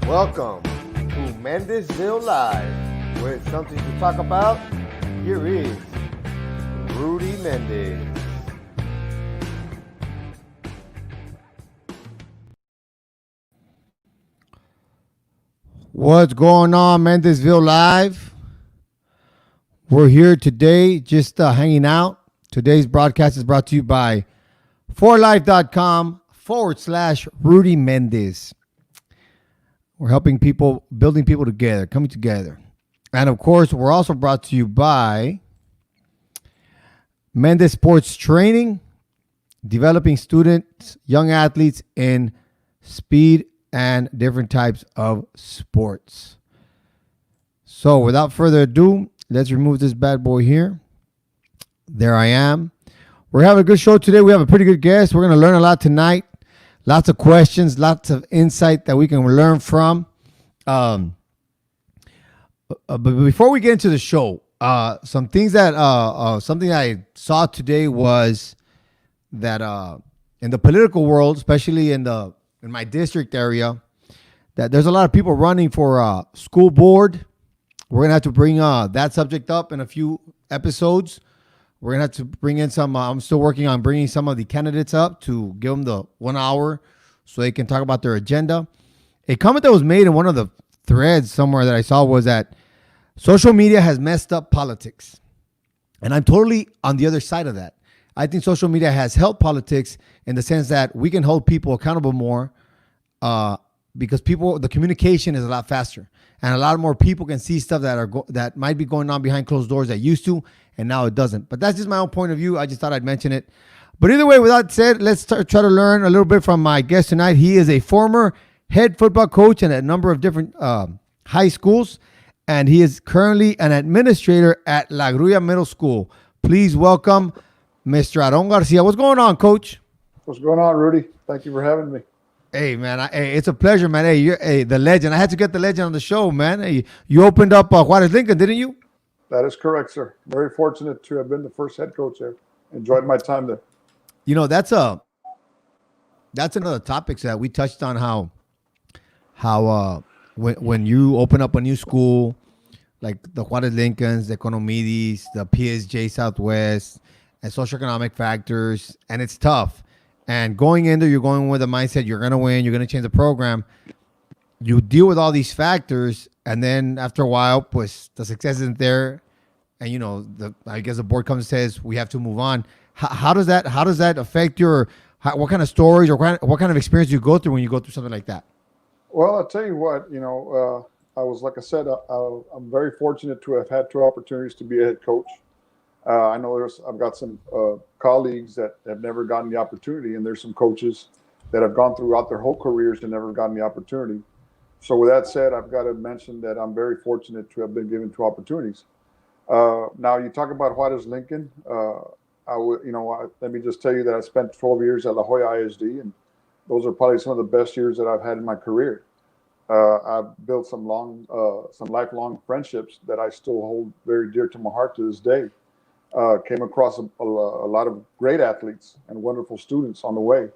Welcome to Mendezville Live, where it's something to talk about. Here is Rudy Mendez. What's going on, Mendezville Live? We're here today just hanging out. Today's broadcast is brought to you by forlife.com/Rudy Mendez. We're helping people, building people together, coming together. And of course, we're also brought to you by Mendez Sports Training, developing students, young athletes in speed and different types of sports. So without further ado, let's remove this bad boy here. There I am. We're having a good show today. We have a pretty good guest. We're going to learn a lot tonight. Lots of questions, lots of insight that we can learn from. But before we get into the show, something I saw today was that in the political world, especially in my district area, that there's a lot of people running for school board. We're going to have to bring that subject up in a few episodes. We're going to have to bring in some, I'm still working on bringing some of the candidates up to give them the 1 hour so they can talk about their agenda. A comment that was made in one of the threads somewhere that I saw was that social media has messed up politics. And I'm totally on the other side of that. I think social media has helped politics in the sense that we can hold people accountable more because the communication is a lot faster. And a lot more people can see stuff that might be going on behind closed doors that used to, and now it doesn't. But that's just my own point of view. I just thought I'd mention it. But either way, with that said, let's try to learn a little bit from my guest tonight. He is a former head football coach in a number of different high schools, and he is currently an administrator at La Grulla Middle School. Please welcome Mr. Aaron Garcia. What's going on, Coach? What's going on, Rudy? Thank you for having me. Hey, man, it's a pleasure, man. Hey, you're the legend. I had to get the legend on the show, man. Hey, you opened up Juarez Lincoln, didn't you? That is correct, sir. Very fortunate to have been the first head coach there. Enjoyed my time there. You know, that's another topic that we touched on, how when you open up a new school, like the Juarez Lincolns, the Economides, the PSJ Southwest, and socioeconomic factors, and it's tough. And going in there, you're going with a mindset, you're going to win, you're going to change the program. You deal with all these factors, and then after a while, pues, the success isn't there. And, you know, I guess the board comes and says, we have to move on. How does that affect what kind of stories or what kind of experience you go through when you go through something like that? Well, I'll tell you what, I was, like I said, I'm very fortunate to have had two opportunities to be a head coach. I know I've got some colleagues that have never gotten the opportunity, and there's some coaches that have gone throughout their whole careers and never gotten the opportunity. So with that said, I've got to mention that I'm very fortunate to have been given two opportunities. Now you talk about Juarez Lincoln. Let me just tell you that I spent 12 years at La Jolla ISD, and those are probably some of the best years that I've had in my career. I've built some lifelong friendships that I still hold very dear to my heart to this day. Came across a lot of great athletes and wonderful students on the way.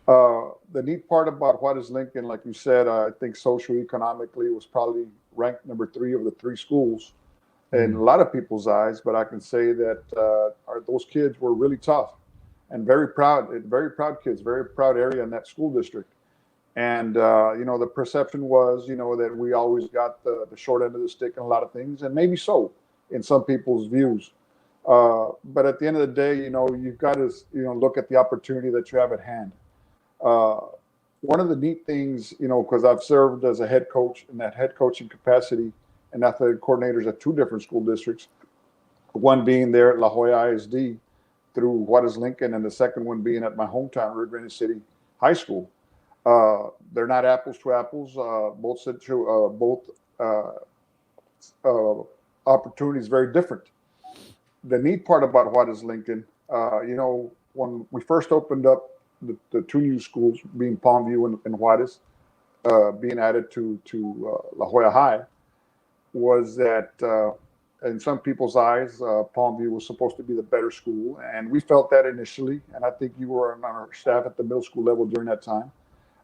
The neat part about Juarez Lincoln, like you said, I think socioeconomically was probably ranked number 3 of the 3 schools in a lot of people's eyes. But I can say that those kids were really tough and very proud kids, very proud area in that school district. And, the perception was, that we always got the short end of the stick in a lot of things, and maybe so in some people's views. But at the end of the day, you've got to, look at the opportunity that you have at hand. One of the neat things, because I've served as a head coach in that head coaching capacity and athletic coordinators at 2 different school districts, one being there at La Jolla ISD through Juarez Lincoln, and the second one being at my hometown, Rio Grande City High School. They're not apples to apples. Both opportunities very different. The neat part about Juarez Lincoln, when we first opened up the 2 new schools, being Palmview and Juarez, being added to La Jolla High, was that in some people's eyes, Palmview was supposed to be the better school, and we felt that initially. And I think you were on our staff at the middle school level during that time.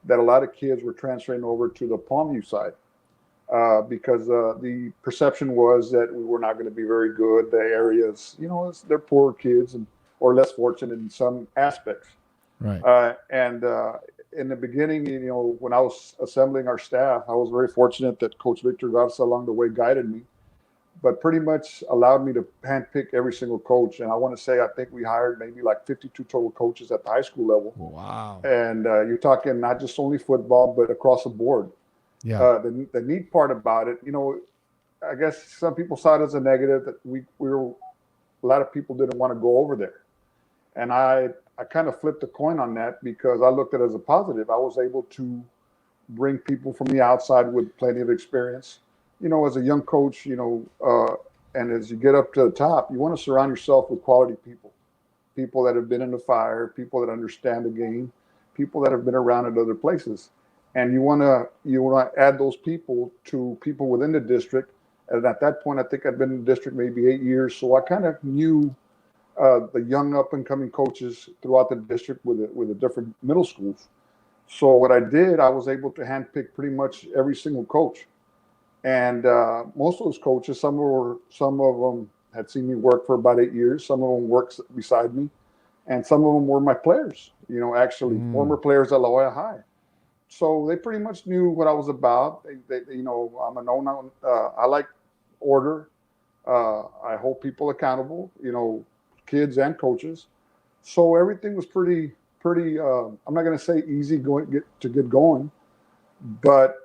that a lot of kids were transferring over to the Palmview side because the perception was that we were not going to be very good. The areas, they're poor kids and or less fortunate in some aspects. Right. And in the beginning, when I was assembling our staff, I was very fortunate that Coach Victor Garcia along the way guided me, but pretty much allowed me to handpick every single coach. And I want to say, I think we hired maybe like 52 total coaches at the high school level. Wow. And you're talking not just only football, but across the board. Yeah. The neat part about it, I guess some people saw it as a negative that we were, a lot of people didn't want to go over there. And I kind of flipped the coin on that because I looked at it as a positive. I was able to bring people from the outside with plenty of experience. As a young coach, and as you get up to the top, you want to surround yourself with quality people that have been in the fire, people that understand the game, people that have been around at other places. And you want to add those people to people within the district. And at that point, I think I'd been in the district maybe 8 years. So I kind of knew the young up and coming coaches throughout the district with the different middle schools. So what I did, I was able to handpick pretty much every single coach. And most of those coaches, some of them had seen me work for about 8 years. Some of them worked beside me, and some of them were my players. Actually former players at La Jolla High. So they pretty much knew what I was about. I'm a no. I like order. I hold people accountable. Kids and coaches. So everything was pretty. I'm not going to say easy to get going, but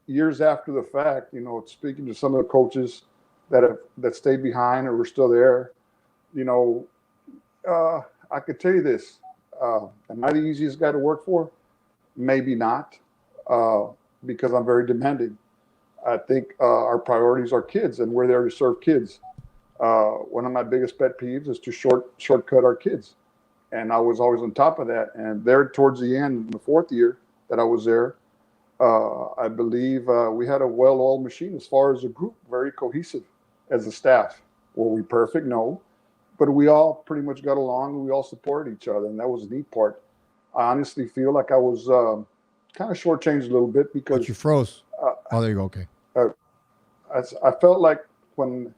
years after the fact, speaking to some of the coaches that stayed behind or were still there, I could tell you this: am I the easiest guy to work for? Maybe not, because I'm very demanding. I think our priorities are kids, and we're there to serve kids. One of my biggest pet peeves is to shortcut our kids, and I was always on top of that. And there, towards the end, the 4th year that I was there, I believe we had a well-oiled machine as far as a group, very cohesive as a staff. Were we perfect? No, but we all pretty much got along, and we all supported each other, and that was the neat part. I honestly feel like I was kind of shortchanged a little bit because But you froze. There you go. Okay. I felt like when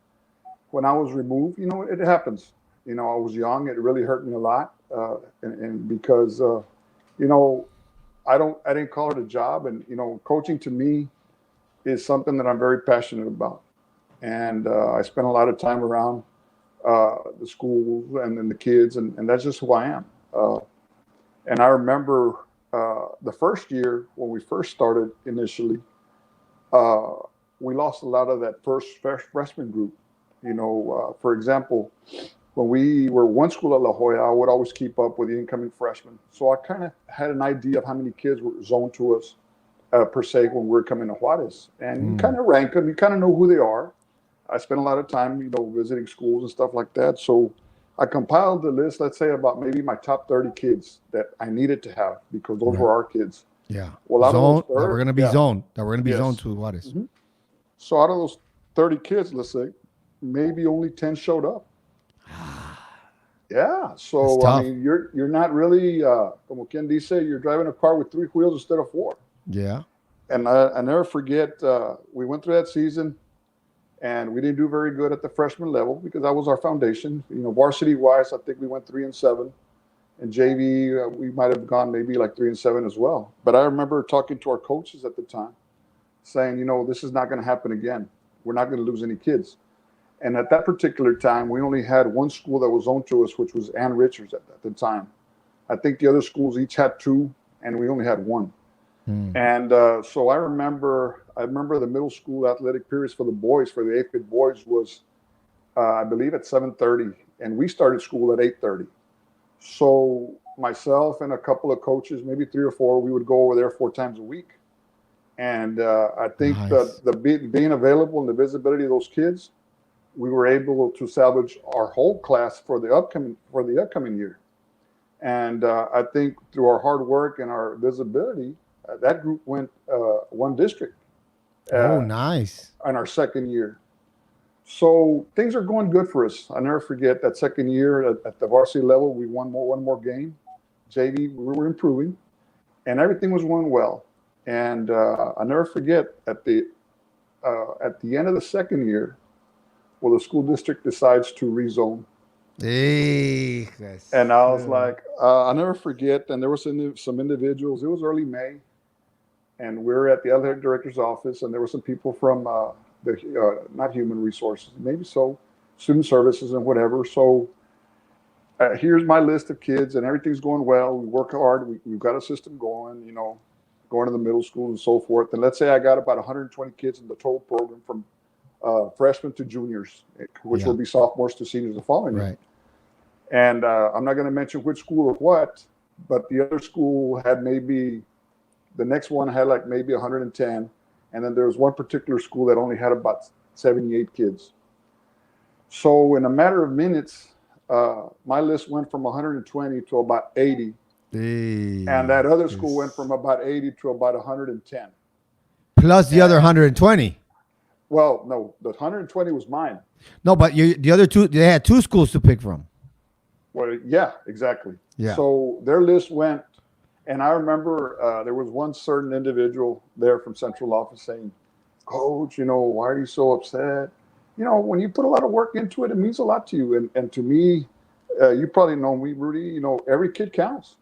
I was removed, it happens. I was young. It really hurt me a lot, and because I didn't call it a job, and coaching to me is something that I'm very passionate about, and I spent a lot of time around the schools and then the kids, and that's just who I am. And I remember the first year when we first started initially, we lost a lot of that first freshman group. For example, when we were one school at La Jolla, I would always keep up with the incoming freshmen. So I kind of had an idea of how many kids were zoned to us per se when we were coming to Juarez. And you kind of rank them. You kind of know who they are. I spent a lot of time, visiting schools and stuff like that. So I compiled the list, let's say about maybe my top 30 kids that I needed to have because those were our kids. Yeah. Well, that we're going to be zoned. That we're going to be zoned to Juarez. Mm-hmm. So out of those 30 kids, let's say, maybe only 10 showed up. Yeah. So, I mean, you're not really, como quien dice, you're driving a car with 3 wheels instead of 4. Yeah. And I never forget, we went through that season. And we didn't do very good at the freshman level because that was our foundation. Varsity-wise, I think we went 3-7. And JV, we might have gone maybe like 3-7 as well. But I remember talking to our coaches at the time saying, this is not going to happen again. We're not going to lose any kids. And at that particular time, we only had one school that was owned to us, which was Ann Richards at the time. I think the other schools each had 2, and we only had 1. And so I remember the middle school athletic periods for the boys, for the 8th grade boys was, I believe at 7:30, and we started school at 8:30. So myself and a couple of coaches, maybe 3 or 4, we would go over there 4 times a week. And I think the being available and the visibility of those kids, we were able to salvage our whole class for the upcoming year. And I think through our hard work and our visibility, that group went 1 district. Nice. In our second year. So things are going good for us. I never forget that second year at the varsity level, we won one more game. JV, we were improving. and everything was going well. And I never forget at the end of the second year, well, the school district decides to rezone. Hey, And I was like, I'll never forget. And there were some individuals. It was early May, and we were at the athletic director's office, and there were some people from the not human resources, maybe so, student services and whatever. So here's my list of kids, and everything's going well. We work hard. We've got a system going, going to the middle school and so forth. And let's say I got about 120 kids in the total program from freshmen to juniors, which will be sophomores to seniors the following year. And I'm not going to mention which school or what, but the other school had maybe, the next one had like maybe 110. And then there was one particular school that only had about 78 kids. So in a matter of minutes, my list went from 120 to about 80. And that other school went from about 80 to about 110. Plus the other 120. Well, no, the 120 was mine. No, but the other two, they had two schools to pick from. Well, yeah, exactly. Yeah. So their list went, and I remember there was one certain individual there from central office saying, "Coach, why are you so upset? When you put a lot of work into it, it means a lot to you. And to me, you probably know me, Rudy, every kid counts.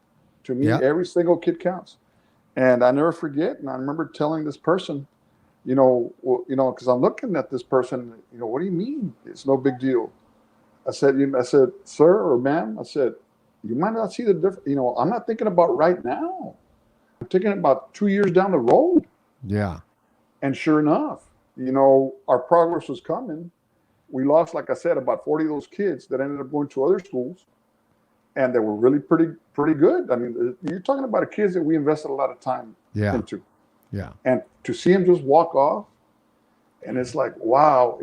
To me, every single kid counts." And I never forget. And I remember telling this person, because I'm looking at this person, what do you mean? It's no big deal. I said, sir or ma'am, I said, you might not see the difference. I'm not thinking about right now. I'm thinking about 2 years down the road. Yeah. And sure enough, our progress was coming. We lost, like I said, about 40 of those kids that ended up going to other schools. And they were really pretty good. I mean, you're talking about kids that we invested a lot of time into. Yeah. And to see them just walk off, and it's like, wow,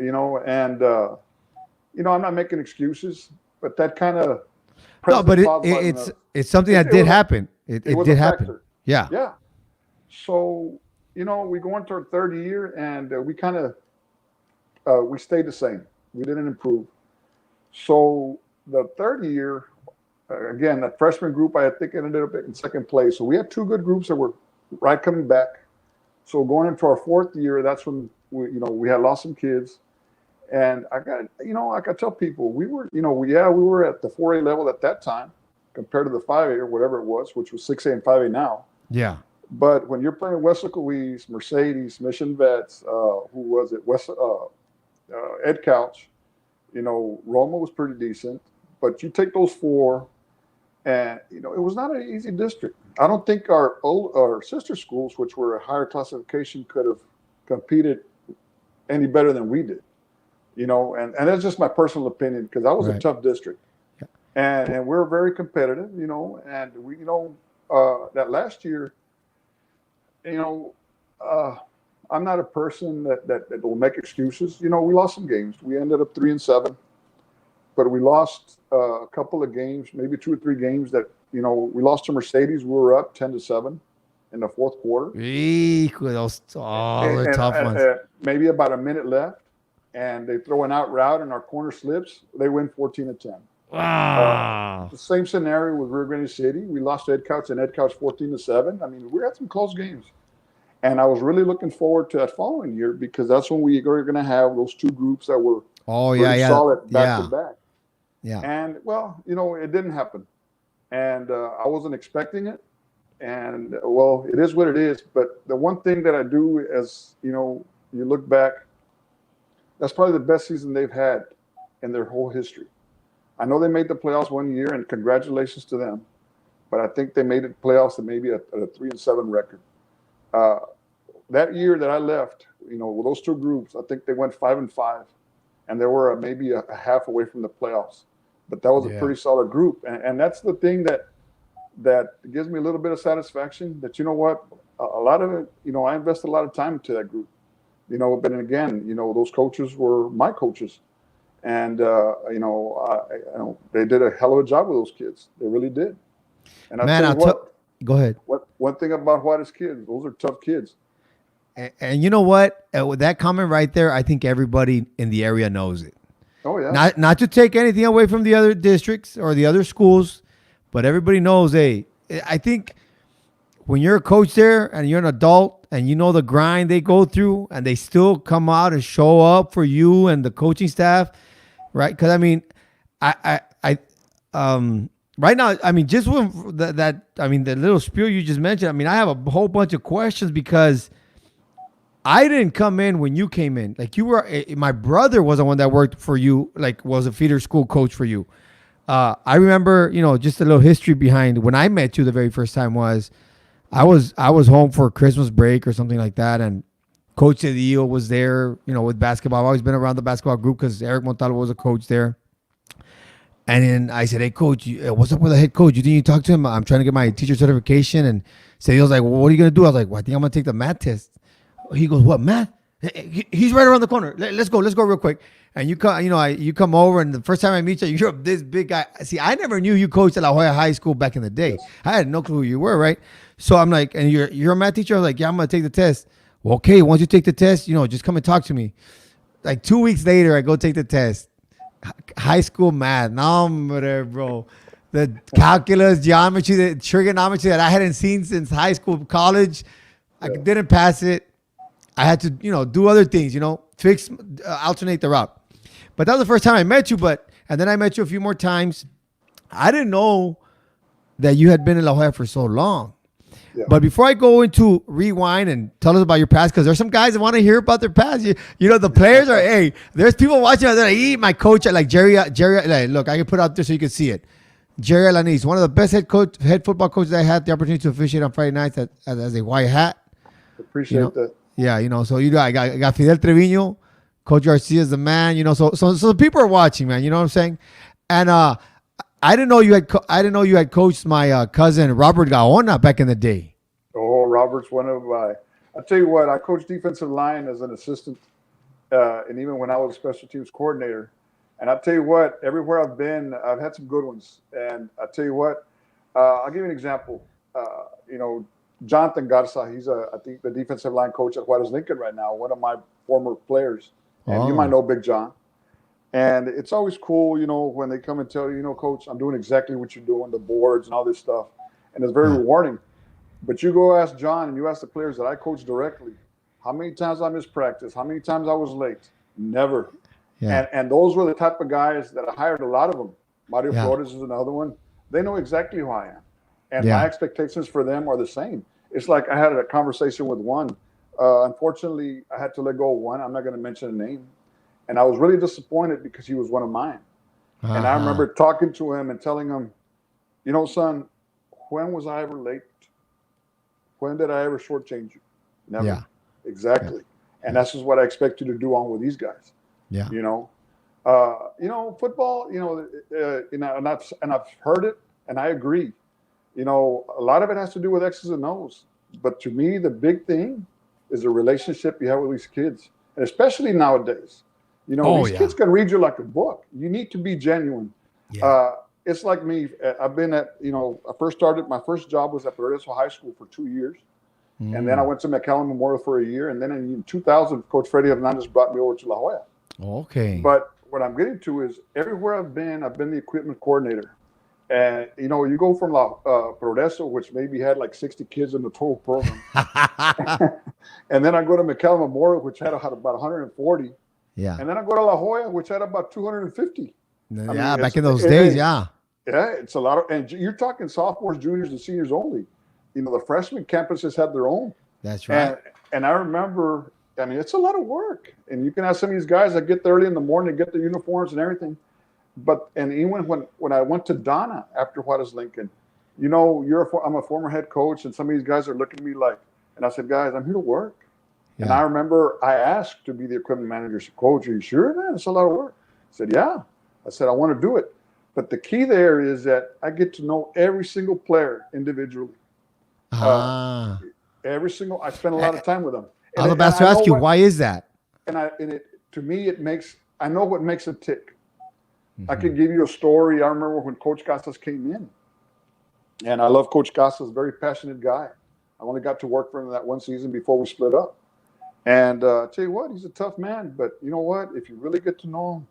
and, I'm not making excuses, but that kind of. No, but it's something that did happen. It did happen. Yeah. Yeah. So, we go into our third year, and we kind of, we stayed the same. We didn't improve. So the third year, again, that freshman group, I think ended up in second place. So we had two good groups that were right coming back. So going into our fourth year, that's when we had lost some kids. And I got, like I tell people, we were, we were at the 4A level at that time compared to the 5A or whatever it was, which was 6A and 5A now. Yeah. But when you're playing West Louise, Mercedes, Mission Vets, who was it? Ed Couch, Roma was pretty decent. But you take those four, and, it was not an easy district. I don't think our sister schools, which were a higher classification, could have competed any better than we did. And that's just my personal opinion, because that was a tough district. Yeah. And we're very competitive, and we, that last year, I'm not a person that will make excuses. We lost some games. We ended up 3-7, but we lost a couple of games, maybe 2 or 3 games that, we lost to Mercedes. We were up 10-7 in the fourth quarter. Those tough ones. Maybe about a minute left, and they throw an out route, and our corner slips. They win 14-10. Wow. The same scenario with Rio Grande City. We lost to Ed Couch 14-7. I mean, we had some close games. And I was really looking forward to that following year, because that's when we were going to have those two groups that were solid back to back. Yeah. And, well, it didn't happen. And I wasn't expecting it. And, well, it is what it is. But the one thing that I do as, you look back, that's probably the best season they've had in their whole history. I know they made the playoffs one year, and congratulations to them. But I think they made it playoffs at maybe a 3-7 record. That year that I left, with those two groups, I think they went 5-5, and they were maybe a half away from the playoffs. But that was a pretty solid group, and that's the thing that gives me a little bit of satisfaction. That a lot of it, I invested a lot of time into that group. But again, those coaches were my coaches, and they did a hell of a job with those kids. They really did. And go ahead. One thing about Juarez kids, those are tough kids. And you know what? With that comment right there, I think everybody in the area knows it. Oh yeah. Not to take anything away from the other districts or the other schools, but everybody knows. I think when you're a coach there and you're an adult and you know the grind they go through and they still come out and show up for you and the coaching staff, right? Because I mean, right now, I mean, just when the little spiel you just mentioned, I mean, I have a whole bunch of questions because I didn't come in when you came in. Like you were, my brother was the one that worked for you, like was a feeder school coach for you. I remember, just a little history behind when I met you the very first time was I was home for Christmas break or something like that, and Coach Cedillo was there, with basketball. I've always been around the basketball group because Eric Montalvo was a coach there. And then I said, "Hey, coach, what's up with the head coach? You think you talk to him? I'm trying to get my teacher certification." And Cedillo's like, "Well, what are you gonna do?" I was like, "Well, I think I'm gonna take the math test." He goes, "What math? He's right around the corner. Let's go real quick." And you come, you come over, and the first time I meet you, you're this big guy. See, I never knew you coached at La Jolla High School back in the day. Yes. I had no clue who you were, right? So I'm like, and you're a math teacher? I was like, yeah, I'm gonna take the test. Well, okay, once you take the test, just come and talk to me. Like 2 weeks later, I go take the test. High school math, bro. The calculus, geometry, the trigonometry that I hadn't seen since high school, college. I didn't pass it. I had to, do other things, fix, alternate the route. But that was the first time I met you. And then I met you a few more times. I didn't know that you had been in La Jolla for so long. Yeah. But before I go into rewind and tell us about your past, because there's some guys that want to hear about their past. The players are, hey, there's people watching. They're like, my coach, like Jerry, like, look, I can put it out there so you can see it. Jerry Alanis, one of the best head football coaches I had the opportunity to officiate on Friday nights as a white hat. Appreciate that. Yeah, so I got Fidel Treviño, Coach Garcia is the man, so the people are watching, man. You know what I'm saying? And I didn't know you had coached my cousin Robert Gaona back in the day. Oh, Robert's one of my. I'll tell you what. I coached defensive line as an assistant, and even when I was a special teams coordinator. And I'll tell you what. Everywhere I've been, I've had some good ones. And I'll tell you what. I'll give you an example. Jonathan Garcia, he's I think the defensive line coach at Juarez Lincoln right now, one of my former players. And you might know Big John. And it's always cool, when they come and tell you, Coach, I'm doing exactly what you're doing, the boards and all this stuff. And it's very rewarding. But you go ask John and you ask the players that I coach directly, how many times I missed practice? How many times I was late? Never. Yeah. And those were the type of guys that I hired, a lot of them. Mario Flores is another one. They know exactly who I am. And my expectations for them are the same. It's like I had a conversation with one. Unfortunately, I had to let go of one. I'm not going to mention a name. And I was really disappointed because he was one of mine. Uh-huh. And I remember talking to him and telling him, son, when was I ever late? When did I ever shortchange you? Never. Yeah. Exactly. Yeah. And that's just what I expect you to do on with these guys. Yeah. Football, and I've heard it and I agree. A lot of it has to do with X's and O's. But to me, the big thing is the relationship you have with these kids. And especially nowadays. These kids can read you like a book. You need to be genuine. Yeah. It's like me. I've been at, I first started, my first job was at Mendezville High School for 2 years. Mm. And then I went to McAllen Memorial for a year. And then in 2000, Coach Freddie Hernandez brought me over to La Jolla. Okay. But what I'm getting to is everywhere I've been the equipment coordinator. And, you go from Progreso, which maybe had like 60 kids in the total program. And then I go to McAllen Memorial, which had about 140. Yeah. And then I go to La Jolla, which had about 250. Yeah, back in those days, yeah. Yeah, it's a lot and you're talking sophomores, juniors, and seniors only. The freshman campuses have their own. That's right. And I remember, it's a lot of work. And you can have some of these guys that get there early in the morning, get their uniforms and everything. And even when I went to Donna after Juarez Lincoln, I'm a former head coach, and some of these guys are looking at me like, and I said, guys, I'm here to work. Yeah. And I remember I asked to be the equipment manager. I said, Coach, are you sure, man? It's a lot of work. I said, yeah. I said, I want to do it. But the key there is that I get to know every single player individually. Every single, I spend a lot of time with them. I was about to ask you, why is that? To me, I know what makes it tick. Mm-hmm. I could give you a story. I remember when Coach Casas came in. And I love Coach Casas, a very passionate guy. I only got to work for him that one season before we split up. And I tell you what, he's a tough man. But you know what? If you really get to know him,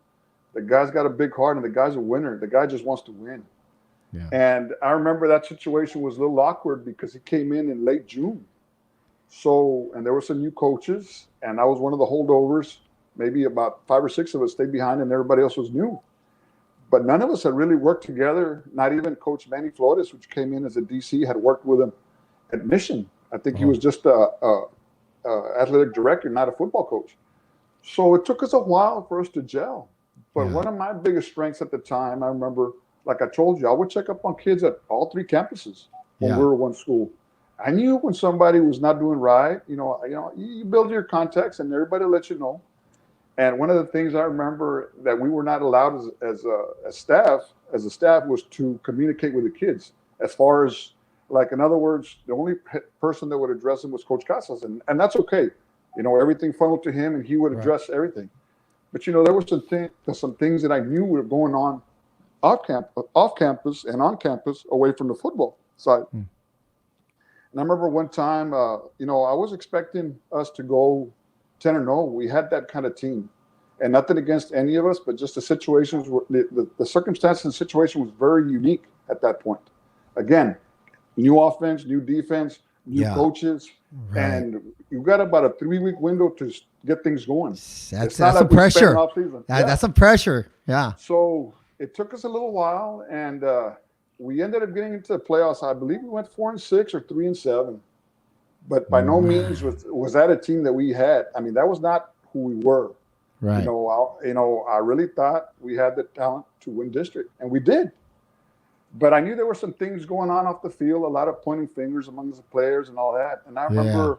the guy's got a big heart and the guy's a winner. The guy just wants to win. Yeah. And I remember that situation was a little awkward because he came in late June. So, and there were some new coaches, and I was one of the holdovers. Maybe about 5 or 6 of us stayed behind, and everybody else was new. But none of us had really worked together. Not even Coach Manny Flores, which came in as a DC, had worked with him at Mission. I think he was just a athletic director, not a football coach. So it took us a while for us to gel. But one of my biggest strengths at the time, I remember, like I told you, I would check up on kids at all 3 campuses when we were one school. I knew when somebody was not doing right. You build your contacts, and everybody lets you know. And one of the things I remember that we were not allowed as a staff was to communicate with the kids. As far as, like, in other words, the only person that would address them was Coach Casas, and that's okay. Everything funneled to him, and he would address everything. But there were some things that I knew were going on off campus and on campus, away from the football side. And I remember one time, I was expecting us to go 10-0. We had that kind of team, and nothing against any of us, but just the situations were the circumstances and situation was very unique at that point. Again, new offense, new defense, new coaches, and you got about a 3-week window to get things going. That's some pressure. That's some pressure. Yeah. So it took us a little while, and we ended up getting into the playoffs. I believe we went 4-6 or 3-7. But by no means was that a team that we had. I mean, that was not who we were. Right. I really thought we had the talent to win district, and we did. But I knew there were some things going on off the field, a lot of pointing fingers among the players and all that. And I remember,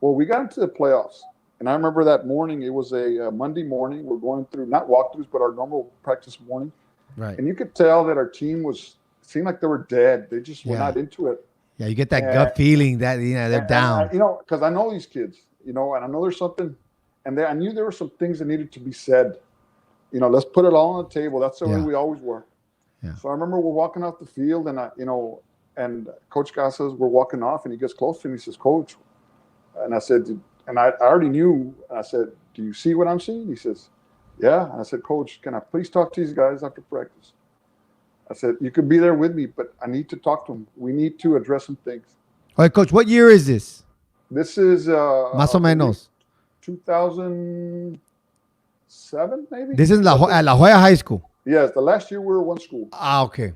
we got into the playoffs. And I remember that morning, it was a Monday morning. We're going through, not walkthroughs, but our normal practice morning. Right. And you could tell that our team seemed like they were dead. They just were not into it. Yeah, you get that gut feeling that they're down. Because I know these kids, and I know there's something, and I knew there were some things that needed to be said. Let's put it all on the table. That's the way we always work. Yeah. So I remember we're walking off the field, and and Coach Casas, we're walking off, and he gets close to me. He says, "Coach," and I said, and I already knew. I said, "Do you see what I'm seeing?" He says, "Yeah." And I said, "Coach, can I please talk to these guys after practice?" I said, "You could be there with me, but I need to talk to them. We need to address some things." All right, Coach, what year is this? This is Más o menos 2007, maybe. This is at La Jolla High School. Yes, the last year we were one school. Okay.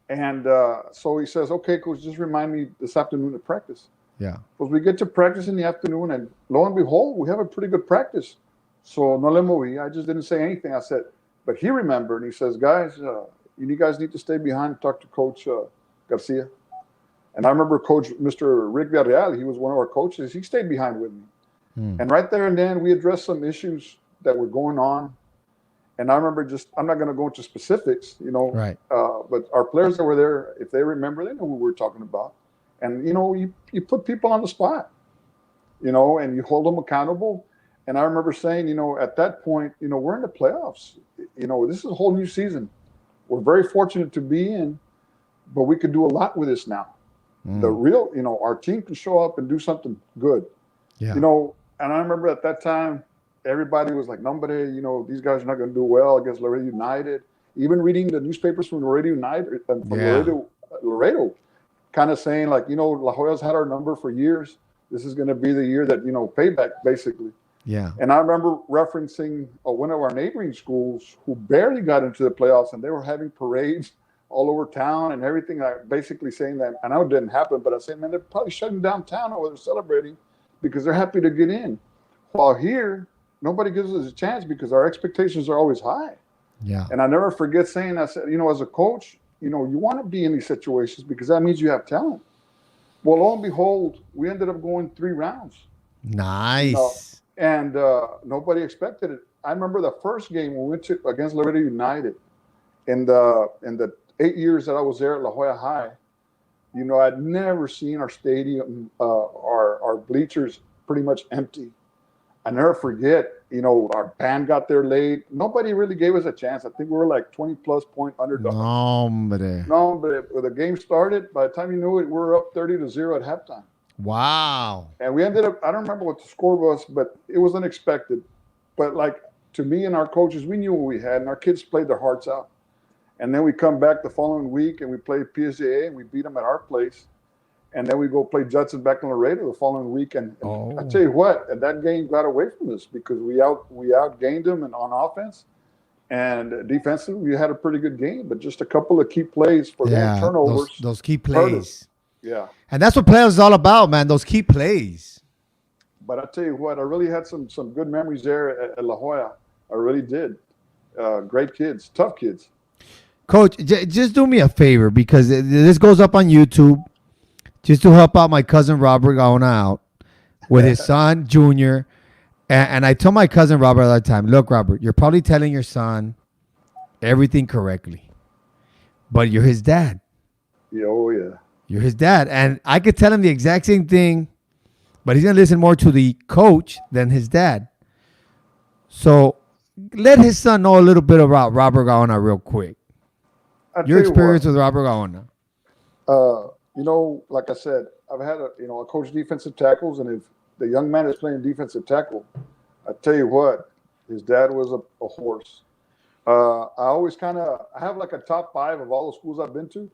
And so he says, "Okay, Coach, just remind me this afternoon at practice." Yeah. Because we get to practice in the afternoon, and lo and behold, we have a pretty good practice. So no le moví. I just didn't say anything. I said, but he remembered, and he says, "Guys, you guys need to stay behind and talk to Coach Garcia." And I remember Mr. Rick Villarreal, he was one of our coaches. He stayed behind with me. And right there and then, we addressed some issues that were going on. And I remember I'm not going to go into specifics, Right. But our players that were there, if they remember, they know who we were talking about. And, you put people on the spot, and you hold them accountable. And I remember saying, at that point, we're in the playoffs. This is a whole new season. We're very fortunate to be in, but we could do a lot with this now. The real, our team can show up and do something good. Yeah. And I remember at that time, everybody was like, "Nombre, these guys are not going to do well against Laredo United." Even reading the newspapers from Laredo United and from Laredo, kind of saying like, La Jolla's had our number for years. This is going to be the year that, payback, basically. Yeah. And I remember referencing one of our neighboring schools who barely got into the playoffs, and they were having parades all over town and everything. I basically saying that, I know it didn't happen, but I said, man, they're probably shutting down town over there celebrating because they're happy to get in. While here, nobody gives us a chance because our expectations are always high. Yeah. And I never forget saying, I said, as a coach, you want to be in these situations because that means you have talent. Well, lo and behold, we ended up going 3 rounds. Nice. And nobody expected it. I remember the first game we went to against Laredo United in the 8 years that I was there at La Jolla High. I'd never seen our stadium, our bleachers pretty much empty. I never forget, our band got there late. Nobody really gave us a chance. I think we were like 20-plus point underdog. No, but the game started. By the time you knew it, we were up 30-0 at halftime. Wow. And we ended up, I don't remember what the score was, but it was unexpected. But to me and our coaches, we knew what we had, and our kids played their hearts out. And then we come back the following week and we play PSJA and we beat them at our place. And then we go play Judson back in Laredo the following week. And I tell you what, and that game got away from us because we outgained them and on offense. And defensively, we had a pretty good game, but just a couple of key plays for them turnovers. Those key plays. Yeah. And that's what playoffs is all about, man. Those key plays. But I tell you what, I really had some good memories there at La Jolla. I really did. Great kids, tough kids. Coach, just do me a favor because this goes up on YouTube just to help out my cousin Robert Gaona out with his son, Junior. And I tell my cousin Robert all the time, look, Robert, you're probably telling your son everything correctly, but you're his dad. Yeah, oh, yeah. You're his dad. And I could tell him the exact same thing, but he's going to listen more to the coach than his dad. So let his son know a little bit about Robert Gaona real quick. Your experience with Robert Gaona. Like I said, I've had I coach defensive tackles, and if the young man is playing defensive tackle, I tell you what, his dad was a horse. I always I have like a top 5 of all the schools I've been to.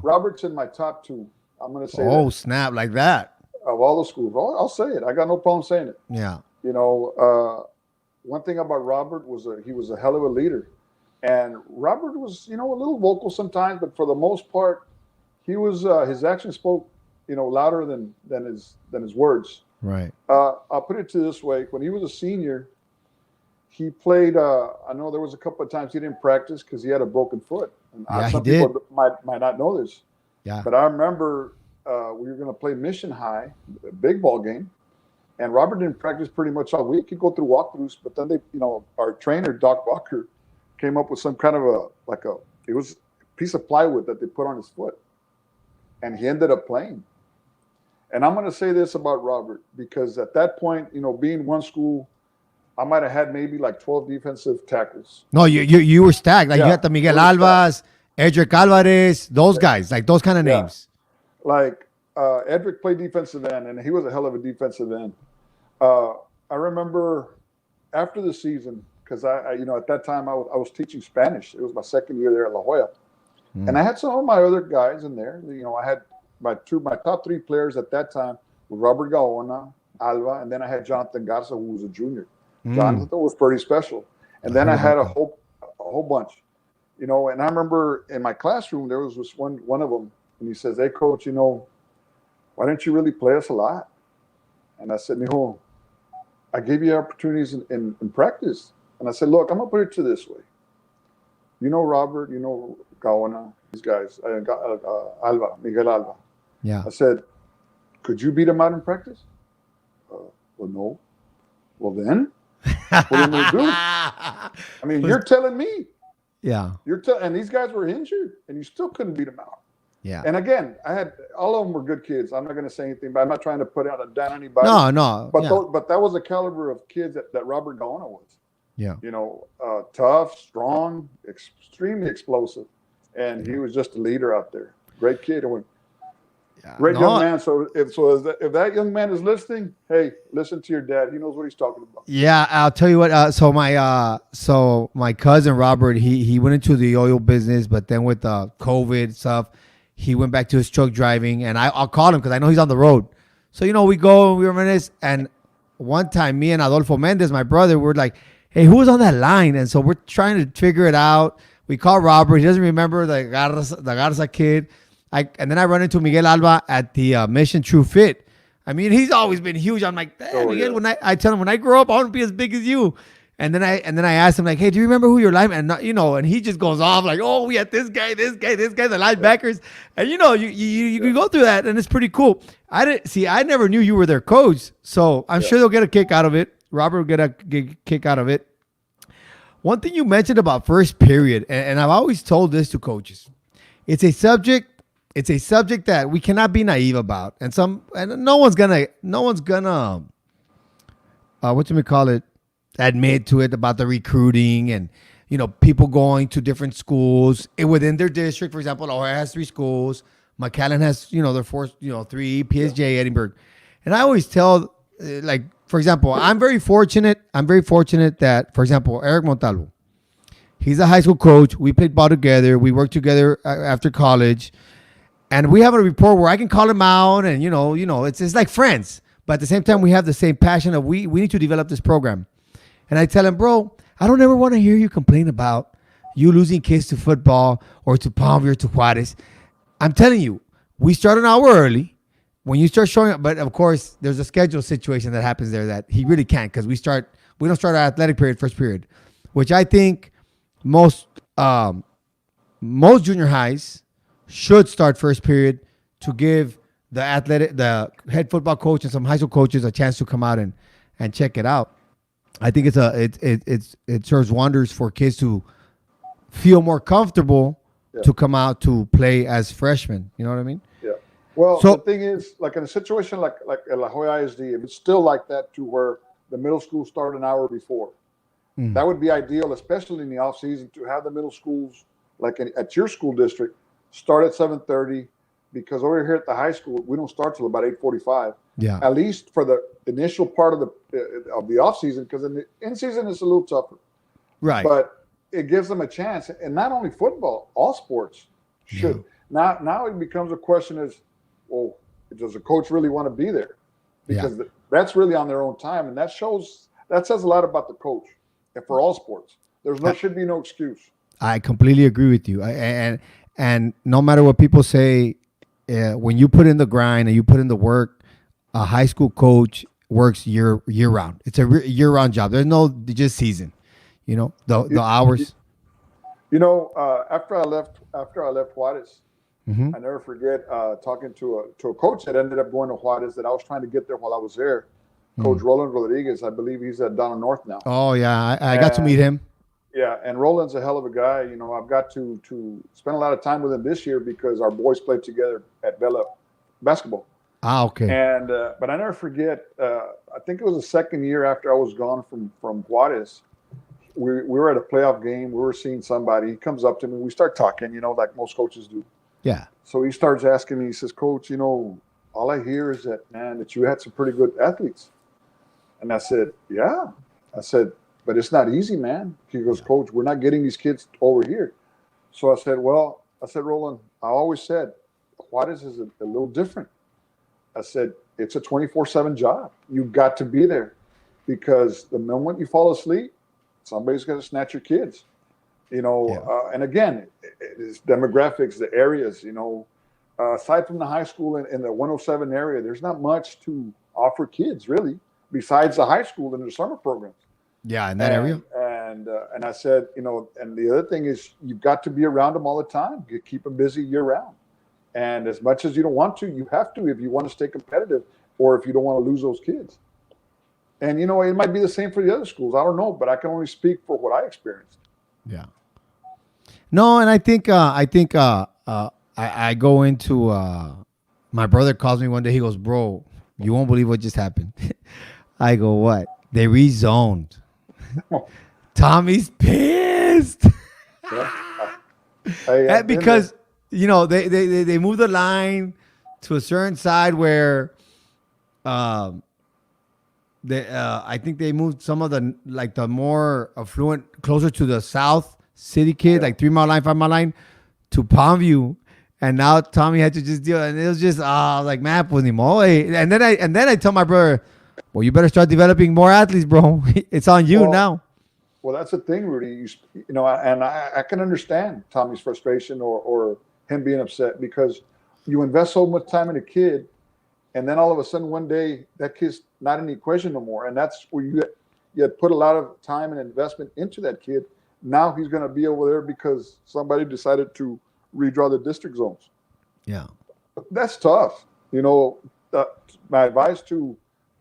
Robert's in my top 2. I'm going to say that. Snap, like that. Of all the schools. I'll say it. I got no problem saying it. Yeah. One thing about Robert was he was a hell of a leader. And Robert was, a little vocal sometimes, but for the most part, he was his actions spoke, louder than his words. Right. I'll put it to this way: when he was a senior, he played. I know there was a couple of times he didn't practice because he had a broken foot. And some people might not know this. Yeah. But I remember we were going to play Mission High, a big ball game, and Robert didn't practice pretty much all week. He'd go through walkthroughs, but then our trainer Doc Walker came up with some kind of it was a piece of plywood that they put on his foot, and he ended up playing. And I'm going to say this about Robert, because at that point, being one school, I might have had maybe like 12 defensive tackles. No, you were stacked. Like you had the Miguel Alvas, Edric Alvarez, those guys, like those kind of names. Like Edric played defensive end, and he was a hell of a defensive end. I remember after the season, because I at that time I was teaching Spanish. It was my second year there at La Jolla, and I had some of my other guys in there. I had my top 3 players at that time were Robert Gaona, Alva, and then I had Jonathan Garcia, who was a junior. Jonathan was pretty special, and then I had a whole bunch, And I remember in my classroom there was this one of them, and he says, "Hey, coach, why didn't you really play us a lot?" And I said, "Mijo, I gave you opportunities in practice." And I said, "Look, I'm gonna put it to this way. Robert, Gaona, these guys, Alva, Miguel Alva." Yeah. I said, "Could you beat them out in practice?" Well, no. Well, then, what am I do? I mean, you're telling me. Yeah. And these guys were injured, and you still couldn't beat them out. Yeah. And again, all of them were good kids. I'm not going to say anything, but I'm not trying to put down anybody. No. But that was the caliber of kids that Robert Gaona was. Yeah. Tough, strong, extremely explosive, and he was just a leader out there. Great kid. Great young man. So if that young man is listening, hey, listen to your dad. He knows what he's talking about. Yeah, I'll tell you what. So my cousin Robert, he went into the oil business, but then with the COVID stuff, he went back to his truck driving. And I'll call him because I know he's on the road. So we go and we reminisce. And one time, me and Adolfo Mendez, my brother, were like, "Hey, who was on that line?" And so we're trying to figure it out. We call Robert. He doesn't remember the Garza kid. And then I run into Miguel Alba at the Mission True Fit. I mean, he's always been huge. I'm like, Miguel, yeah. When I tell him, when I grow up, I want to be as big as you. And then I asked him, like, "Hey, do you remember who your lineman?" And and he just goes off like, "Oh, we had this guy, the linebackers." And you go through that, and it's pretty cool. I never knew you were their coach, so I'm sure they'll get a kick out of it. Robert will get a kick out of it. One thing you mentioned about first period, and I've always told this to coaches, it's a subject that we cannot be naive about, and no one's gonna admit to it about the recruiting and people going to different schools within their district. For example, Ohio has 3 schools. McAllen has their 4, 3. PSJ, Edinburgh, and I always tell for example, I'm very fortunate that, for example, Eric Montalvo, He's a high school coach. We played ball together. We worked together after college, and we have a rapport where I can call him out, and it's like friends. But at the same time, we have the same passion of we need to develop this program. And I tell him, bro, I don't ever want to hear you complain about you losing kids to football or to Palmview or to Juarez. I'm telling you, we start an hour early. When you start showing up, but of course, there's a schedule situation that happens there that he really can't because we don't start our athletic period first period, which I think most junior highs should start first period to give the head football coach and some high school coaches a chance to come out and check it out. I think it serves wonders for kids to feel more comfortable to come out to play as freshmen. You know what I mean? Yeah. Well, the thing is, like in a situation like at La Jolla ISD, if it's still like that to where the middle school started an hour before, that would be ideal, especially in the off season, to have the middle schools like at your school district start at 7:30, because over here at the high school we don't start till about 8:45. Yeah. At least for the initial part of the off season, because in the in season it's a little tougher. Right. But it gives them a chance, and not only football, all sports should. Now it becomes a question is, well, does the coach really want to be there? Because that's really on their own time, and that says a lot about the coach. And for all sports, should be no excuse. I completely agree with you. And no matter what people say, when you put in the grind and you put in the work, a high school coach works year round. It's a year round job. There's no just season. The hours. After I left Juarez, I never forget talking to a coach that ended up going to Juarez that I was trying to get there while I was there. Coach Roland Rodriguez, I believe he's at Donald North now. Oh yeah, I got to meet him. Yeah, and Roland's a hell of a guy. I've got to spend a lot of time with him this year because our boys played together at Bella basketball. Ah, okay. And but I never forget. I think it was the second year after I was gone from Juarez. We were at a playoff game. We were seeing somebody. He comes up to me. We start talking. Like most coaches do. Yeah. So he starts asking me. He says, "Coach, all I hear is that you had some pretty good athletes." And I said, "Yeah." I said, "But it's not easy, man." He goes, "Coach, we're not getting these kids over here." So I said, "Roland, I always said Juarez is a little different." I said, "It's a 24/7 job. You've got to be there because the moment you fall asleep, somebody's going to snatch your kids." And again, it's demographics, the areas. Aside from the high school in the 107 area, there's not much to offer kids really, besides the high school and the summer programs. Yeah, in that area. And I said, and the other thing is you've got to be around them all the time. You keep them busy year round. And as much as you don't want to, you have to if you want to stay competitive or if you don't want to lose those kids. And, it might be the same for the other schools. I don't know, but I can only speak for what I experienced. Yeah. No, and I think I go into my brother calls me one day. He goes, "Bro, you won't believe what just happened." I go, "What?" They rezoned. Tommy's pissed. Because they moved the line to a certain side where I think they moved some of the more affluent closer to the south city kids, like 3 mile line, 5 mile line to Palmview. And now Tommy had to just deal, and it was just like man, pues ni modo. And then I tell my brother, "Well, you better start developing more athletes, bro. It's on you now." Well, that's the thing, Rudy. And I can understand Tommy's frustration or him being upset because you invest so much time in a kid, and then all of a sudden one day that kid's not in the equation no more, and that's where you had put a lot of time and investment into that kid. Now he's going to be over there because somebody decided to redraw the district zones. Yeah, that's tough. My advice to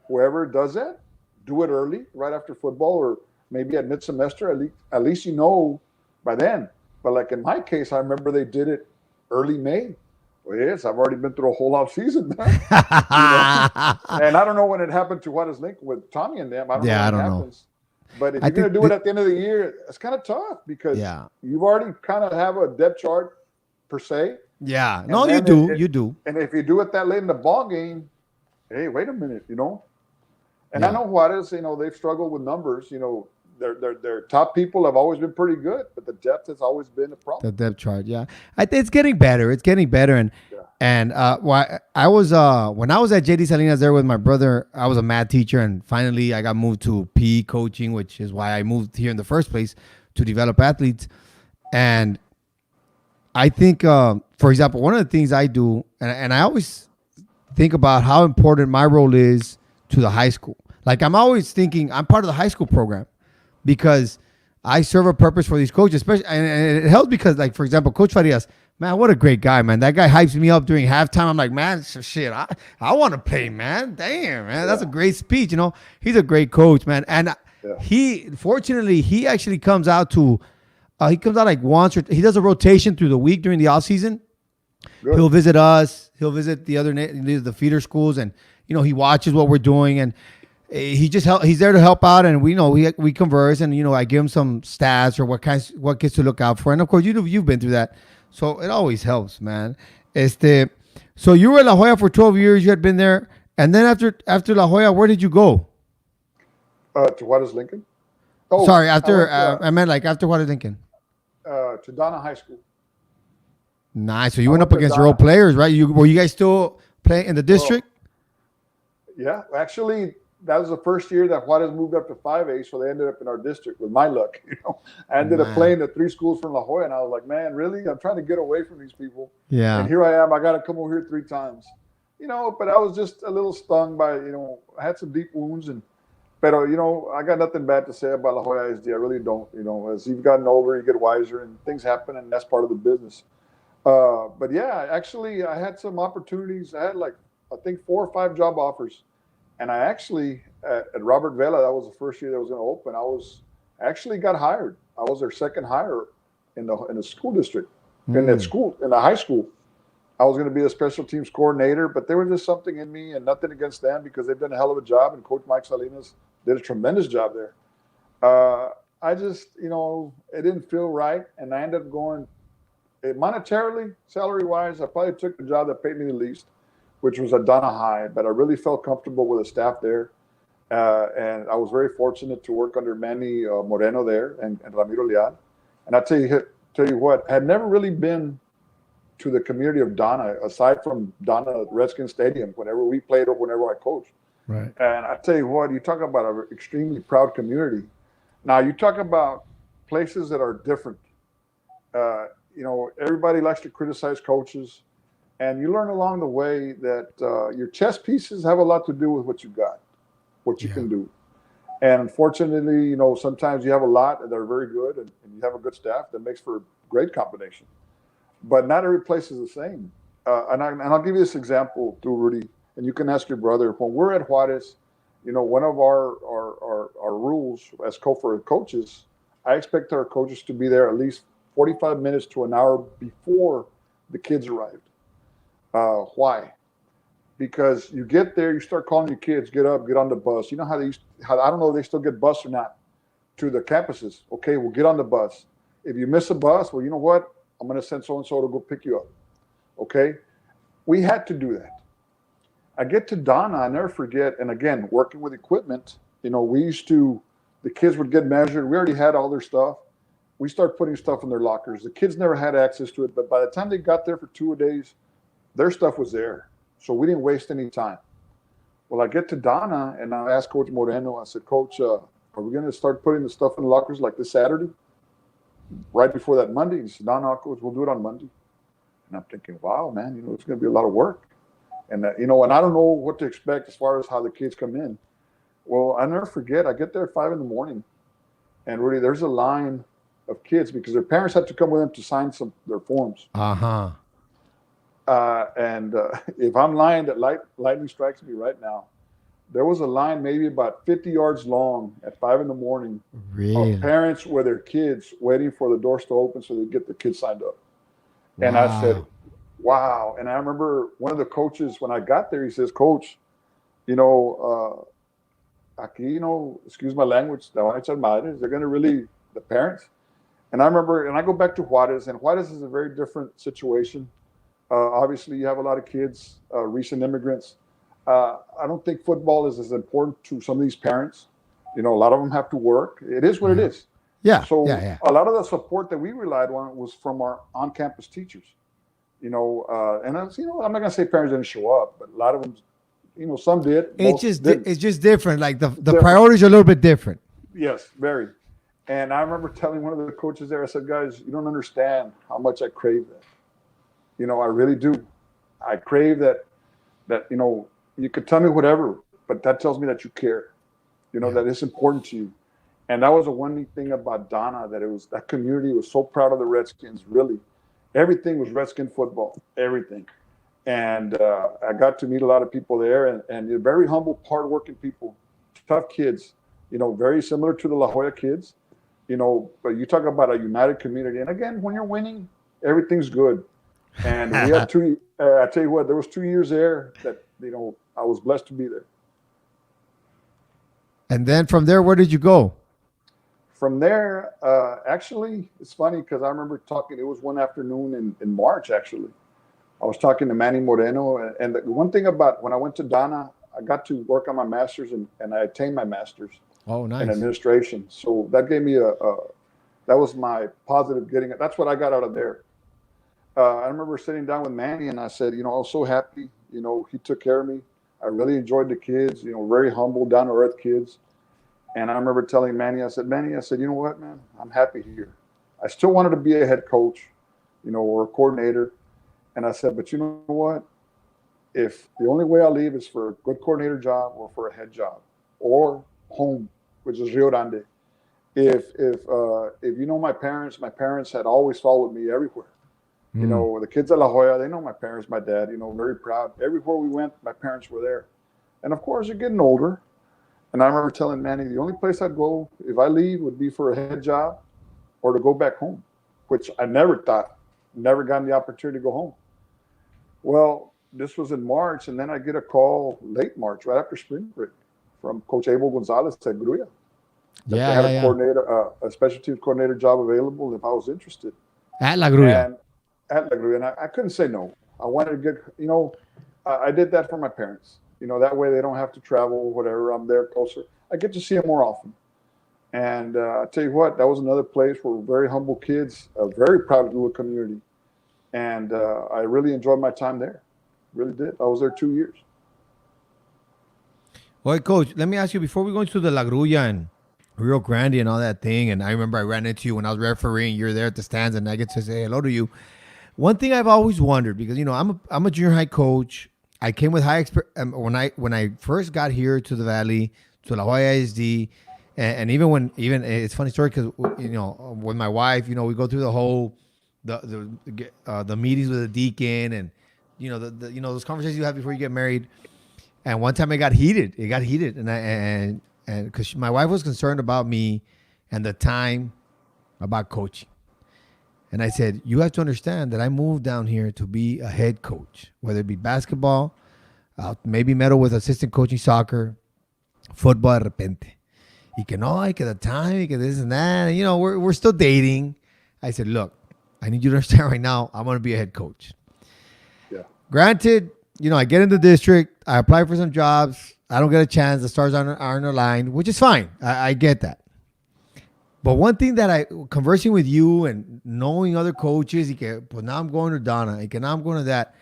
whoever does that, do it early, right after football, or maybe at mid-semester. At least by then. But like in my case, I remember they did it early May. Well, yes, I've already been through a whole off season. And I don't know when it happened to Juarez Lincoln with Tommy and them. I don't know. But if you're going to do it at the end of the year, it's kind of tough because you've already kind of have a depth chart per se. Yeah. No, you do. You do. And if you do it that late in the ball game, hey, wait a minute, And I know Juarez, they've struggled with numbers. their top people have always been pretty good, but the depth has always been a The problem. depth chart, yeah. It's getting better. It's getting better, and Yeah. why I was when I was at JD Salinas there with my brother, I was a math teacher, and finally I got moved to PE coaching, which is why I moved here in the first place to develop athletes. And I think, for example, one of the things I do, and I always think about how important my role is to the high school. Like I'm always thinking I'm part of the high school program because I serve a purpose for these coaches, especially, and it helps because, like, for example, Coach Farias, man, what a great guy, man. That guy hypes me up during halftime. I'm like, man, shit, I want to play, man. Damn, man, that's a great speech. He's a great coach, man. And fortunately, he actually comes out to, he comes out like once, or he does a rotation through the week during the off season. Good. He'll visit us. He'll visit the feeder schools, and he watches what we're doing, and he's there to help out, and we converse, and I give him some stats or what kids to look out for, and of course you've been through that, so it always helps, man. So you were at La Jolla for 12 years. You had been there, and then after La Jolla, where did you go? To Juarez Lincoln. Oh, Sorry, after I I meant like after Juarez Lincoln. went to Donna High School. Nice. So you I went up went to against your old Donna. players, right? Were you guys still playing in the district? Yeah, actually, that was the first year that Juarez moved up to 5A, so they ended up in our district with my luck. I ended up playing the 3 schools from La Jolla, and I was like, man, really? I'm trying to get away from these people. Yeah. And here I am. I got to come over here 3 times. But I was just a little stung by, I had some deep wounds. But I got nothing bad to say about La Jolla ISD. I really don't. As you've gotten older, you get wiser, and things happen, and that's part of the business. But yeah, actually, I had some opportunities. I had I think 4 or 5 job offers, and I actually at Robert Vela, that was the first year that was going to open. I actually got hired. I was their second hire in the school district, in the high school. I was going to be a special teams coordinator, but there was just something in me, and nothing against them because they've done a hell of a job, and Coach Mike Salinas did a tremendous job there. I just, it didn't feel right, and I ended up going. Monetarily, salary-wise, I probably took the job that paid me the least, which was at Donna High, but I really felt comfortable with the staff there. And I was very fortunate to work under Manny Moreno there and Ramiro Leal. And I tell you what, I had never really been to the community of Donna, aside from Donna Redskins Stadium, whenever we played or whenever I coached. Right. And I tell you what, you talk about an extremely proud community. Now, you talk about places that are different. Everybody likes to criticize coaches, and you learn along the way that your chess pieces have a lot to do with what you got, what you can do. And unfortunately, sometimes you have a lot that are very good, and you have a good staff that makes for a great combination. But not every place is the same. And I'll give you this example too, Rudy, and you can ask your brother. When we're at Juarez, one of our rules as for coaches, I expect our coaches to be there at least 45 minutes to an hour before the kids arrived. Why? Because you get there, you start calling your kids, get up, get on the bus. You know how I don't know if they still get bus or not to the campuses. Okay, well, get on the bus. If you miss a bus, well, you know what? I'm going to send so-and-so to go pick you up. Okay? We had to do that. I get to Donna, I never forget, and again, working with equipment, the kids would get measured. We already had all their stuff. We start putting stuff in their lockers. The kids never had access to it, but by the time they got there for 2 days, their stuff was there. So we didn't waste any time. Well, I get to Donna, and I asked Coach Moreno, I said, Coach, are we going to start putting the stuff in the lockers like this Saturday? Right before that Monday? He said, no, Coach, we'll do it on Monday. And I'm thinking, wow, man, it's going to be a lot of work. And, and I don't know what to expect as far as how the kids come in. Well, I never forget, I get there at 5 a.m, and really there's a line of kids because their parents had to come with them to sign their forms. Uh-huh. And if I'm lying, that lightning strikes me right now. There was a line maybe about 50 yards long at 5 a.m. Really? Of parents with their kids waiting for the doors to open so they get the kids signed up. Wow. And I said, wow. And I remember one of the coaches, when I got there, he says, Coach, aquí, excuse my language, they're going to really, the parents. And I remember, and I go back to Juarez, and Juarez is a very different situation. Obviously, you have a lot of kids, recent immigrants. I don't think football is as important to some of these parents You know, a lot of them have to work. It is what it is. Yeah. So Yeah. a lot of the support that we relied on was from our on-campus teachers. You know, and I was, you know, I'm not gonna say parents didn't show up, but a lot of them, you know, some did, most didn't. It's just different. Like the Different. priorities are a little bit different. Yes, very. And I remember telling one of the coaches there, I said, guys, you don't understand how much I crave that. You know, I really do. I crave that, you know, you could tell me whatever, but that tells me that you care, you know, that it's important to you. And that was the one neat thing about Donna, that it was, that community was so proud of the Redskins, really. Everything was Redskin football, everything. And I got to meet a lot of people there, and they're very humble, hardworking people, tough kids, you know, very similar to the La Jolla kids, you know, but you talk about a united community. And again, when you're winning, everything's good. And we had I tell you what, there was 2 years there that, you know, I was blessed to be there. And then from there, where did you go? From there, actually, it's funny because I remember talking, it was one afternoon in March, actually. I was talking to Manny Moreno. And the one thing about when I went to Donna, I got to work on my master's, and I attained my master's Oh, nice. in administration. So that gave me that was my positive getting it. That's what I got out of there. I remember sitting down with Manny, and I said, you know, I was so happy. You know, he took care of me. I really enjoyed the kids, you know, very humble, down to earth kids. And I remember telling Manny, I said, you know what, man, I'm happy here. I still wanted to be a head coach, you know, or a coordinator. And I said, but you know what? If the only way I leave is for a good coordinator job or for a head job or home, which is Rio Grande. If you know my parents had always followed me everywhere. You know, the kids at La Jolla, they know my parents, my dad, you know, very proud. Everywhere we went, my parents were there. And of course, you're getting older. And I remember telling Manny, the only place I'd go if I leave would be for a head job or to go back home, which I never gotten the opportunity to go home. Well, this was in March, and then I get a call late March, right after spring break, from Coach Abel Gonzalez at Gruya. They had a coordinator, a special teams coordinator job available if I was interested. At La Gruya. And at La Gruya, and I couldn't say no. I wanted to get, you know, I did that for my parents. You know, that way they don't have to travel, whatever. I'm there closer. I get to see them more often. And I tell you what, that was another place where very humble kids, a very proud little community. And I really enjoyed my time there. Really did. I was there 2 years. Well, Coach, let me ask you, before we go into the La Gruya and Rio Grande and all that thing, and I remember I ran into you when I was refereeing, you're there at the stands, and I get to say hello to you. One thing I've always wondered, because, you know, I'm a junior high coach. I came with high when I first got here to the Valley, to La Jolla ISD, and even it's a funny story because, you know, with my wife, you know, we go through the whole the meetings with the deacon, and you know those conversations you have before you get married. And one time it got heated, and because my wife was concerned about me and the time about coaching. And I said, you have to understand that I moved down here to be a head coach, whether it be basketball, maybe medal with assistant coaching soccer, football de repente. Y que no, y que the time, y que this and that. And, you know, we're still dating. I said, look, I need you to understand right now, I'm going to be a head coach. Yeah. Granted, you know, I get in the district, I apply for some jobs, I don't get a chance, the stars aren't aligned, which is fine. I get that. But one thing that conversing with you and knowing other coaches, pues now I'm going to Donna, and now I'm going to that.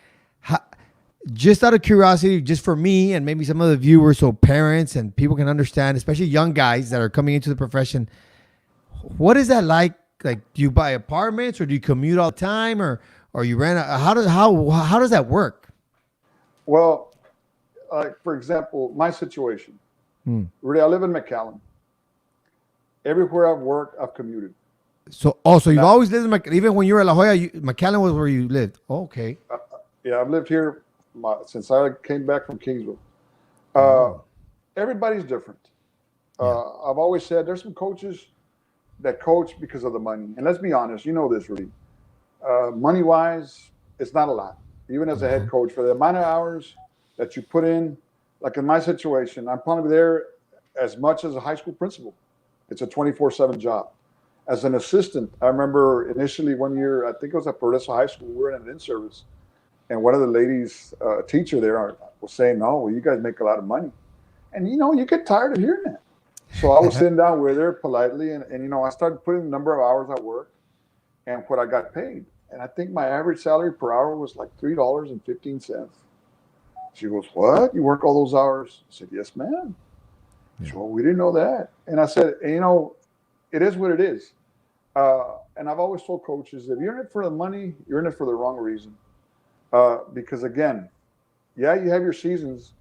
Just out of curiosity, just for me and maybe some of the viewers, so parents and people can understand, especially young guys that are coming into the profession, what is that like? Like, do you buy apartments or do you commute all the time, or you rent? How does that work? Well, for example, my situation. Really, I live in McAllen. Everywhere I've worked, I've commuted. So you've always lived in McAllen, even when you were at La Jolla, McAllen was where you lived. Oh, okay. Yeah, I've lived here since I came back from Kingsville. Everybody's different. I've always said there's some coaches that coach because of the money. And let's be honest, you know this, Rudy. Money-wise, it's not a lot. Even as a head coach, for the amount of hours that you put in, like in my situation, I'm probably there as much as a high school principal. It's a 24/7 job. As an assistant, I remember initially one year, I think it was at Progreso High School, we were in an in-service, and one of the ladies, teacher there, was saying, "No, well, you guys make a lot of money," and you know, you get tired of hearing that. So I was sitting down with her politely, and I started putting the number of hours I work and what I got paid. And I think my average salary per hour was like $3.15. She goes, "What? You work all those hours?" I said, "Yes, ma'am." Yeah. She goes, "Well, we didn't know that." And I said, it is what it is. And I've always told coaches, if you're in it for the money, you're in it for the wrong reason. Because again, yeah, you have your seasons,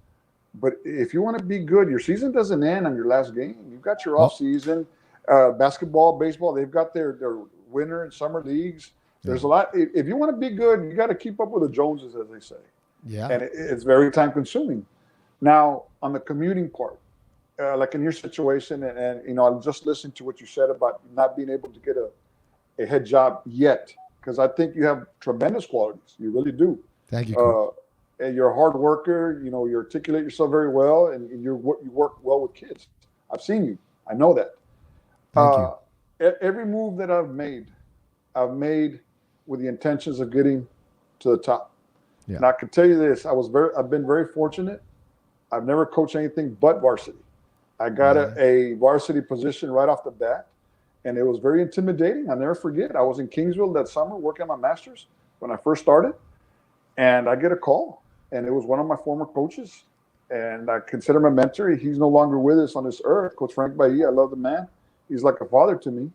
but if you want to be good, your season doesn't end on your last game. You've got your off Oh, season. Basketball, baseball, they've got their winter and summer leagues. There's yeah. a lot. If you want to be good, you got to keep up with the Joneses, as they say, Yeah. and it's very time consuming. Now, on the commuting part, like in your situation, and I just listened to what you said about not being able to get a head job yet, because I think you have tremendous qualities. You really do. Thank you, coach. And you're a hard worker. You articulate yourself very well, and you work well with kids. I've seen you. I know that. Thank you. Every move that I've made with the intentions of getting to the top. Yeah. And I can tell you this: I've been very fortunate. I've never coached anything but varsity. I got a varsity position right off the bat, and it was very intimidating. I'll never forget. I was in Kingsville that summer working on my master's when I first started, and I get a call, and it was one of my former coaches, and I consider him a mentor. He's no longer with us on this earth, Coach Frank Bahia. I love the man. He's like a father to me,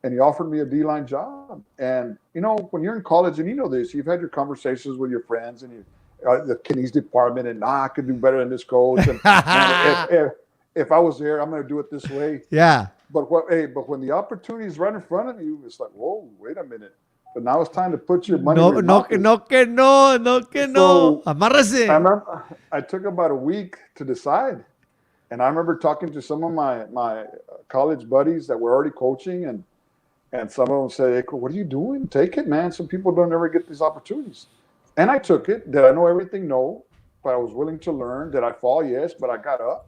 and he offered me a D-line job. And when you're in college, and you know this, you've had your conversations with your friends and the Kenny's department, and I could do better than this coach. And man, if I was there, I'm going to do it this way. Yeah. But when the opportunity is right in front of you, it's like, whoa, wait a minute. But now it's time to put your money. No, que no. Amárrese. I took about a week to decide. And I remember talking to some of my college buddies that were already coaching, and some of them said, "Hey, what are you doing? Take it, man. Some people don't ever get these opportunities." And I took it. Did I know everything? No. But I was willing to learn. Did I fall? Yes. But I got up.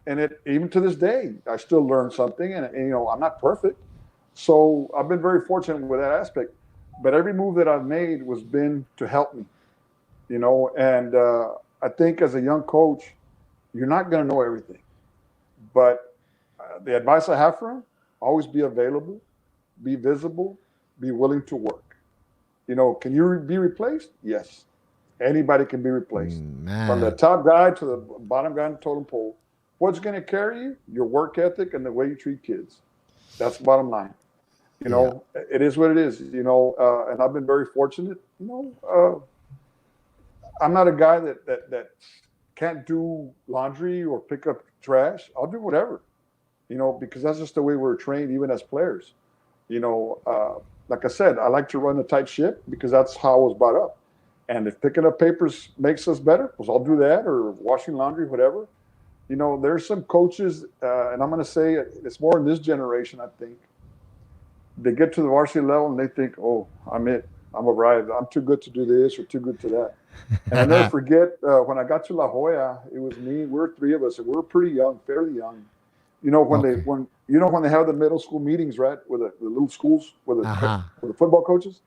And even to this day, I still learn something. And I'm not perfect. So I've been very fortunate with that aspect. But every move that I've made was been to help me. And I think as a young coach, you're not going to know everything. But the advice I have for him, always be available, be visible, be willing to work. Can you be replaced? Yes. Anybody can be replaced. From the top guy to the bottom guy on the totem pole. What's going to carry you? Your work ethic and the way you treat kids. That's the bottom line. It is what it is, and I've been very fortunate. I'm not a guy that can't do laundry or pick up trash. I'll do whatever, because that's just the way we're trained, even as players. Like I said, I like to run a tight ship because that's how I was brought up. And if picking up papers makes us better, well, I'll do that, or washing laundry, whatever. There's some coaches, and I'm going to say it's more in this generation, I think. They get to the varsity level and they think, "Oh, I'm it. I'm arrived. I'm too good to do this or too good to that." And I never forget when I got to La Jolla, it was me. We're three of us, and we were pretty young, fairly young. When they have the middle school meetings, right, with the little schools with the football coaches.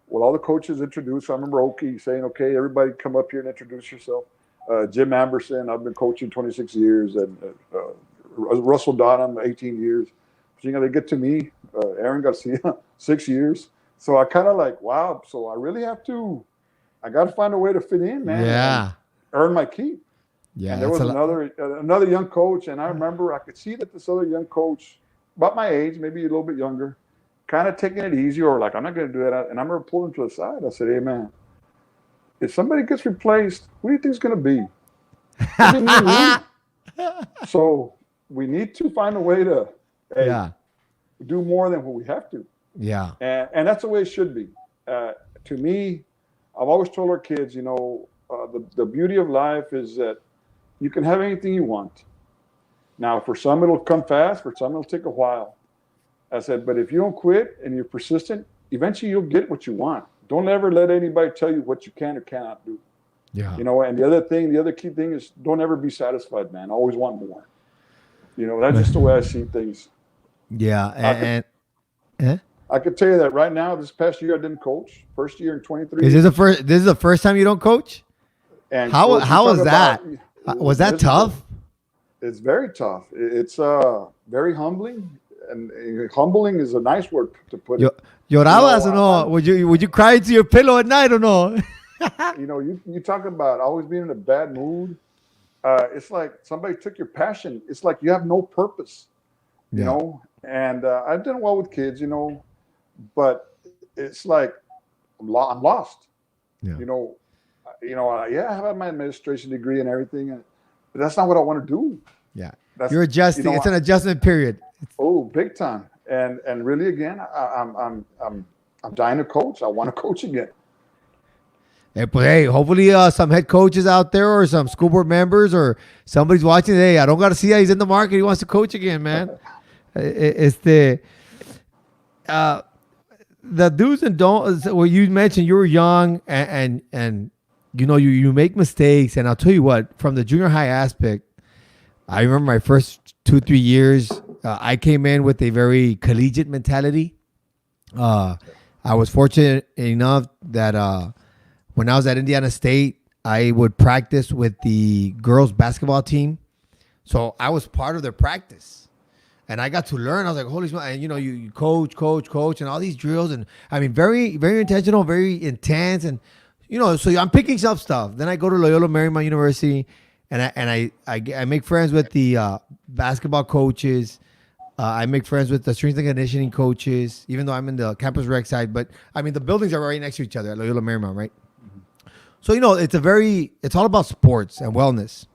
Well, all the coaches introduced. I remember Oki saying, "Okay, everybody come up here and introduce yourself." Jim Amberson, I've been coaching 26 years, and Russell Donham, 18 years. So, they get to me, Aaron Garcia, 6 years. So I kind of like, wow. So I really I got to find a way to fit in, man. Yeah. Earn my keep. Yeah. And there was another young coach, and I remember I could see that this other young coach, about my age, maybe a little bit younger, kind of taking it easy, or like, I'm not going to do that. And I remember pulling him to the side. I said, "Hey, man, if somebody gets replaced, who do you think it's going to be?" So we need to find a way to do more than what we have to. Yeah. And that's the way it should be. To me, I've always told our kids, the beauty of life is that you can have anything you want. Now, for some, it'll come fast. For some, it'll take a while. I said, but if you don't quit and you're persistent, eventually you'll get what you want. Don't ever let anybody tell you what you can or cannot do. Yeah. And the other key thing is don't ever be satisfied, man. Always want more. That's just the way I see things. Yeah. I could tell you that right now, this past year I didn't coach. First year in 23. Is this the first time you don't coach? And how was that? Was that tough? It's very tough. It's very humbling, and humbling is a nice word to put it. Llorabas You or know, no? Would you cry into your pillow at night or no? you talk about always being in a bad mood. It's like somebody took your passion. It's like you have no purpose, Yeah. And I've done well with kids, but it's like I'm lost. Yeah. Yeah, I have my administration degree and everything, but that's not what I want to do. Yeah. That's You're adjusting. It's an adjustment period. big time. And really, again, I'm dying to coach. I want to coach again. Hey, hopefully some head coaches out there or some school board members or somebody's watching. Hey, I don't got to see how he's in the market. He wants to coach again, man. It's the do's and don'ts. Well, you mentioned you were young and you make mistakes. And I'll tell you what, from the junior high aspect, I remember my first 2-3 years. I came in with a very collegiate mentality. I was fortunate enough that when I was at Indiana State, I would practice with the girls basketball team. So I was part of their practice. And I got to learn. I was like, holy smokes. And, you coach, and all these drills. And, I mean, very, very intentional, very intense. And, so I'm picking up stuff. Then I go to Loyola Marymount University, and I make friends with the basketball coaches. I make friends with the strength and conditioning coaches, even though I'm in the campus rec side. But, I mean, the buildings are right next to each other at Loyola Marymount, right? So, it's all about sports and wellness.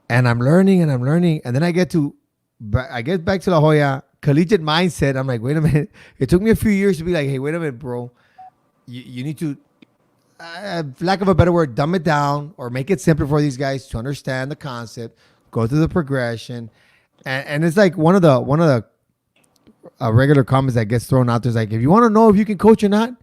And I'm learning. And then I get back to La Jolla, collegiate mindset. I'm like, wait a minute. It took me a few years to be like, hey, wait a minute, bro. You need to, lack of a better word, dumb it down or make it simpler for these guys to understand the concept, go through the progression. And it's like one of the regular comments that gets thrown out there is like, if you want to know if you can coach or not,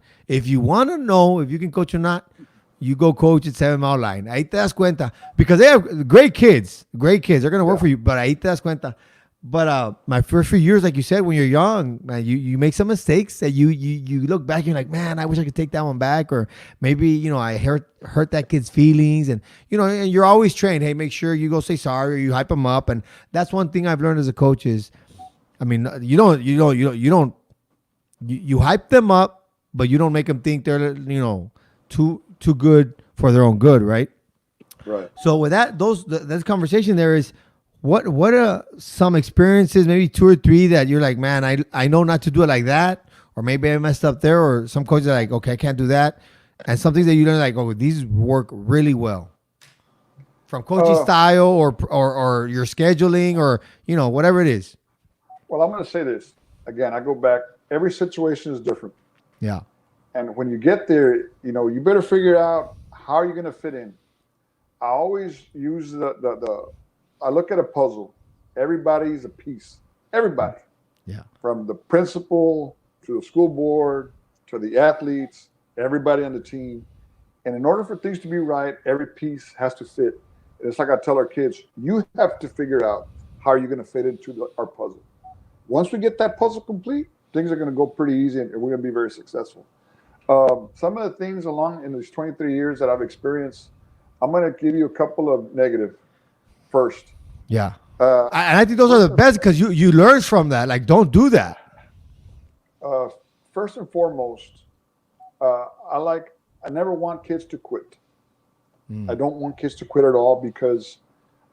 you go coach at 7 Mile Line. Ahí te das cuenta. Because they have great kids. They're going to work for you. But ahí te das cuenta. But my first few years, like you said, when you're young, man, you make some mistakes that you look back and you're like, man, I wish I could take that one back. Or maybe, I hurt that kid's feelings. And, and you're always trained. Hey, make sure you go say sorry or you hype them up. And that's one thing I've learned as a coach is, I mean, you hype them up, but you don't make them think they're, too good for their own good, right? Right. So with that conversation there is, what are some experiences, maybe 2 or 3 that you're like, man, I know not to do it like that, or maybe I messed up there, or some coaches are like, okay, I can't do that, and some things that you learn like, oh, these work really well, from coaching style or your scheduling or whatever it is. Well, I'm going to say this again. I go back. Every situation is different. Yeah. And when you get there, you better figure out how you're going to fit in. I always use I look at a puzzle. Everybody's a piece. Everybody. Yeah. From the principal to the school board to the athletes, everybody on the team. And in order for things to be right, every piece has to fit. And it's like I tell our kids, you have to figure out how you're going to fit into our puzzle. Once we get that puzzle complete, things are going to go pretty easy and we're going to be very successful. Some of the things in these 23 years that I've experienced, I'm going to give you a couple of negative first. Yeah. And I think those are the best because you learn from that. Like, don't do that. First and foremost, I never want kids to quit. I don't want kids to quit at all because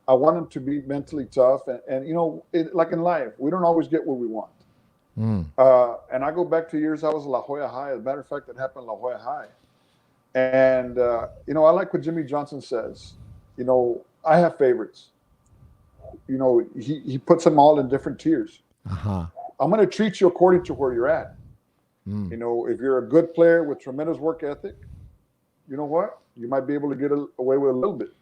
I want them to be mentally tough. And like in life, we don't always get what we want. And I go back to years I was at La Jolla High. As a matter of fact, it happened at La Jolla High. And, I like what Jimmy Johnson says. I have favorites. He puts them all in different tiers. Uh-huh. I'm going to treat you according to where you're at. If you're a good player with tremendous work ethic, you know what? You might be able to get away with a little bit.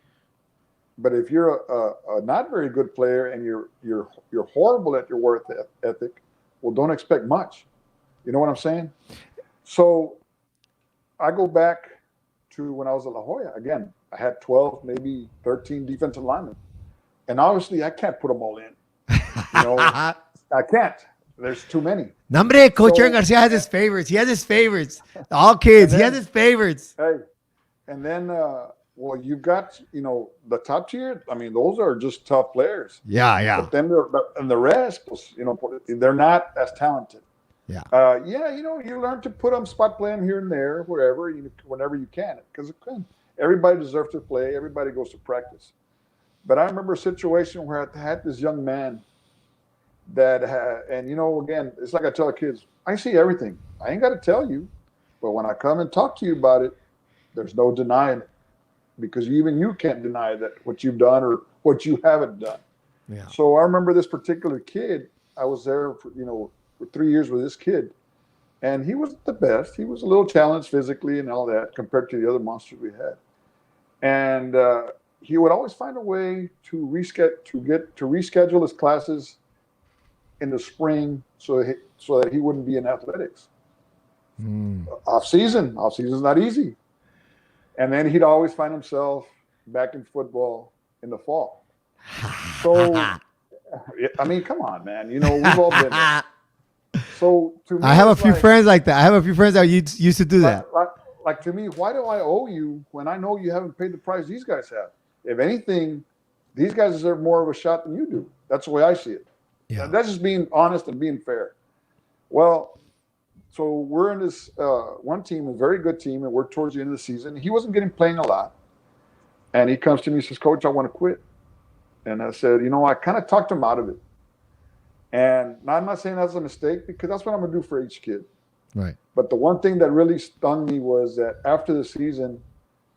But if you're a not very good player and you're horrible at your work ethic, well, don't expect much. You know what I'm saying? So I go back to when I was at La Jolla. Again, I had 12, maybe 13 defensive linemen. And obviously, I can't put them all in. I can't. There's too many. Nombre, Coach Garcia has his favorites. He has his favorites. All kids. He has his favorites. Hey, and then Well, you've got, the top tier. I mean, those are just tough players. Yeah, yeah, But then and the rest, they're not as talented. yeah. Yeah, you learn to put them spot play them here and there, wherever, whenever you can, because everybody deserves to play. Everybody goes to practice. But I remember a situation where I had this young man that had, and again, it's like I tell the kids, I see everything. I ain't got to tell you, but when I come and talk to you about it, there's no denying it, because even you can't deny that what you've done or what you haven't done. Yeah. So I remember this particular kid. I was there for 3 years with this kid, and he wasn't the best. He was a little challenged physically and all that compared to the other monsters we had. And he would always find a way to reschedule his classes in the spring so that he wouldn't be in athletics. Off season is not easy. And then he'd always find himself back in football in the fall. So, I mean, come on, man. We've all been there. So to me, I have a few friends like that. I have a few friends that used to do that. Like to me, why do I owe you when I know you haven't paid the price these guys have? If anything, these guys deserve more of a shot than you do. That's the way I see it. Yeah. That's just being honest and being fair. Well, so we're in this one team, a very good team, and we're towards the end of the season. He wasn't playing a lot. And he comes to me and says, Coach, I want to quit. And I said, I kind of talked him out of it. And I'm not saying that's a mistake, because that's what I'm going to do for each kid. Right. But the one thing that really stung me was that after the season,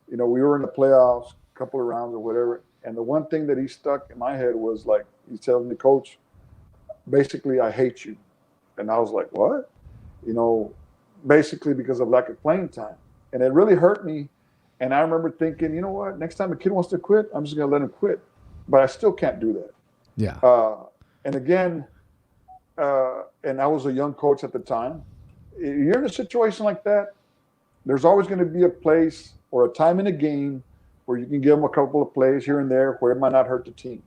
we were in the playoffs, a couple of rounds or whatever. And the one thing that he stuck in my head was like, he tells me, Coach, basically, I hate you. And I was like, what? Basically because of lack of playing time. And it really hurt me. And I remember thinking, you know what? Next time a kid wants to quit, I'm just going to let him quit. But I still can't do that. Yeah. And again, and I was a young coach at the time. You're in a situation like that, there's always going to be a place or a time in a game where you can give them a couple of plays here and there where it might not hurt the team.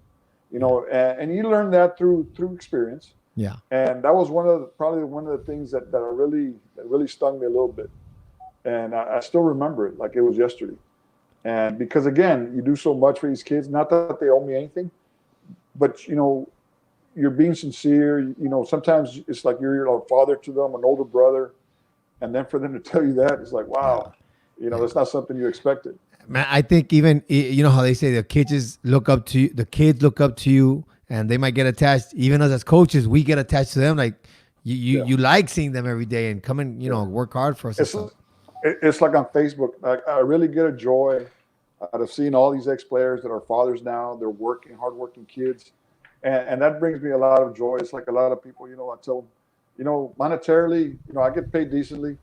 And you learn that through experience. Yeah. And that was probably one of the things that really stung me a little bit. And I still remember it like it was yesterday. And because again, you do so much for these kids, not that they owe me anything, but you're being sincere. Sometimes it's like you're a father to them, an older brother, and then for them to tell you that, it's like, wow, that's not something you expected. Man, I think even how they say the kids look up to you. The kids look up to you, and they might get attached. Even us as coaches, we get attached to them. Like you like seeing them every day and come and work hard for us. It's like on Facebook. I really get a joy out of seeing all these ex-players that are fathers now. They're hardworking kids. And that brings me a lot of joy. It's like a lot of people, I tell them, monetarily, I get paid decently.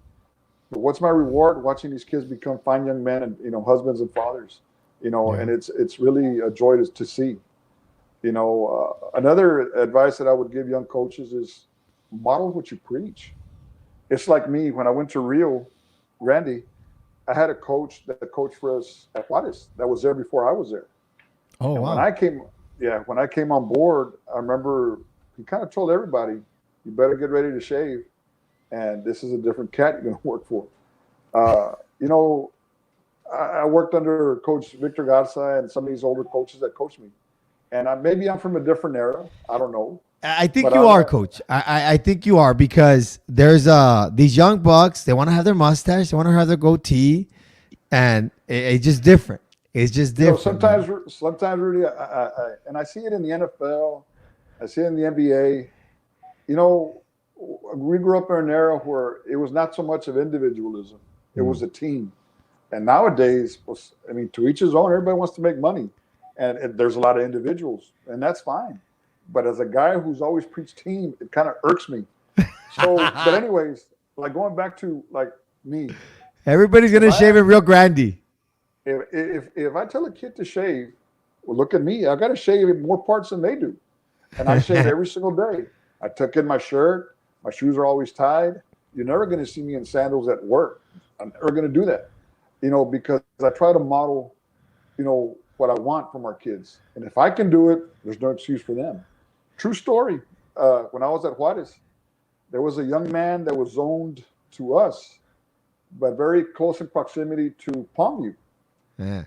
But what's my reward? Watching these kids become fine young men and, husbands and fathers, and it's really a joy to see. Another advice that I would give young coaches is model what you preach. It's like me, when I went to Rio, Randy, I had a coach that coached for us at Juarez that was there before I was there. Oh, wow. When I came on board, I remember he kind of told everybody, you better get ready to shave. And this is a different cat you're going to work for. I worked under Coach Victor Garcia and some of these older coaches that coached me. And maybe I'm from a different era. I don't know. I think you are, Coach. I think you are, because there's these young bucks. They want to have their mustache. They want to have their goatee. And it's just different. It's just different. Sometimes, Rudy, and I see it in the NFL. I see it in the NBA. We grew up in an era where it was not so much of individualism. It was a team. And nowadays, to each his own, everybody wants to make money. And there's a lot of individuals, and that's fine. But as a guy who's always preached team, it kind of irks me. So, but anyways, like going back to like me. Everybody's going to shave it real grandy. If I tell a kid to shave, well, look at me. I got to shave more parts than they do. And I shave every single day. I tuck in my shirt. My shoes are always tied. You're never going to see me in sandals at work. I'm never going to do that, because I try to model, what I want from our kids. And if I can do it, there's no excuse for them. True story. When I was at Juarez, there was a young man that was zoned to us, but very close in proximity to Palmview. Yeah.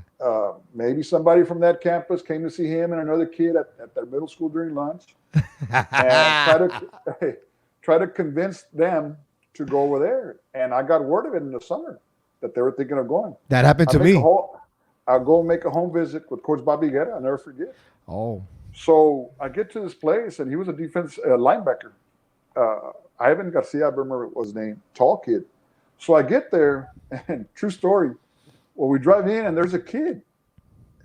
Maybe somebody from that campus came to see him and another kid at their middle school during lunch, and try to convince them to go over there. And I got word of it in the summer that they were thinking of going. That happened I to make a me. whole. I'll go make a home visit with Coach Bobby Guerra. I'll never forget. Oh. So I get to this place, and he was a defense linebacker. Ivan Garcia, I remember what his name, tall kid. So I get there, and true story. Well, we drive in, and there's a kid,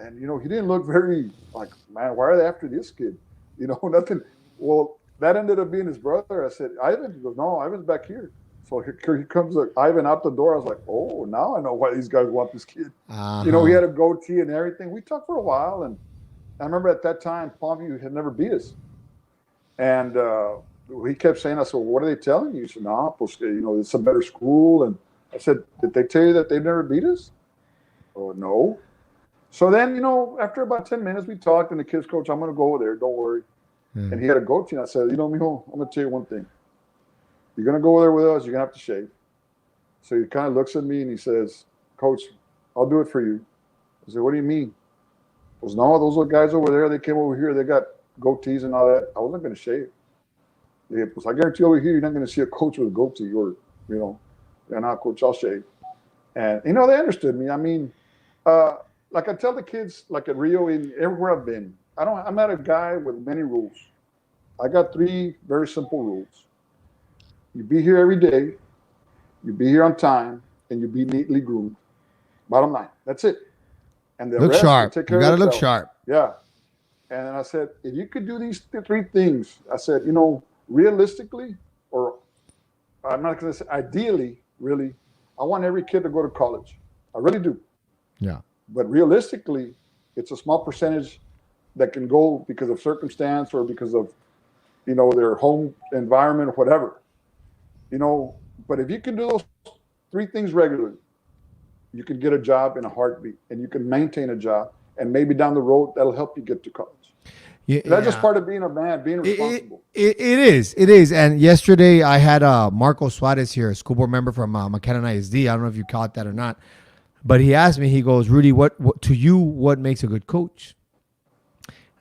and he didn't look very like, man, why are they after this kid? Nothing. Well, that ended up being his brother. I said, Ivan. He goes, no, Ivan's back here. So he comes, Ivan out the door. I was like, oh, now I know why these guys want this kid. Uh-huh. He had a goatee and everything. We talked for a while, and I remember at that time, Palmview had never beat us. And he kept saying, I said, well, what are they telling you? He said, no, pues, it's a better school. And I said, did they tell you that they've never beat us? Oh, no. So then, after about 10 minutes, we talked, and the kids coach, I'm going to go over there. Don't worry. And he had a goatee. And I said, mijo, I'm going to tell you one thing. You're going to go over there with us. You're going to have to shave. So he kind of looks at me, and he says, Coach, I'll do it for you. I said, what do you mean? He goes, no, those little guys over there, they came over here. They got goatees and all that. I wasn't going to shave. I guarantee over here, you're not going to see a coach with a goatee or, not coach, I'll shave. And, they understood me. I mean, like I tell the kids, like at Rio, everywhere I've been, I'm not a guy with many rules. I got 3 very simple rules. You be here every day, you be here on time, and you be neatly groomed. Bottom line, that's it. And the Look rest, sharp. take care You got to of look themselves. sharp. Yeah. And then I said, if you could do these 3 things, I said, realistically, or I'm not going to say ideally, really, I want every kid to go to college. I really do. Yeah. But realistically, it's a small percentage that can go because of circumstance or because of, their home environment or whatever. But if you can do those 3 things regularly, you can get a job in a heartbeat, and you can maintain a job, and maybe down the road that'll help you get to college. That's just part of being a man, being responsible. It is. And yesterday I had Marco Suarez here, a school board member from McKenna ISD. I don't know if you caught that or not, but he asked me. He goes, Rudy, what to you? What makes a good coach?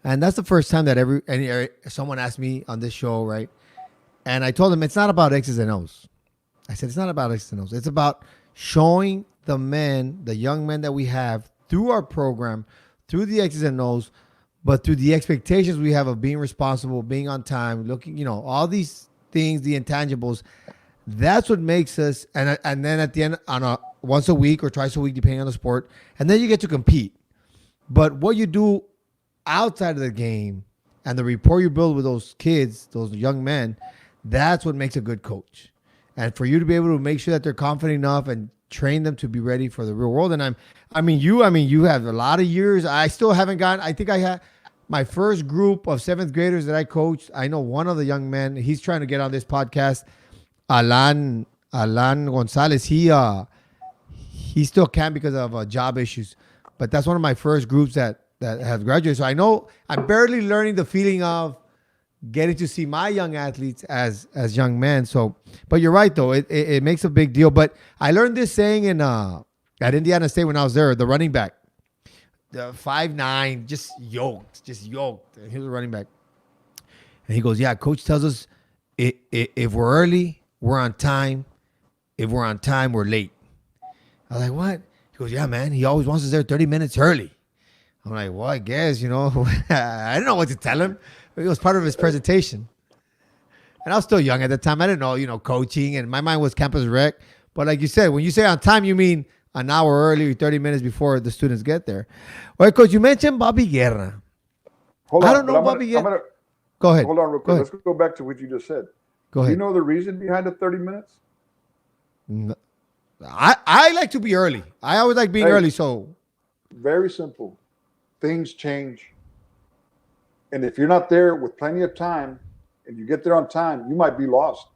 And that's the first time that someone asked me on this show, right? And I told him it's not about X's and O's. I said it's not about X's and O's. It's about showing the young men that we have through our program, through the X's and O's, but through the expectations we have of being responsible, being on time, looking, all these things, the intangibles. That's what makes us. And then at the end, once a week or twice a week, depending on the sport, and then you get to compete. But what you do outside of the game and the rapport you build with those kids, those young men, that's what makes a good coach. And for you to be able to make sure that they're confident enough and train them to be ready for the real world. And you have a lot of years. I still haven't gotten, I think I had my first group of 7th graders that I coached. I know one of the young men, he's trying to get on this podcast, Alan Gonzalez. He still can't because of job issues, but that's one of my first groups that have graduated. So I know I'm barely learning the feeling of getting to see my young athletes as young men. So, but you're right though. It makes a big deal. But I learned this saying at Indiana State when I was there, the running back, the 5'9", just yoked. And he was a running back. And he goes, yeah, coach tells us if we're early, we're on time. If we're on time, we're late. I was like, what? He goes, yeah, man. He always wants us there 30 minutes early. I'm like, well, I guess, I didn't know what to tell him. It was part of his presentation. And I was still young at the time. I didn't know, coaching, and my mind was campus rec. But like you said, when you say on time, you mean an hour early, 30 minutes before the students get there. All right, Coach, you mentioned Bobby Guerra. I don't know Bobby Guerra. Go ahead. Hold on real quick. Let's go back to what you just said. Go ahead. Do you know the reason behind the 30 minutes? No. I like to be early. I always like being early. So very simple. Things change. And if you're not there with plenty of time and you get there on time, you might be lost.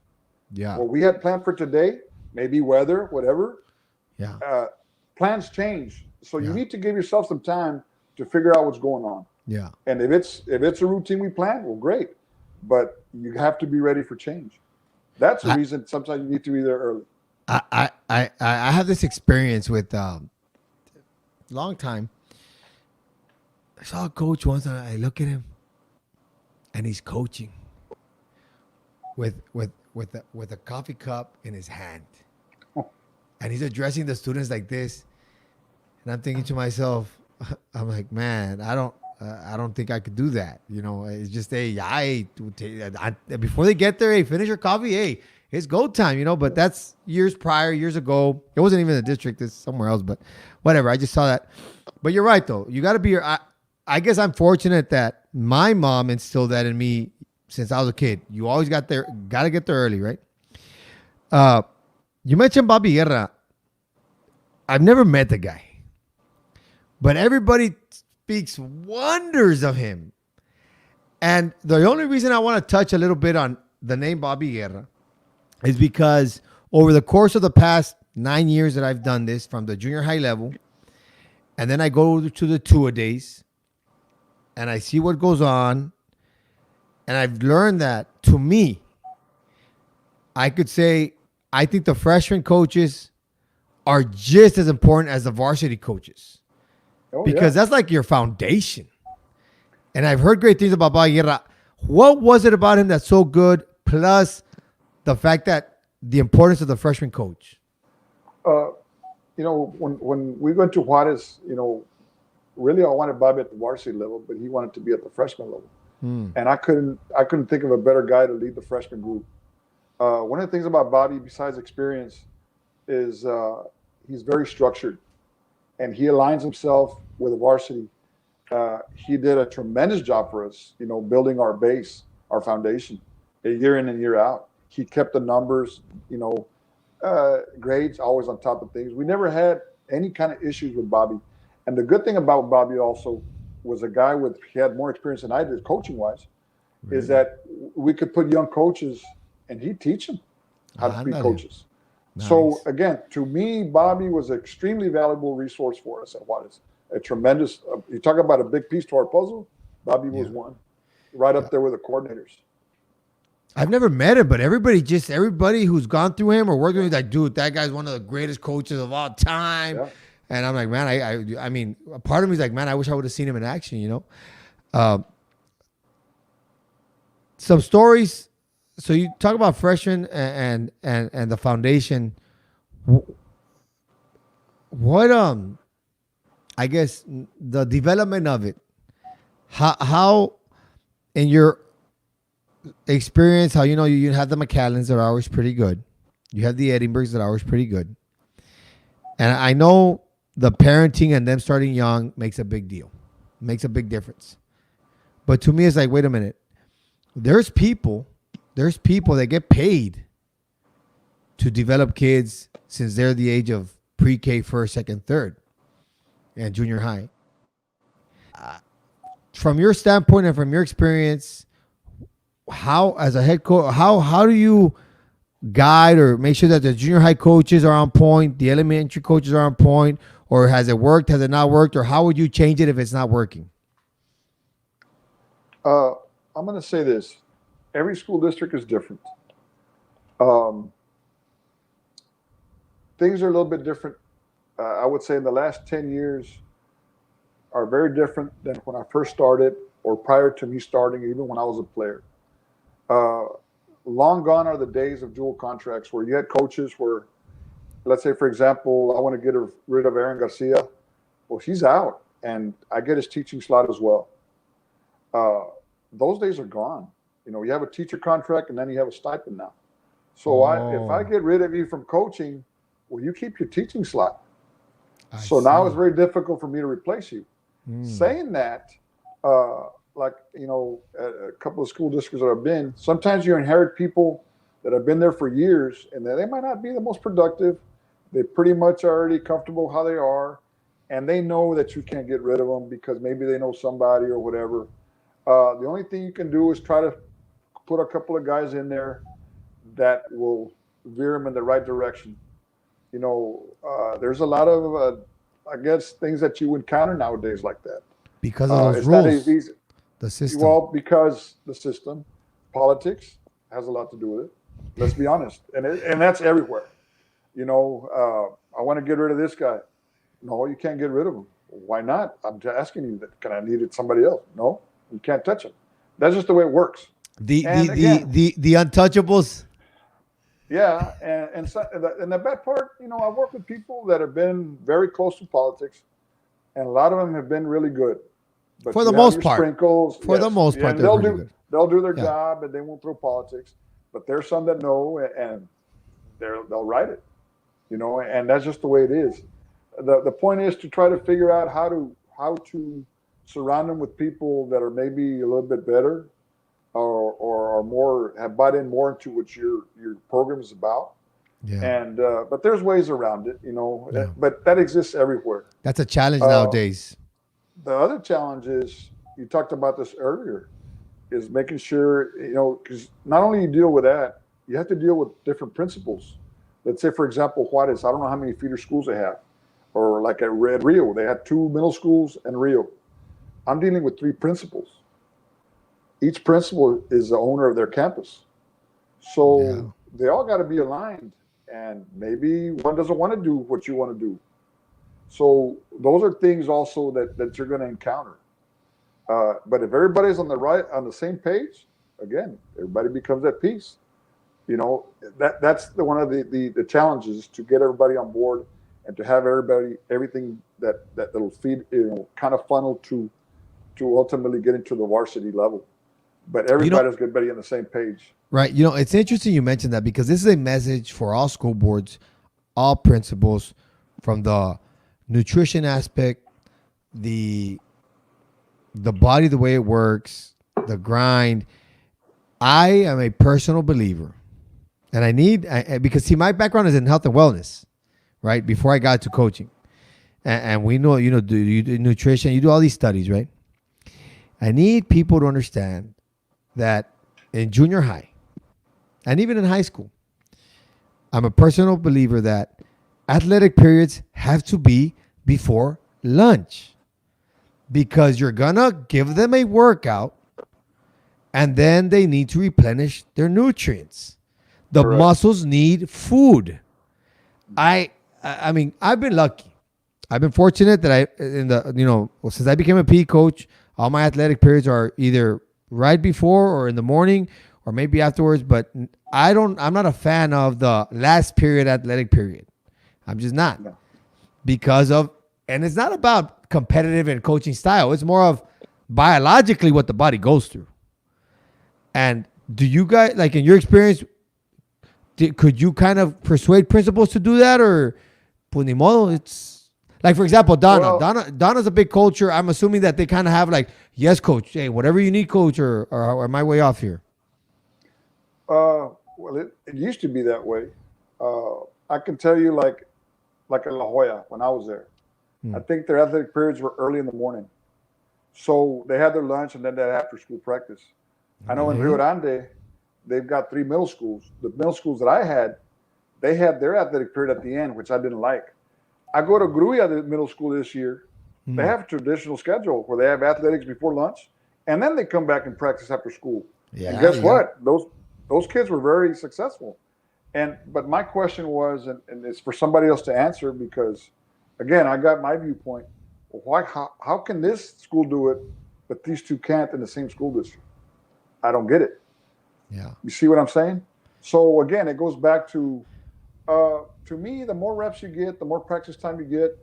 Yeah. What we had planned for today, maybe weather, whatever. Yeah. Plans change. So you need to give yourself some time to figure out what's going on. Yeah. And if it's a routine we planned, well, great. But you have to be ready for change. That's the reason sometimes you need to be there early. I have this experience with long time. I saw a coach once, and I look at him, and he's coaching with a coffee cup in his hand, and he's addressing the students like this, and I'm thinking to myself, I'm like, man, I don't think I could do that. You know, it's just before they get there, hey, finish your coffee, hey, it's go time, you know. But that's years ago. It wasn't even the district; it's somewhere else. But whatever. I just saw that. But you're right, though. You got to be. I guess I'm fortunate that my mom instilled that in me since I was a kid. You always got to get there early, right? You mentioned Bobby Guerra. I've never met the guy, but everybody speaks wonders of him. And the only reason I want to touch a little bit on the name Bobby Guerra is because over the course of the past 9 years that I've done this from the junior high level, and then I go to the two-a-days, and I see what goes on, and I've learned that, to me, I could say I think the freshman coaches are just as important as the varsity coaches. Because that's like your foundation. And I've heard great things about Bobby Guerra. What was it about him that's so good, plus the fact that the importance of the freshman coach? When we went to Juarez, really I wanted Bobby at the varsity level, but he wanted to be at the freshman level. And I couldn't think of a better guy to lead the freshman group. One of the things about Bobby, besides experience, is he's very structured, and he aligns himself with the varsity. He did a tremendous job for us, building our base, our foundation, year in and year out. He kept the numbers, grades always on top of things. We never had any kind of issues with Bobby. And the good thing about Bobby also was he had more experience than I did coaching wise, is that we could put young coaches and he'd teach them how to be coaches. Nice. So again, to me, Bobby was an extremely valuable resource for us at Juarez. A tremendous, you talk about a big piece to our puzzle, Bobby was one, right up there with the coordinators. I've never met him, but everybody who's gone through him or worked with him is like, dude, that guy's one of the greatest coaches of all time. Yeah. And I'm like, man, I mean, a part of me is like, man, I wish I would have seen him in action, Some stories. So you talk about freshmen and the foundation. What I guess the development of it. How in your experience, how you have the McAllens that are always pretty good. You have the Edinburghs that are always pretty good. And I know the parenting and them starting young makes a big deal. Makes a big difference. But to me, it's like, wait a minute. There's people that get paid to develop kids since they're the age of pre-K, first, second, third, and junior high. From your standpoint and from your experience, how, as a head coach, how do you guide or make sure that the junior high coaches are on point, the elementary coaches are on point, or has it worked, has it not worked, or how would you change it if it's not working? I'm going to say this. Every school district is different. Things are a little bit different. I would say in the last 10 years are very different than when I first started or prior to me starting, even when I was a player. Long gone are the days of dual contracts where you had coaches where, let's say, for example, I want to get rid of Aaron Garcia. Well, he's out, and I get his teaching slot as well. Those days are gone. You have a teacher contract, and then you have a stipend now. So if I get rid of you from coaching, well, you keep your teaching slot. Now it's very difficult for me to replace you. Saying that, a couple of school districts that I've been, sometimes you inherit people that have been there for years, and they might not be the most productive. They pretty much are already comfortable how they are, and they know that you can't get rid of them because maybe they know somebody or whatever. The only thing you can do is try to put a couple of guys in there that will veer them in the right direction. There's a lot of, things that you encounter nowadays like that. Because of those rules, the system. Well, because the system, politics has a lot to do with it. Let's be honest. And that's everywhere. I want to get rid of this guy. No, you can't get rid of him. why not? I'm just asking you that. Can I need it somebody else? No, you can't touch them. That's just the way it works. The And the the again, the untouchables. yeah, and the bad part, I've worked with people that have been very close to politics, and a lot of them have been really good. But For the you have most your part. sprinkles, For the yes, most yeah, part, and they're really good. they'll do their Yeah. job, and they won't throw politics. But there's some that know, and they'll write it, and that's just the way it is. The point is to try to figure out how to surround them with people that are maybe a little bit better, or are more, have bought in more into what your program is about. Yeah. And but there's ways around it, Yeah. but that exists everywhere. That's a challenge Uh, nowadays. the other challenge is, you talked about this earlier, is making sure, because not only you deal with that, you have to deal with different principles. Let's say, for example, Juarez, I don't know how many feeder schools they have, or like at Rio, they had 2 middle schools in Rio. I'm dealing with 3 principals. Each principal is the owner of their campus. Yeah. So they all got to be aligned. And maybe one doesn't want to do what you want to do. So those are things also that you're going to encounter. But if everybody's on the same page, again, everybody becomes at peace. That's one of the challenges, to get everybody on board and to have everything that'll feed, kind of funnel to ultimately get into the varsity level. But everybody's going to be on the same page. Right. It's interesting you mentioned that, because this is a message for all school boards, all principals, from the nutrition aspect, the body, the way it works, the grind. I am a personal believer, and because see, my background is in health and wellness, right? Before I got to coaching, and we know, you do nutrition, you do all these studies, right? I need people to understand that in junior high, and even in high school, I'm a personal believer that athletic periods have to be before lunch, because you're gonna give them a workout and then they need to replenish their nutrients. The Correct. muscles need food. I mean, I've been lucky. I've been fortunate that since I became a PE coach, all my athletic periods are either right before or in the morning or maybe afterwards. But I'm not a fan of the last period athletic period. I'm just not. No. And it's not about competitive and coaching style. It's more of biologically what the body goes through. And do you guys, like, in your experience, could you kind of persuade principals to do that, or pues ni modo? It's like, for example, Donna's a big culture. I'm assuming that they kind of have like, yes, coach, hey, whatever you need, coach, or am I way off here? Well, it used to be that way. I can tell you, like at La Jolla, when I was there, I think their athletic periods were early in the morning. So they had their lunch and then they had after school practice. I know in Rio Grande, they've got 3 middle schools. The middle schools that I had, they had their athletic period at the end, which I didn't like. I go to Gruya, the middle school this year. They have a traditional schedule where they have athletics before lunch, and then they come back and practice after school. Yeah, and guess what? Those kids were very successful. But my question was, and it's for somebody else to answer, because, again, I got my viewpoint. How can this school do it, but these two can't in the same school district? I don't get it. Yeah. You see what I'm saying? So, again, it goes back to me, the more reps you get, the more practice time you get,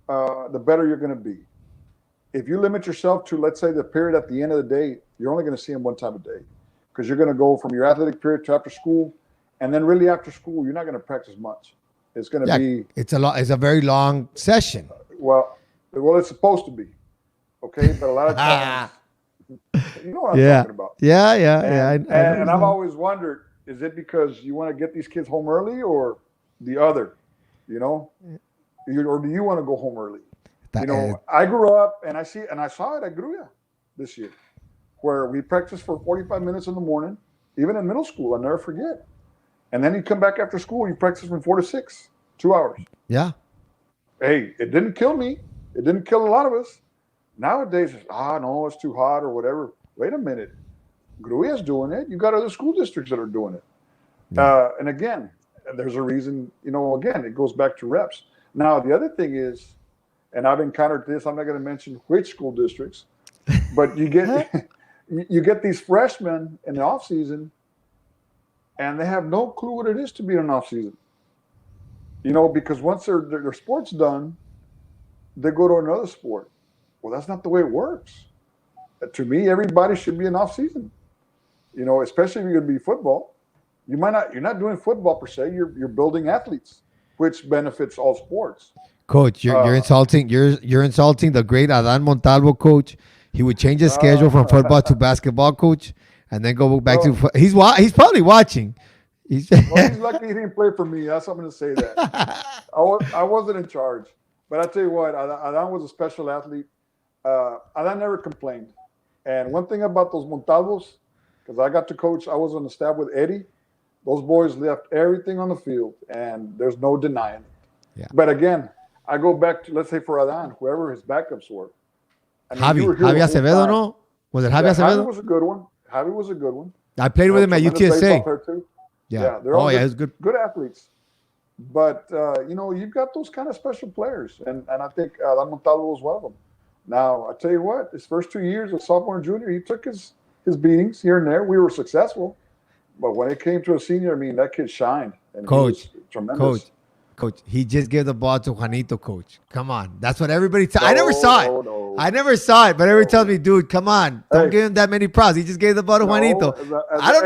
the better you're going to be. If you limit yourself to, let's say, the period at the end of the day, you're only going to see them one time a day, because you're going to go from your athletic period to after school, and then really after school, you're not going to practice much. It's going to be. It's a very long session. Well, it's supposed to be, okay, but a lot of times, you know what I'm talking about. Yeah. And I've always wondered, is it because you want to get these kids home early, or the other, or do you want to go home early? I grew up and I saw it at Gruya this year, where we practiced for 45 minutes in the morning, even in middle school. I'll never forget. And then you come back after school, you practice from 4 to 6, 2 hours. Yeah. Hey, it didn't kill me. It didn't kill a lot of us. Nowadays, no, it's too hot or whatever. Wait a minute. Gruya's doing it. You got other school districts that are doing it. Yeah. And again, there's a reason, again, it goes back to reps. Now, the other thing is, and I've encountered this. I'm not going to mention which school districts, but you get you get these freshmen in the off season, and they have no clue what it is to be in an off season. Because once their sport's done, they go to another sport. Well, that's not the way it works. To me, everybody should be in off season. Especially if you're going to be football. You're not doing football per se. You're building athletes, which benefits all sports. Coach, you're insulting. You're insulting the great Adan Montalvo, coach. He would change his schedule from football to basketball, coach, and then go back to. He's probably watching. He's lucky he didn't play for me. That's what I'm going to say that. I wasn't in charge, but I tell you what, Adan was a special athlete. Adan never complained. And one thing about those Montalvos, because I got to coach, I was on the staff with Eddie. Those boys left everything on the field, and there's no denying it. Yeah. But again, I go back to, let's say for Adan, whoever his backups were. Javi Acevedo, no? Was it Javi Acevedo? Javi was a good one. I played with him at UTSA. Yeah, they're all good athletes. But, you've got those kind of special players, and I think Adan Montalvo was one of them. Now, I tell you what, his first 2 years as sophomore and junior, he took his beatings here and there. We were successful. But when it came to a senior, that kid shined. And Coach, he was tremendous. Coach, he just gave the ball to Juanito, coach. Come on. That's what everybody I never saw it. No. I never saw it, but everybody tells me, dude, come on. Don't give him that many props. He just gave the ball to Juanito. I don't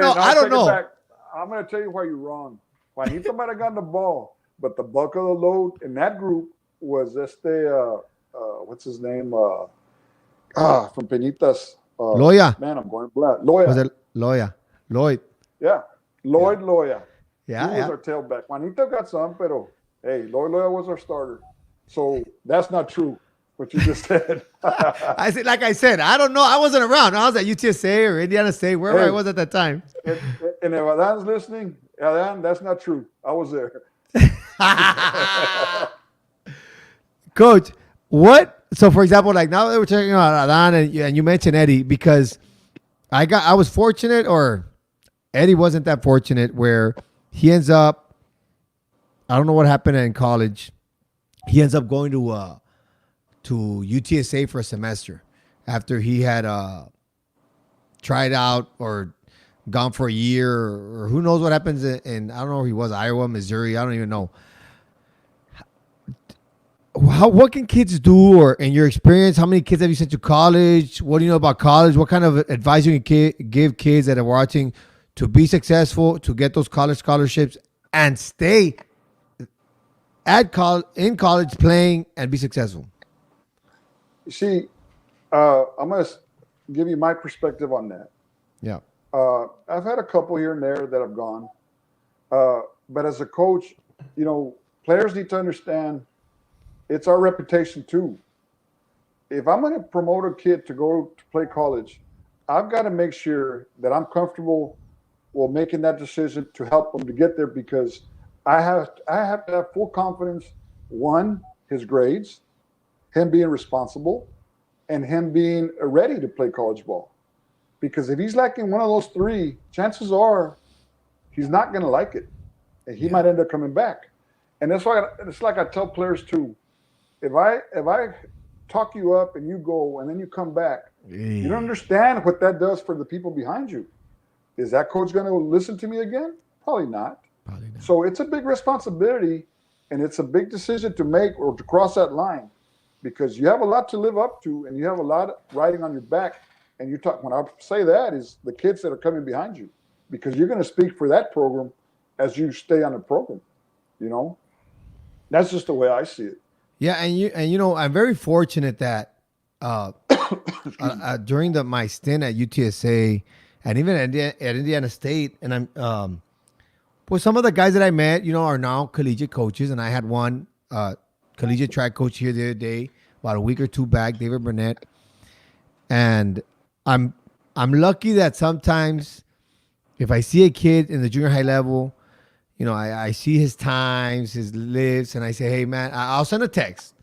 know. I'm going to tell you why you're wrong. Juanito might have gotten the ball, but the bulk of the load in that group was what's his name? From Peñitas. Loya. Man, I'm going black. Loya. Was it Loya? Lloyd. Yeah. Lloyd Loya. Yeah. He was our tailback. Juanito got some, pero hey, Lloyd Loya was our starter. So that's not true, what you just said. I said, I don't know. I wasn't around. I was at UTSA or Indiana State, wherever I was at that time. And if Adan's listening, Adan, that's not true. I was there. Coach, what? So, for example, like now that we're talking about Adan and you mentioned Eddie, because I was fortunate, or Eddie wasn't that fortunate, where he ends up, I don't know what happened in college. He ends up going to UTSA for a semester after he had tried out or gone for a year, or who knows what happens in I don't know if he was Iowa, Missouri, I don't even know. What can kids do, or in your experience, how many kids have you sent to college? What do you know about college? What kind of advice you can give kids that are watching to be successful, to get those college scholarships and stay in college playing and be successful? You see, I'm going to give you my perspective on that. Yeah. I've had a couple here and there that have gone. But as a coach, players need to understand it's our reputation too. If I'm going to promote a kid to go to play college, I've got to make sure that I'm comfortable while making that decision to help them to get there, because I have to have full confidence. One, his grades, him being responsible, and him being ready to play college ball. Because if he's lacking one of those three, chances are he's not going to like it, and he might end up coming back. And that's why it's like I tell players too. If I talk you up and you go and then you come back, you don't understand what that does for the people behind you. Is that coach going to listen to me again? Probably not. So it's a big responsibility, and it's a big decision to make or to cross that line, because you have a lot to live up to and you have a lot riding on your back. And you talk, when I say that, is the kids that are coming behind you, because you're going to speak for that program as you stay on the program. That's just the way I see it. Yeah, and I'm very fortunate that during my stint at UTSA and even at Indiana State, and I'm some of the guys that I met, are now collegiate coaches, and I had one collegiate track coach here the other day, about a week or two back, David Burnett, and I'm lucky that sometimes if I see a kid in the junior high level, I see his times, his lives, and I say, hey, man, I'll send a text.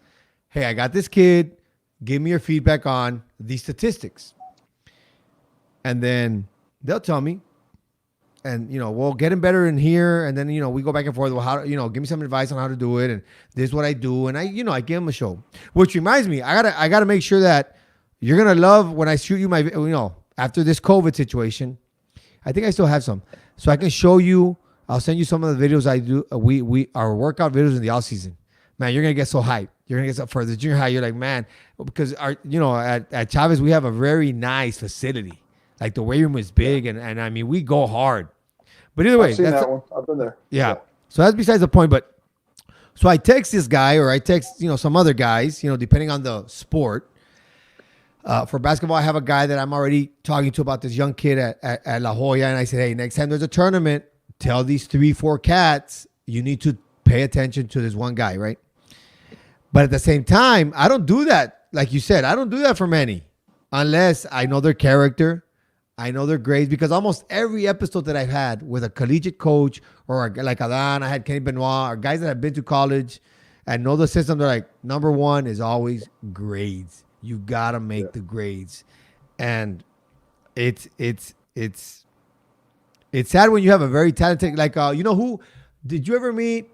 Hey, I got this kid. Give me your feedback on these statistics. And then they'll tell me. and we'll get him better in here, and then we go back and forth. Well, how give me some advice on how to do it, and this is what I do, and I give him a show. Which reminds me, I gotta make sure that you're gonna love when I shoot you my after this COVID situation. I think I still have some, so I can show you. I'll send you some of the videos I do. We our workout videos in the off season. Man, you're gonna get so hyped. You're gonna get so for the junior high. You're like, man, because at Chavez we have a very nice facility. Like the weight room is big, and I mean we go hard. But either way, I've seen that one. I've been there. Yeah. So that's besides the point. But so I text this guy, or I text some other guys, depending on the sport. For basketball, I have a guy that I'm already talking to about this young kid at La Jolla, and I said, hey, next time there's a tournament, tell these 3-4 cats you need to pay attention to this one guy, right? But at the same time, I don't do that. Like you said, I don't do that for many, unless I know their character, I know their grades, because almost every episode that I've had with a collegiate coach or like Adan, I had Kenny Benoit, or guys that have been to college and know the system, they're like, number one is always grades. You gotta make the grades, and it's sad when you have a very talented who did you ever meet?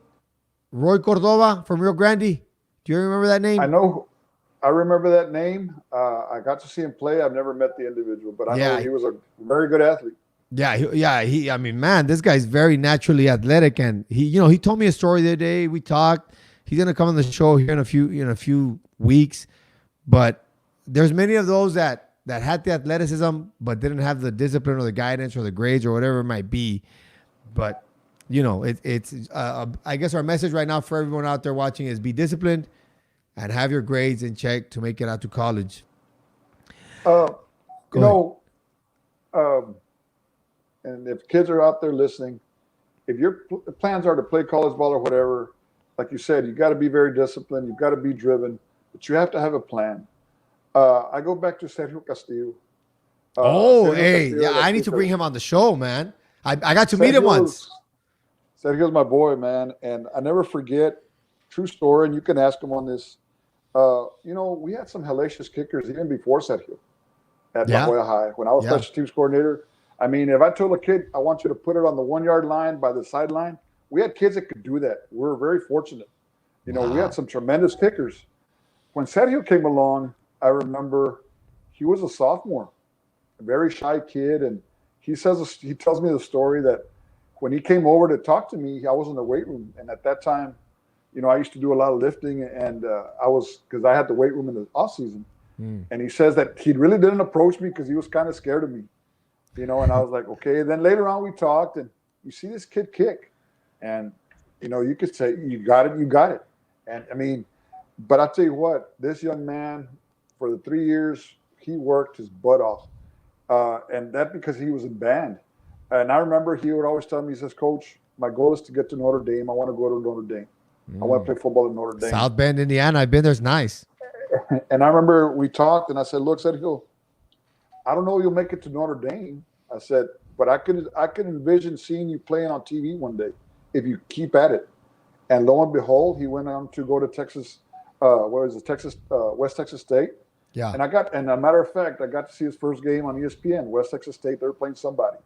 Roy Cordova from Rio Grande. Do you remember that name? I remember that name. I got to see him play. I've never met the individual, but I know he was a very good athlete. I mean, man, this guy's very naturally athletic, and he told me a story the other day. We talked. He's gonna come on the show here in a few weeks, but there's many of those that had the athleticism but didn't have the discipline or the guidance or the grades or whatever it might be. But I guess our message right now for everyone out there watching is be disciplined and have your grades in check to make it out to college. And if kids are out there listening, if your plans are to play college ball or whatever, like you said, you got to be very disciplined. You've got to be driven, but you have to have a plan. I go back to Sergio Castillo. I need to bring him on the show, man. I got to meet him once. Sergio's my boy, man, and I never forget. True story, and you can ask him on this. We had some hellacious kickers even before Sergio at La Jolla High. When I was special teams coordinator, I mean, if I told a kid, I want you to put it on the 1 yard line by the sideline, we had kids that could do that. We were very fortunate. We had some tremendous kickers. When Sergio came along, I remember he was a sophomore, a very shy kid, and he tells me the story that when he came over to talk to me, I was in the weight room, and at that time, I used to do a lot of lifting, and because I had the weight room in the off season, and he says that he really didn't approach me because he was kind of scared of me, and I was like, okay. Then later on we talked, and you see this kid kick, and you could say you got it, and I mean, but I tell you what, this young man, for the 3 years, he worked his butt off, and that because he was in band. And I remember he would always tell me, he says, Coach, my goal is to get to Notre Dame. I want to go to Notre Dame. I want to play football in Notre Dame. South Bend, Indiana. I've been there. It's nice. And I remember we talked, and I said, look, Sergio, I don't know if you'll make it to Notre Dame. I said, but I could envision seeing you playing on TV one day if you keep at it. And lo and behold, he went on to go to Texas, West Texas State. Yeah. And a matter of fact, I got to see his first game on ESPN, West Texas State. They were playing somebody.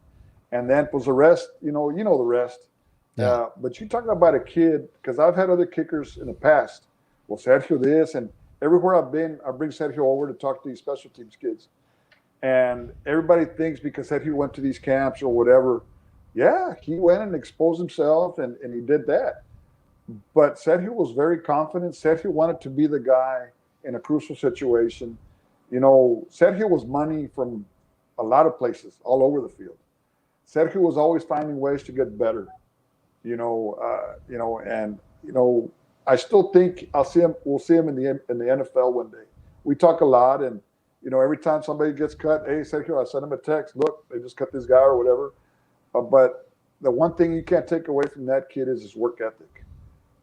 And then was the rest, the rest. Yeah. But you talking about a kid, because I've had other kickers in the past. Well, Sergio this, and everywhere I've been, I bring Sergio over to talk to these special teams kids. And everybody thinks because Sergio went to these camps or whatever, he went and exposed himself, and he did that. But Sergio was very confident. Sergio wanted to be the guy in a crucial situation. Sergio was money from a lot of places all over the field. Sergio was always finding ways to get better, I still think we'll see him in the NFL one day. We talk a lot, and, every time somebody gets cut, hey, Sergio, I send him a text, look, they just cut this guy or whatever. But the one thing you can't take away from that kid is his work ethic.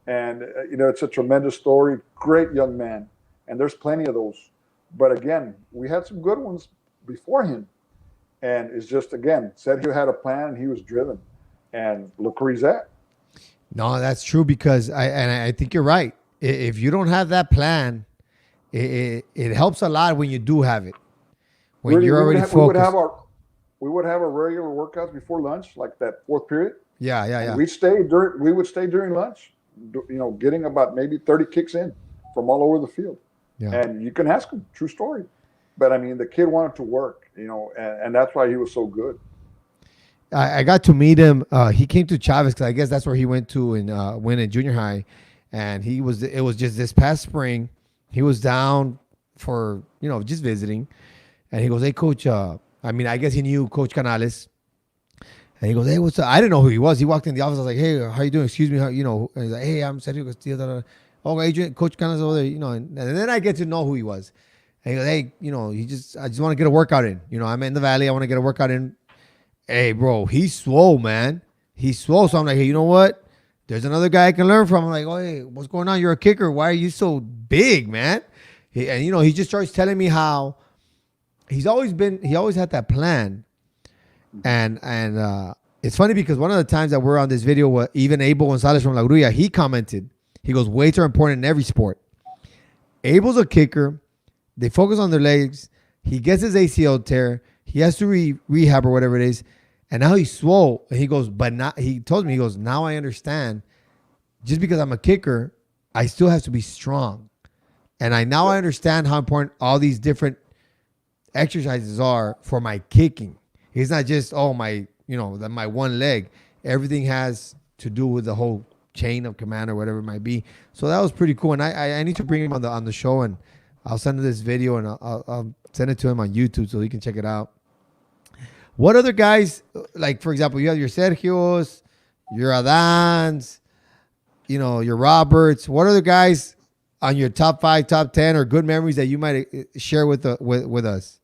And, it's a tremendous story, great young man. And there's plenty of those. But again, we had some good ones before him. And it's just, again, Sergio had a plan and he was driven. And look where he's at. No, that's true, because I think you're right. If you don't have that plan, it helps a lot when you do have it. When you're already focused. we would have our regular workouts before lunch, like that fourth period. Yeah, yeah, And yeah. we would stay during lunch, getting about maybe 30 kicks in from all over the field. Yeah. And you can ask him, true story. But I mean, the kid wanted to work, and that's why he was so good. I got to meet him. He came to Chavez because I guess that's where he went to and went in junior high, and it was just this past spring. He was down for just visiting, and he goes, "Hey, coach." I mean, I guess he knew Coach Canales, and he goes, "Hey, what's up?" I didn't know who he was. He walked in the office. I was like, "Hey, how you doing? Excuse me, and he's like, "Hey, I'm Sergio Castillo." Da, da, da. Oh, Adrian, Coach Canales over there, and then I get to know who he was. And he goes, "Hey, I just want to get a workout in. I'm in the valley. I want to get a workout in." Hey, bro, he's swole, man. He's swole. So I'm like, hey, you know what? There's another guy I can learn from. I'm like, oh, hey, what's going on? You're a kicker. Why are you so big, man? He just starts telling me how he always had that plan. And it's funny because one of the times that we're on this video, even Abel Gonzalez from La Grulla, he commented, he goes, weights are important in every sport. Abel's a kicker. They focus on their legs. He gets his ACL tear. He has to rehab or whatever it is. And now he's swole. And he goes, but not, he told me, he goes, now I understand. Just because I'm a kicker, I still have to be strong. And I understand how important all these different exercises are for my kicking. It's not just, my one leg. Everything has to do with the whole chain of command or whatever it might be. So that was pretty cool. And I need to bring him on the show, and I'll send him this video, and I'll send it to him on YouTube so he can check it out. What other guys, like, for example, you have your Sergios, your Adans, your Roberts. What other guys on your top 5, top 10, or good memories that you might share with us?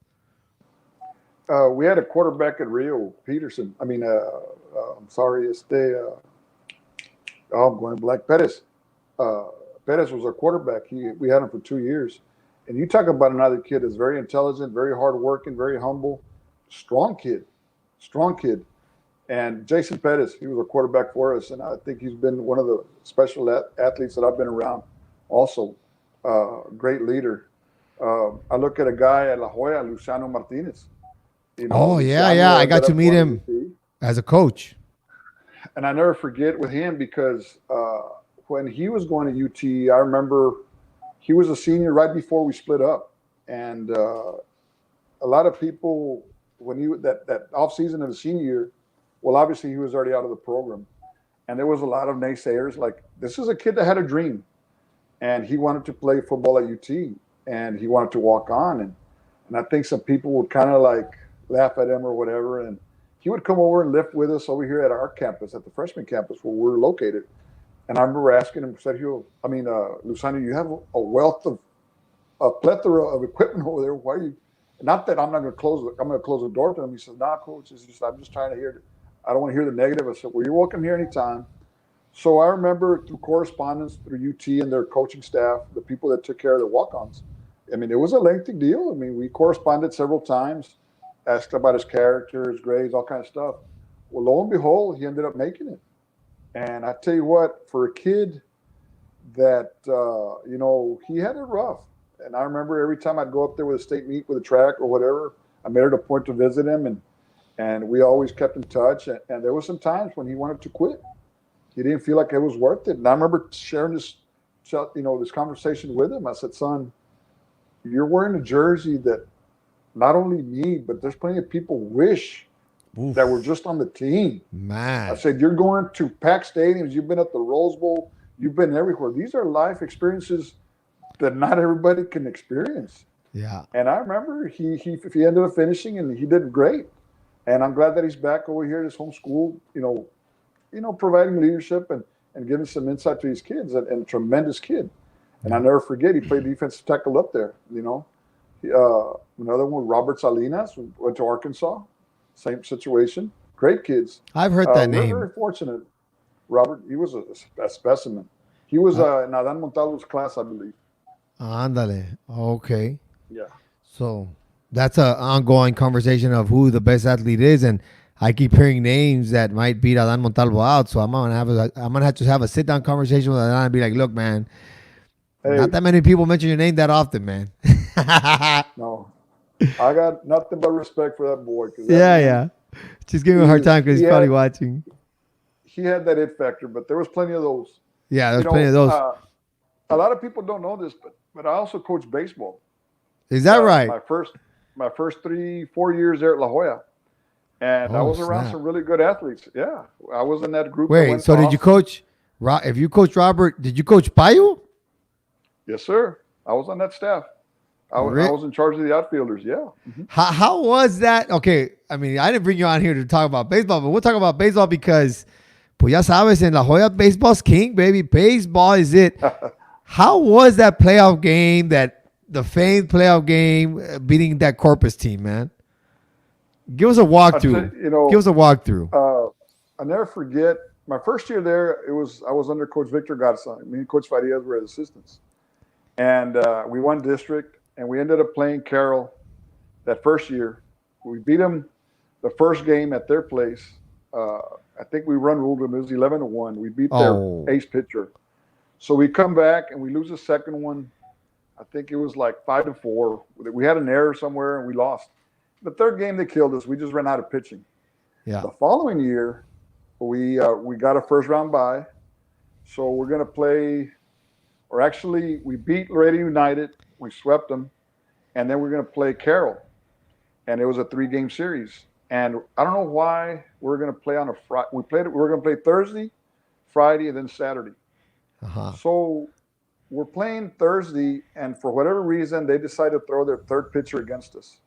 We had a quarterback at Rio, Peterson. I mean, I'm sorry, I'm going black. Perez. Perez was our quarterback. We had him for 2 years. And you talk about another kid that's very intelligent, very hardworking, very humble, strong kid. And Jason Perez, he was a quarterback for us, and I think he's been one of the special athletes that I've been around. Also, great leader. I look at a guy at La Jolla, Luciano Martinez. I got to meet him as a coach. And I never forget with him because when he was going to UT, I remember he was a senior right before we split up. And a lot of people, when that off season of the senior year, well, obviously he was already out of the program. And there was a lot of naysayers like, this is a kid that had a dream. And he wanted to play football at UT. And he wanted to walk on. And I think some people would kind of like laugh at him or whatever. And he would come over and lift with us over here at our campus, at the freshman campus where we're located. And I remember asking him, Luciano, you have a plethora of equipment over there. Why are you? Not that I'm not going to close. I'm going to close the door to him. He says, "Nah, coach. I'm just trying to hear. I don't want to hear the negative." I said, "Well, you're welcome here anytime." So I remember through correspondence through UT and their coaching staff, the people that took care of the walk-ons. I mean, it was a lengthy deal. I mean, we corresponded several times, asked about his character, his grades, all kinds of stuff. Well, lo and behold, he ended up making it. And I tell you what, for a kid that, he had it rough. And I remember every time I'd go up there with a state meet with a track or whatever, I made it a point to visit him. And we always kept in touch. And there were some times when he wanted to quit. He didn't feel like it was worth it. And I remember sharing this conversation with him. I said, son, you're wearing a jersey that not only me, but there's plenty of people wish that were just on the team. Man. I said, you're going to packed stadiums. You've been at the Rose Bowl. You've been everywhere. These are life experiences that not everybody can experience. Yeah. And I remember he ended up finishing and he did great. And I'm glad that he's back over here at his home school, providing leadership and giving some insight to these kids, and a tremendous kid. And I never forget, he played defensive tackle up there, Another one, Robert Salinas, who went to Arkansas. Same situation. Great kids. I've heard that name. We're very fortunate. Robert, he was a specimen. He was in Adán Montalvo's class, I believe. Ándale. Okay. Yeah. So that's an ongoing conversation of who the best athlete is, and I keep hearing names that might beat Adán Montalvo out. So I'm gonna have to have a sit down conversation with Adán and be like, look, man, not that many people mention your name that often, man. No. I got nothing but respect for that boy. Yeah. Just give him a hard time because he's probably watching. He had that it factor, but there was plenty of those. Yeah, there's plenty of those. A lot of people don't know this, but I also coached baseball. Is that right? My first 3-4 years there at La Jolla, and I was around some really good athletes. Yeah, I was in that group. Wait, so did you coach? If you coached Robert, did you coach Payo? Yes, sir. I was on that staff. I was in charge of the outfielders. Yeah. Mm-hmm. How was that? Okay, I mean, I didn't bring you on here to talk about baseball, but we'll talk about baseball because, pues ya sabes, in La Jolla, baseball's king, baby. Baseball is it. How was that playoff game? The famed playoff game, beating that Corpus team, man. Give us a walkthrough. Give us a walkthrough. I'll never forget my first year there. I was under Coach Victor Garcia. Me and Coach Farias were assistants, and we won district. And we ended up playing Carroll that first year. We beat them the first game at their place. I think we ruled them. It was 11-1. We beat their ace pitcher. So we come back and we lose the second one. I think it was like 5-4. We had an error somewhere and we lost. The third game they killed us. We just ran out of pitching. Yeah. The following year, we got a first round bye. So we're going to play, or actually we beat Laredo United. We swept them, and then we're going to play Carroll, and it was a 3-game series. And I don't know why we're going to play on a Friday. We were going to play Thursday, Friday, and then Saturday. So we're playing Thursday, and for whatever reason, they decided to throw their third pitcher against us,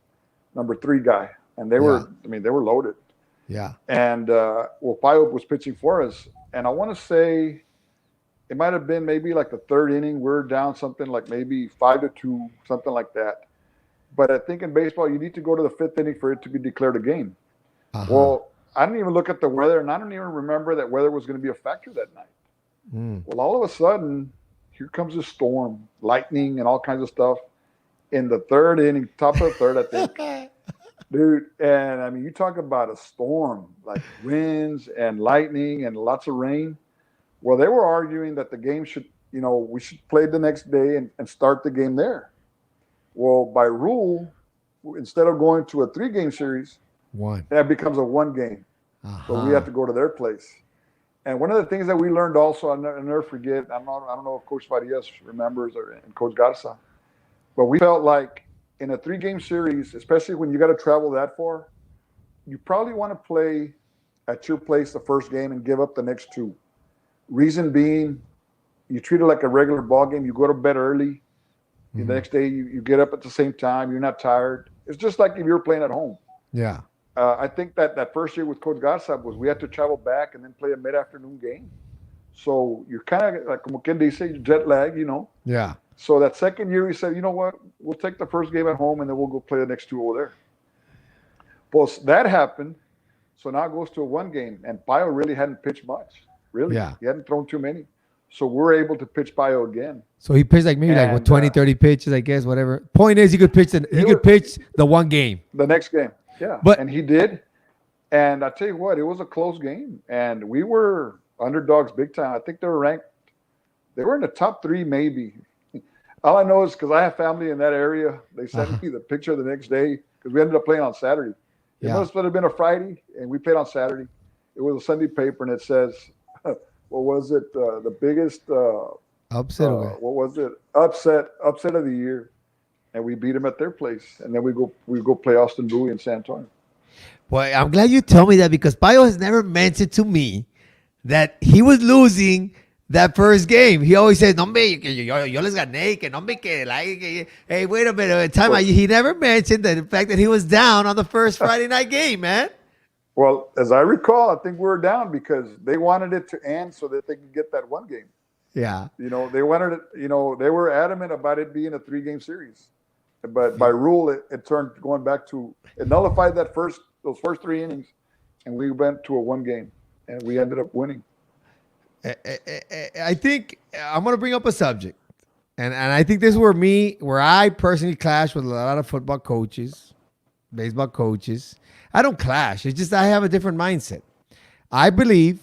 number 3 guy, and they were loaded. Yeah. And Payo was pitching for us, and I want to say, it might have been maybe like the third inning. We're down something like maybe 5-2, something like that. But I think in baseball, you need to go to the 5th inning for it to be declared a game. Well, I didn't even look at the weather, and I don't even remember that weather was going to be a factor that night. Well, all of a sudden, here comes a storm, lightning, and all kinds of stuff in the 3rd inning, top of the 3rd, I think. Dude, and I mean, you talk about a storm, like winds and lightning and lots of rain. Well, they were arguing that the game we should play the next day and start the game there. Well, by rule, instead of going to a 3-game series, that becomes a 1 game. So we have to go to their place. And one of the things that we learned also, I'll never forget, I don't know if Coach Farias remembers and Coach Garza, but we felt like in a 3-game series, especially when you got to travel that far, you probably want to play at your place the first game and give up the next 2. Reason being, you treat it like a regular ball game. You go to bed early. The next day, you get up at the same time. You're not tired. It's just like if you were playing at home. Yeah. I think that first year with Coach Garza we had to travel back and then play a mid-afternoon game. So you're kind of like, como quien dice, jet lag, Yeah. So that second year, we said, you know what? We'll take the first game at home and then we'll go play the next 2 over there. Well, that happened. So now it goes to a 1 game. And Payo really hadn't pitched much. Really? Yeah. He hadn't thrown too many. So we're able to pitch Payo again. So he pitched like maybe 20, 30 pitches, I guess, whatever. Point is, he could pitch the 1 game. The next game. Yeah. And he did. And I tell you what, it was a close game. And we were underdogs big time. I think they were ranked. They were in the top 3 maybe. All I know is because I have family in that area, they sent me the picture the next day because we ended up playing on Saturday. It must have been a Friday, and we played on Saturday. It was a Sunday paper, and it says, what was it? The biggest upset. What was it? Upset of the year, and we beat them at their place, and then we go play Austin Bowie in San Antonio. Boy, I'm glad you told me that because Payo has never mentioned to me that he was losing that first game. He always says, "No, hombre, yo les gané, que no, hombre, que like, hey, wait a minute, time out." He never mentioned the fact that he was down on the first Friday night game, man. Well, as I recall, I think we were down because they wanted it to end so that they could get that 1 game. Yeah. They wanted it, they were adamant about it being a 3-game series. But by rule, it turned going back to, it nullified those first 3 innings, and we went to a 1 game, and we ended up winning. I think I'm going to bring up a subject. And I think this is where I personally clash with a lot of football coaches, baseball coaches. I don't clash. It's just I have a different mindset. I believe,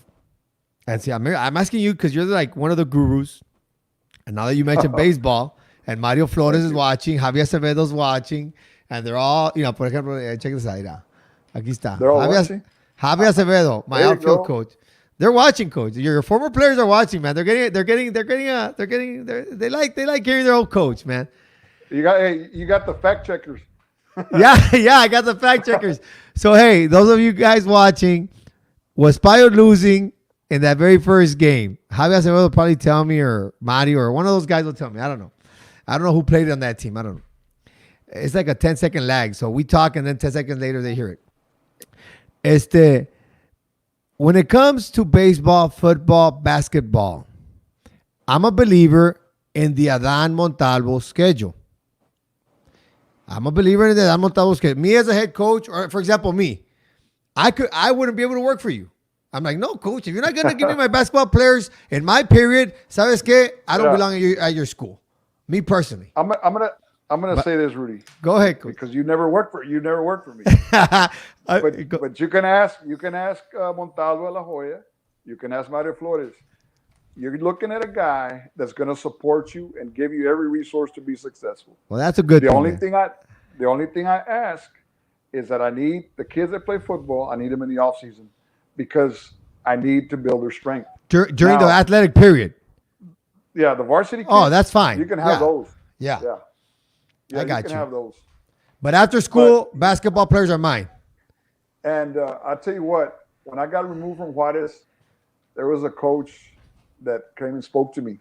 and see, I'm asking you because you're like one of the gurus. And now that you mentioned baseball, and Mario Flores is watching, Javier Acevedo's watching, and they're all, por ejemplo, check this out. Mira. Aquí está. They're all watching? Javi Acevedo, my There you outfield go. coach. They're watching, coach. Your former players are watching, man. They like hearing their old coach, man. You got the fact checkers. Yeah, I got the fact checkers. So hey, those of you guys watching, was Payo losing in that very first game? Javi Acevedo will probably tell me, or Mario, or one of those guys will tell me. I don't know. I don't know who played on that team. I don't know. It's like a 10-second lag. So we talk, and then 10 seconds later they hear it. When it comes to baseball, football, basketball, I'm a believer in the Adán Montalvo schedule. I'm a believer in the Adán Montalvo schedule. Me as a head coach, or for example, me, I wouldn't be able to work for you. I'm like, no, coach, if you're not going to give me my basketball players in my period, ¿sabes qué? I don't belong at your school. Me personally. I'm gonna say this, Rudy. Go ahead, coach. Because you never worked for me. But you can ask Montalvo La Jolla. You can ask Mario Flores. You're looking at a guy that's going to support you and give you every resource to be successful. Well, that's a good thing. The only thing I ask is that I need the kids that play football. I need them in the off season because I need to build their strength during the athletic period. Yeah, the varsity kids. Oh, that's fine. You can have those. Yeah, I got you. Can have those. But after school, basketball players are mine. And I'll tell you what, when I got removed from Juarez, there was a coach that came and spoke to me,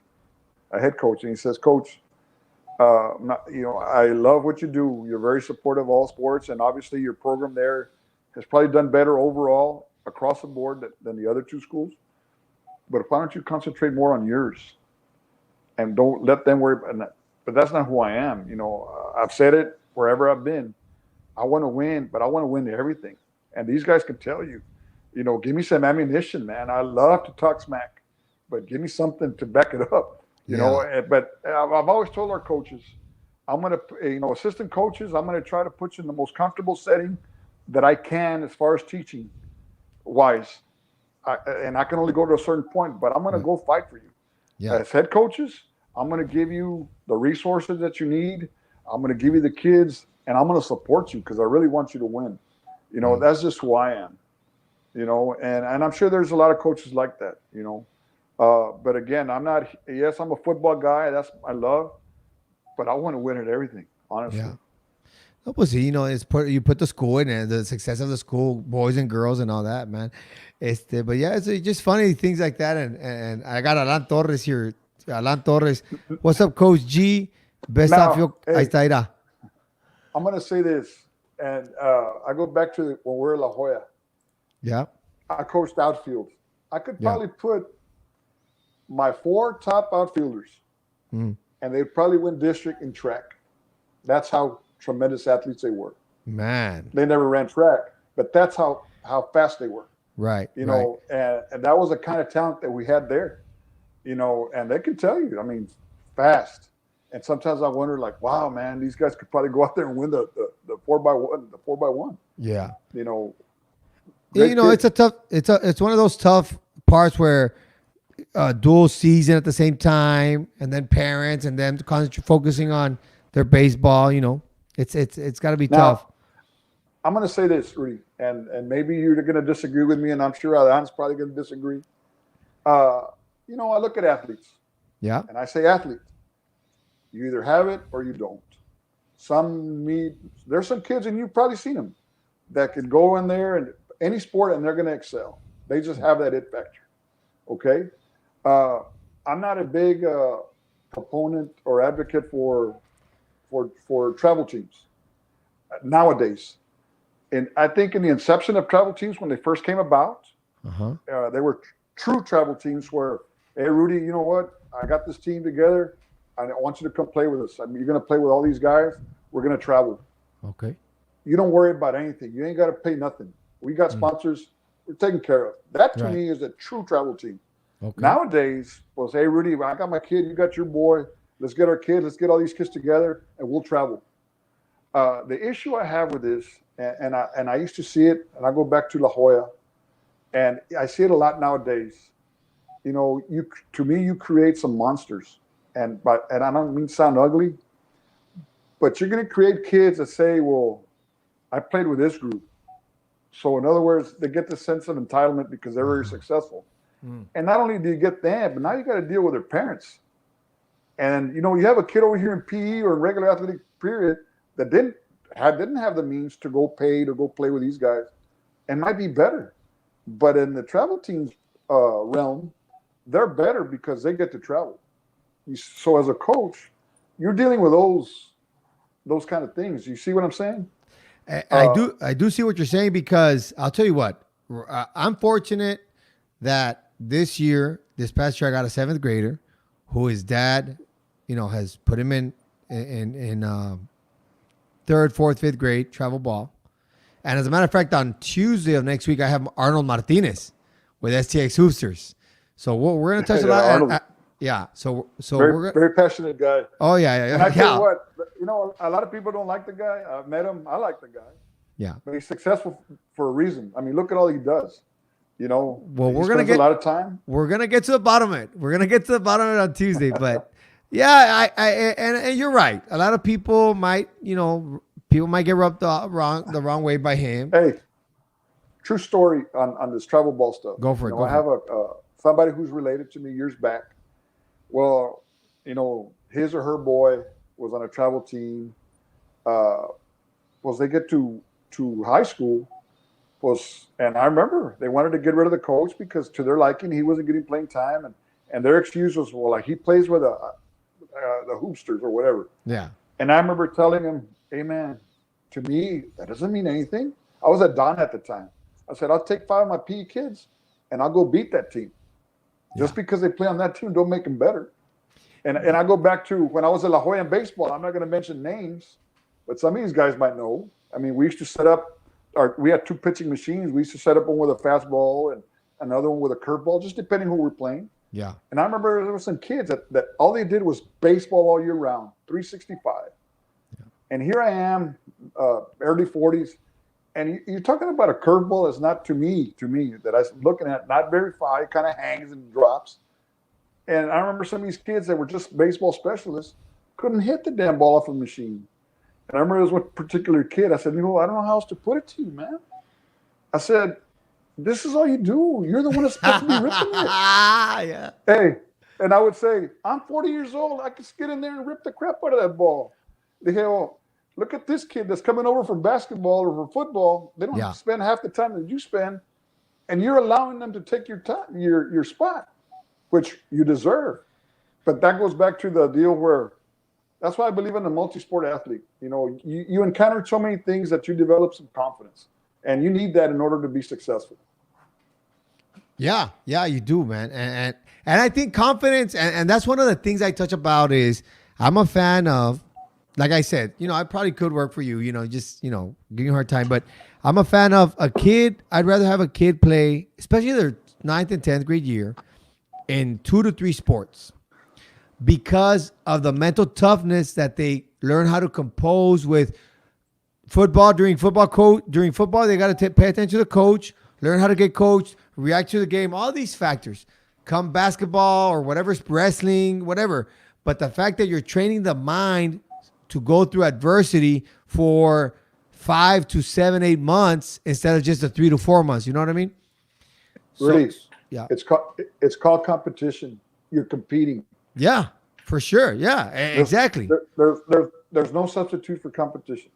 a head coach, and he says, Coach, I love what you do. You're very supportive of all sports, and obviously your program there has probably done better overall across the board than the other two schools. But why don't you concentrate more on yours and don't let them worry about that? But that's not who I am. I've said it wherever I've been. I want to win, but I want to win everything. And these guys can tell you, give me some ammunition, man. I love to talk smack, but give me something to back it up, you know. But I've always told our coaches, I'm going to, assistant coaches, I'm going to try to put you in the most comfortable setting that I can as far as teaching wise. And I can only go to a certain point, but I'm going to go fight for you. Yeah. As head coaches, I'm going to give you the resources that you need. I'm going to give you the kids, and I'm going to support you because I really want you to win. That's just who I am. And I'm sure there's a lot of coaches like that. But again, I'm not. Yes, I'm a football guy. That's my love, but I want to win at everything. Honestly. Yeah. No, pues sí, you put the school in and the success of the school, boys and girls and all that, man. But yeah, it's just funny things like that. And I got Alan Torres here. Alan Torres. What's up, Coach G? Best outfield. Ahí está, irá. I'm going to say this, and I go back to when we were in La Jolla. Yeah. I coached outfield. I could probably put my 4 top outfielders, and they'd probably win district in track. That's how tremendous athletes they were. Man. They never ran track, but that's how fast they were. Right. And that was the kind of talent that we had there. And they can tell you, fast. And sometimes I wonder, like, wow, man, these guys could probably go out there and win the 4x1. Yeah. Kids. It's one of those tough parts where dual season at the same time, and then parents, and then focusing on their baseball. It's got to be tough. I'm going to say this, Rudy, and maybe you're going to disagree with me, and I'm sure Alan's probably going to disagree. I look at athletes. Yeah. And I say athlete. You either have it or you don't. There's some kids, and you've probably seen them, that can go in there and any sport and they're going to excel. They just have that it factor. Okay? I'm not a big proponent or advocate for travel teams nowadays. And I think in the inception of travel teams, when they first came about, they were true travel teams where, hey, Rudy, you know what? I got this team together. I want you to come play with us. You're going to play with all these guys. We're going to travel. Okay. You don't worry about anything. You ain't got to pay nothing. We got sponsors. We're taken care of. That to me is a true travel team. Okay. Nowadays, well, say, hey, Rudy, I got my kid. You got your boy. Let's get our kid. Let's get all these kids together, and we'll travel. The issue I have with this, and I used to see it, and I go back to La Jolla, and I see it a lot nowadays. To me, you create some monsters. And I don't mean to sound ugly, But you're going to create kids that say, well, I played with this group. So in other words, they get the sense of entitlement because they're very successful. And not only do you get that, but now you got to deal with their parents. And you have a kid over here in PE or in regular athletic period that didn't have the means to go pay to go play with these guys, and might be better. But in the travel teams realm, they're better because they get to travel. So as a coach, you're dealing with those kind of things. You see what I'm saying? I do see what you're saying, because I'll tell you what, I'm fortunate that this past year, I got a 7th grader who his dad, has put him in 3rd, 4th, 5th grade travel ball. And as a matter of fact, on Tuesday of next week, I have Arnold Martinez with STX Hoopsters. So we're going to touch a lot. Yeah. So very passionate guy. Oh yeah. And I tell you what, a lot of people don't like the guy. I've met him. I like the guy. Yeah. But he's successful for a reason. I mean, look at all he does. Well, we're gonna get a lot of time. We're gonna get to the bottom of it. We're gonna get to the bottom of it on Tuesday. But yeah, and you're right. A lot of people might, get rubbed the wrong way by him. Hey, true story on this travel ball stuff. Go for it. I have somebody who's related to me years back. Well, his or her boy was on a travel team. They get to high school. And I remember they wanted to get rid of the coach because to their liking, he wasn't getting playing time. And their excuse was, well, like he plays with the hoopsters or whatever. Yeah. And I remember telling him, hey, man, to me, that doesn't mean anything. I was at Don at the time. I said, I'll take 5 of my PE kids and I'll go beat that team. Just because they play on that team don't make them better. And I go back to when I was at La Jolla in baseball. I'm not going to mention names, but some of these guys might know. I mean, we used to set up, we had 2 pitching machines. We used to set up one with a fastball and another one with a curveball, just depending who we're playing. Yeah. And I remember there were some kids that all they did was baseball all year round, 365. Yeah. And here I am, early 40s, and you're talking about a curveball that's not to me, that I was looking at, not very far, it kind of hangs and drops. And I remember some of these kids that were just baseball specialists couldn't hit the damn ball off the machine. And I remember there was one particular kid, I said, I don't know how else to put it to you, man. I said, this is all you do. You're the one that's supposed to be ripping it. Yeah. Hey, and I would say, I'm 40 years old. I could get in there and rip the crap out of that ball. They say, oh, look at this kid that's coming over from basketball or from football. They don't spend half the time that you spend, and you're allowing them to take your time, your spot, which you deserve. But that goes back to the deal where that's why I believe in a multi-sport athlete. You encounter so many things that you develop some confidence, and you need that in order to be successful. Yeah, you do, man. And I think confidence, and that's one of the things I touch about is I'm a fan of, like I said, I probably could work for you, just, give you a hard time. But I'm a fan of a kid. I'd rather have a kid play, especially their 9th and 10th grade year, in 2 to 3 sports because of the mental toughness that they learn how to compose with football. During football, they got to pay attention to the coach, learn how to get coached, react to the game, all these factors. Come basketball or whatever, wrestling, whatever. But the fact that you're training the mind to go through adversity for 5 to 7, 8 months instead of just the 3 to 4 months. You know what I mean? Really? Yeah. It's called competition. You're competing. Yeah, for sure. Yeah, exactly. There's no substitute for competition.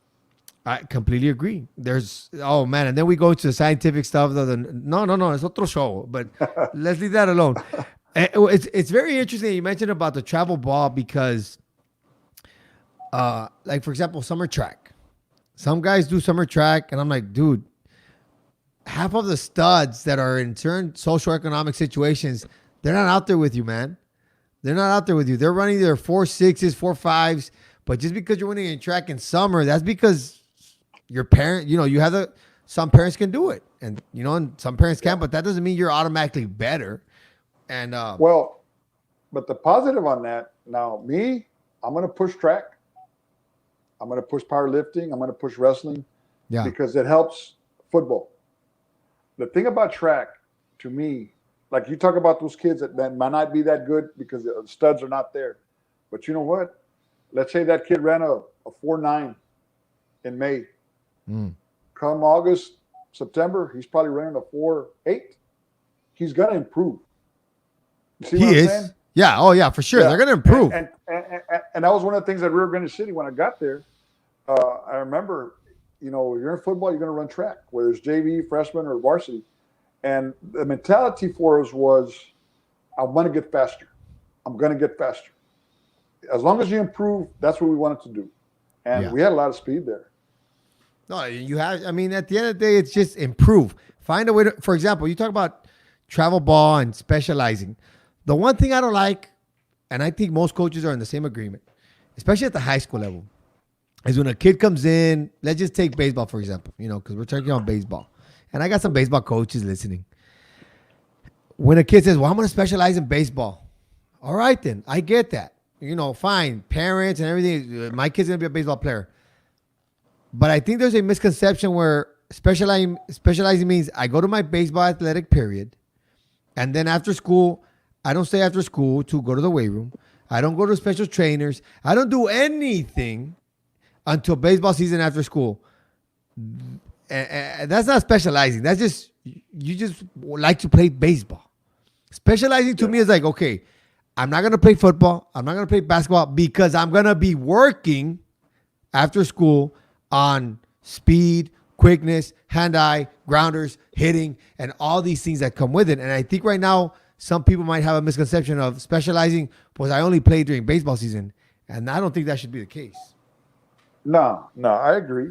I completely agree. And then we go to the scientific stuff. No, it's otro show. But let's leave that alone. It's very interesting you mentioned about the travel ball because, like for example, summer track. Some guys do summer track, and I'm like, dude, half of the studs that are in certain socioeconomic situations, they're not out there with you, man. They're not out there with you. They're running their 4.6s, 4.5s, but just because you're winning in track in summer, that's because your parent, some parents can do it, and some parents can't, but that doesn't mean you're automatically better. And but the positive on that, now I'm going to push track. I'm going to push powerlifting. I'm going to push wrestling because it helps football. The thing about track, to me, like you talk about those kids that might not be that good because the studs are not there. But you know what? Let's say that kid ran a a 4.9 in May. Mm. Come August, September, he's probably running a 4.8. He's going to improve. You see what I'm saying? Yeah. Oh, yeah, for sure. Yeah. They're going to improve. And that was one of the things at Rio Grande City when I got there. I remember, you're in football, you're going to run track, whether it's JV, freshman, or varsity. And the mentality for us was, I'm going to get faster. I'm going to get faster. As long as you improve, that's what we wanted to do. And we had a lot of speed there. No, you have. I mean, at the end of the day, it's just improve. Find a way to. For example, you talk about travel ball and specializing. The one thing I don't like, and I think most coaches are in the same agreement, especially at the high school level, is when a kid comes in. Let's just take baseball for example. Because we're talking about baseball, and I got some baseball coaches listening. When a kid says, "Well, I'm going to specialize in baseball," all right, then I get that. Fine, parents and everything. My kid's going to be a baseball player. But I think there's a misconception where specializing means I go to my baseball athletic period, and then after school, I don't stay after school to go to the weight room. I don't go to special trainers. I don't do anything until baseball season after school. And that's not specializing. That's just, you just like to play baseball. Specializing to me is like, okay, I'm not going to play football. I'm not going to play basketball because I'm going to be working after school on speed, quickness, hand-eye, grounders, hitting, and all these things that come with it. And I think right now, some people might have a misconception of specializing because I only play during baseball season. And I don't think that should be the case. No, I agree.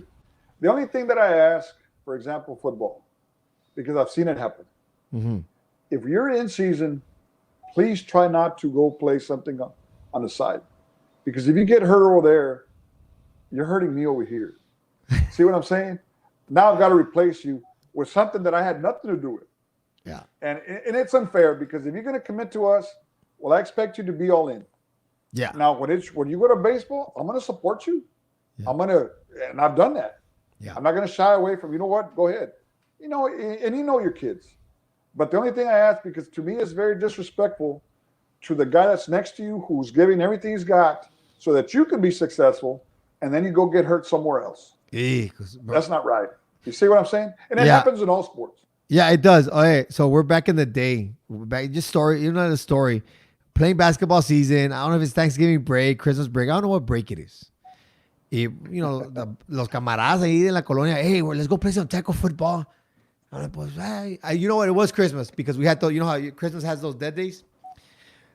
The only thing that I ask, for example, football, because I've seen it happen. Mm-hmm. If you're in season, please try not to go play something on the side. Because if you get hurt over there, you're hurting me over here. See what I'm saying? Now I've got to replace you with something that I had nothing to do with. Yeah. And it's unfair because if you're going to commit to us, well, I expect you to be all in. Yeah. Now, when you go to baseball, I'm going to support you. Yeah. And I've done that. Yeah. I'm not going to shy away from, you know what, go ahead. And your kids. But the only thing I ask, because to me it's very disrespectful to the guy that's next to you who's giving everything he's got so that you can be successful, and then you go get hurt somewhere else. That's not right. You see what I'm saying? And it happens in all sports. Yeah, it does. All right, so we're back in the day. The story. Playing basketball season. I don't know if it's Thanksgiving break, Christmas break. I don't know what break it is. Los camaradas ahí en la colonia, hey, let's go play some tackle football. You know what? It was Christmas because we had how Christmas has those dead days.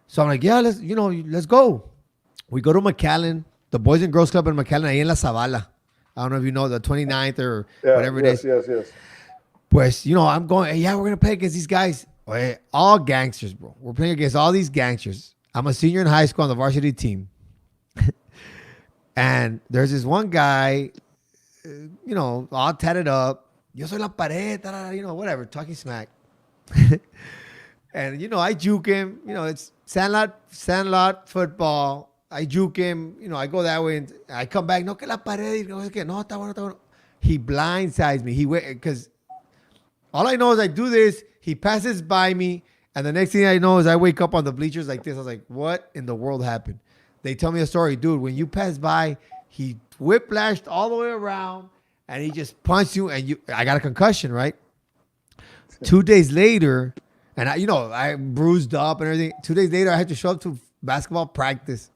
So I'm like, yeah, let's go. We go to McAllen, the Boys and Girls Club in McAllen, ahí en La Zavala. I don't know if you know the 29th or whatever it is. Yes. Pues, I'm going, we're going to play against these guys. All gangsters, bro. We're playing against all these gangsters. I'm a senior in high school on the varsity team. And there's this one guy, all tatted up. Yo soy la pared, whatever, talking smack. And, I juke him. It's sandlot football. I juke him. I go that way and I come back. No, que la pared. No, está bueno. He blindsides me. Because all I know is I do this. He passes by me. And the next thing I know is I wake up on the bleachers like this. I was like, what in the world happened? They tell me a story. Dude, when you passed by, he whiplashed all the way around and he just punched you. And I got a concussion, right? 2 days later, and I bruised up and everything. 2 days later, I had to show up to basketball practice.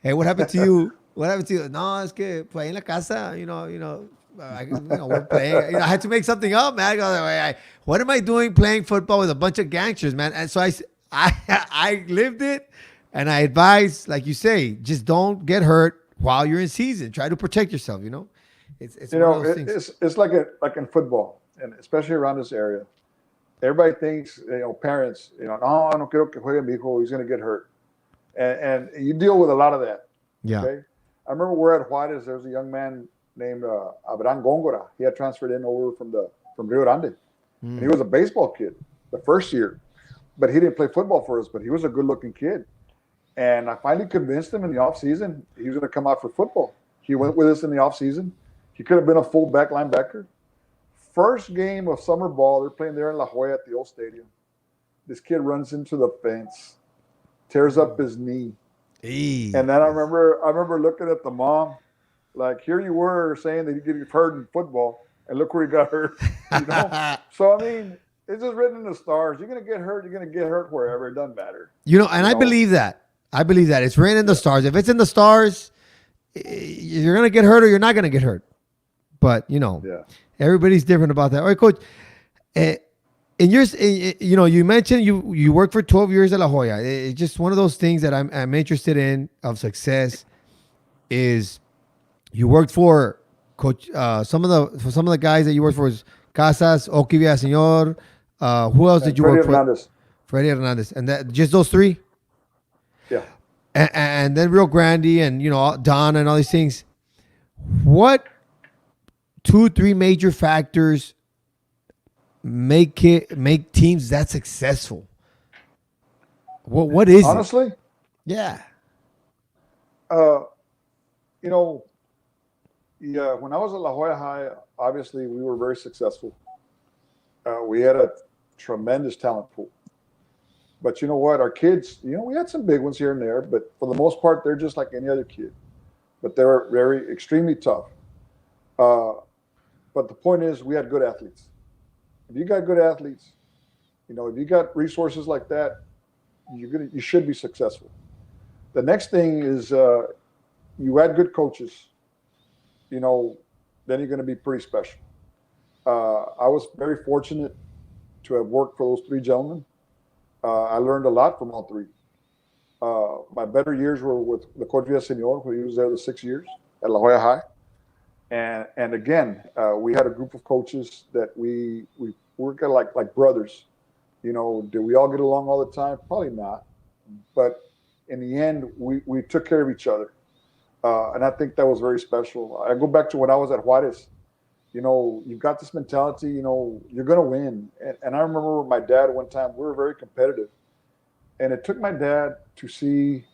Hey, what happened to you? What happened to you? No, es que pues ahí en la casa, we're playing. I had to make something up, man. What am I doing playing football with a bunch of gangsters, man? And so I lived it, and I advise, like you say, just don't get hurt while you're in season. Try to protect yourself. It's one of those things. It's like in football, and especially around this area. Everybody thinks, parents, no quiero que juegue mi hijo, he's going to get hurt. And you deal with a lot of that. Yeah. Okay? I remember we're at Juarez, there was a young man named Abraham Góngora. He had transferred in over from Rio Grande. And he was a baseball kid the first year. But he didn't play football for us, but he was a good-looking kid. And I finally convinced him in the offseason he was going to come out for football. He went with us in the offseason. He could have been a full-back linebacker. First game of summer ball, they're playing there in La Jolla at the old stadium. This kid runs into the fence, tears up his knee. And then I remember looking at the mom, Like here you were saying that you get hurt in football, and look where you got hurt. You know. So I mean, it's just written in the stars. You're gonna get hurt. You're gonna get hurt wherever. It doesn't matter. And You I know. believe that. I believe that it's written in the Yeah. stars. If it's in the stars, you're gonna get hurt or you're not gonna get hurt. But Yeah. everybody's different about that. All right, coach. In yours, you mentioned you worked for 12 years at La Jolla. It's just one of those things that I'm interested in of success. Is you worked for coach? Some of the guys that you worked for was Casas, Oki Villaseñor. Who else And did you Freddie work for? Hernandez. Freddie Hernandez, and that just those three. Yeah. And then Rio Grande and Don and all these things. What 2-3 major factors make teams that successful? What is Honestly, it? Yeah. you know, yeah, when I was at La Jolla High, obviously we were very successful. We had a tremendous talent pool. But you know what? Our kids, we had some big ones here and there, but for the most part, they're just like any other kid. But they were very, extremely tough. But the point is, we had good athletes. If you got good athletes, if you got resources like that, you should be successful. The next thing is you had good coaches, then you're going to be pretty special. I was very fortunate to have worked for those three gentlemen. I learned a lot from all three. My better years were with the Coach Villaseñor, who he was there the 6 years at La Jolla High. And again, we had a group of coaches that we were kind of like brothers. Did we all get along all the time? Probably not. But in the end, we took care of each other. And I think that was very special. I go back to when I was at Juarez. You've got this mentality, you're going to win. And I remember my dad one time, we were very competitive. And it took my dad to see,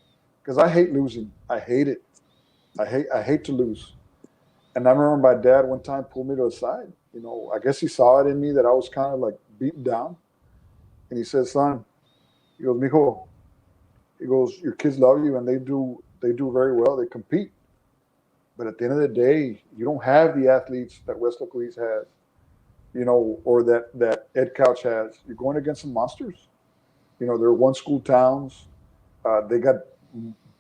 because I hate losing. I hate it. I hate to lose. And I remember my dad one time pulled me to the side. I guess he saw it in me that I was kind of like beaten down. And he said, son, he goes, mijo, he goes, your kids love you and they do very well. They compete. But at the end of the day, you don't have the athletes that West Localese has, or that Ed Couch has. You're going against some monsters. They're one school towns. They got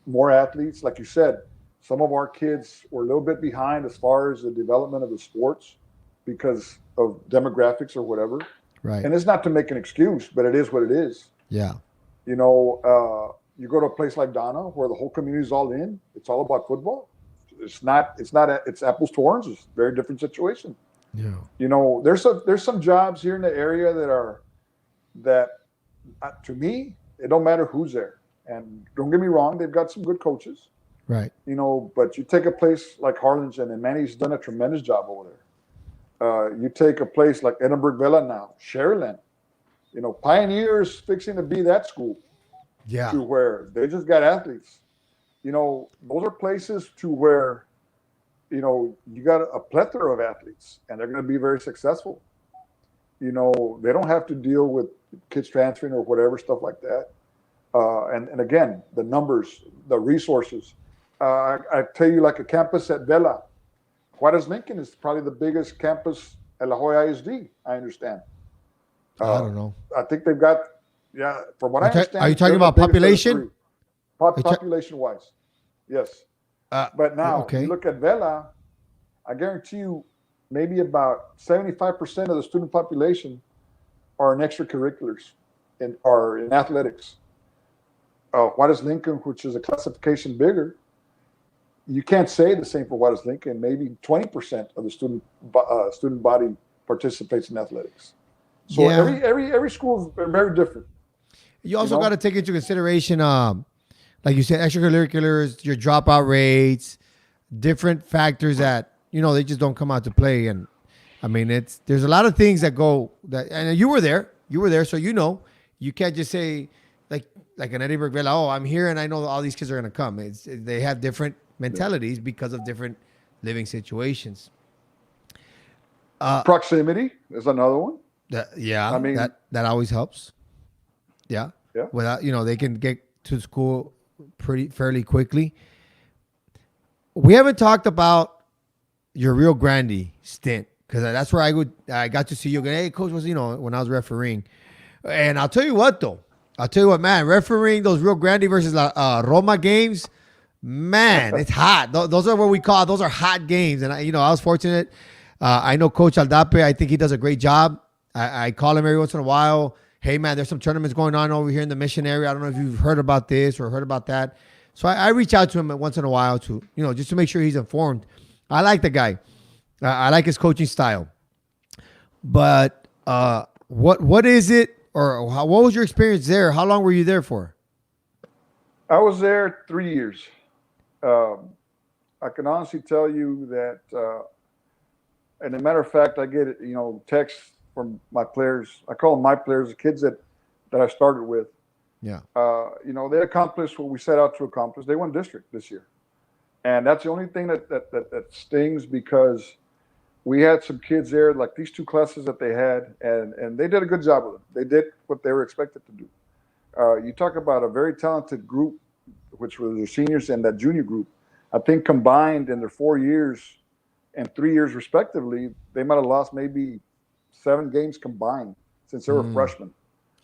more athletes. Like you said, some of our kids were a little bit behind as far as the development of the sports because of demographics or whatever. Right. And it's not to make an excuse, but it is what it is. Yeah. You go to a place like Donna where the whole community is all in. It's all about football. It's apples to oranges. Very different situation. Yeah. There's some jobs here in the area that to me, it don't matter who's there. And don't get me wrong, they've got some good coaches. Right. But you take a place like Harlingen, and Manny's done a tremendous job over there. You take a place like Edinburgh Villa now, Sharyland, Pioneers fixing to be that school. Yeah. To where they just got athletes. Those are places to where, you got a plethora of athletes and they're going to be very successful. They don't have to deal with kids transferring or whatever, stuff like that. And again, the numbers, the resources. I tell you, like a campus at Vela, Juarez Lincoln is probably the biggest campus at La Jolla ISD, I understand. I don't know. I think they've got, from what I understand. Are you talking about population? Population-wise, yes. But now, okay. You look at Vela, I guarantee you maybe about 75% of the student population are in extracurriculars and are in athletics. Juarez Lincoln, which is a classification bigger, you can't say the same for Juarez Lincoln. Maybe 20% of the student body participates in athletics. So every school is very different. You also got to take into consideration, like you said, extracurriculars, your dropout rates, different factors that they just don't come out to play. And I mean, there's a lot of things that go that. And you were there, so you can't just say like an Edinburgh Villa, oh, I'm here and I know all these kids are going to come. They have different mentalities because of different living situations. Proximity is another one. I mean, that always helps. Yeah. Yeah. Without, they can get to school fairly quickly. we haven't talked about your Rio Grande stint because that's where I got to see you again. Hey, coach, was when I was refereeing, and I'll tell you what though. I'll tell you what, man. Refereeing those Rio Grande versus Roma games, man, it's hot. Those are what we call. Those are hot games, and I was fortunate. I know Coach Aldape. I think he does a great job. I call him every once in a while. Hey, man, there's some tournaments going on over here in the Mission area. I don't know if you've heard about this or heard about that. So I reach out to him once in a while to, just to make sure he's informed. I like the guy. I like his coaching style. But what is it, or what was your experience there? How long were you there for? I was there 3 years. I can honestly tell you that, and as a matter of fact, I get texts from my players. I call them my players, the kids that I started with. Yeah. They accomplished what we set out to accomplish. They won district this year. And that's the only thing that stings, because we had some kids there, like these two classes that they had, and they did a good job with them. They did what they were expected to do. You talk about a very talented group, which was the seniors and that junior group. I think combined in their 4 years and 3 years respectively, they might have lost maybe 7 games combined since they were freshmen.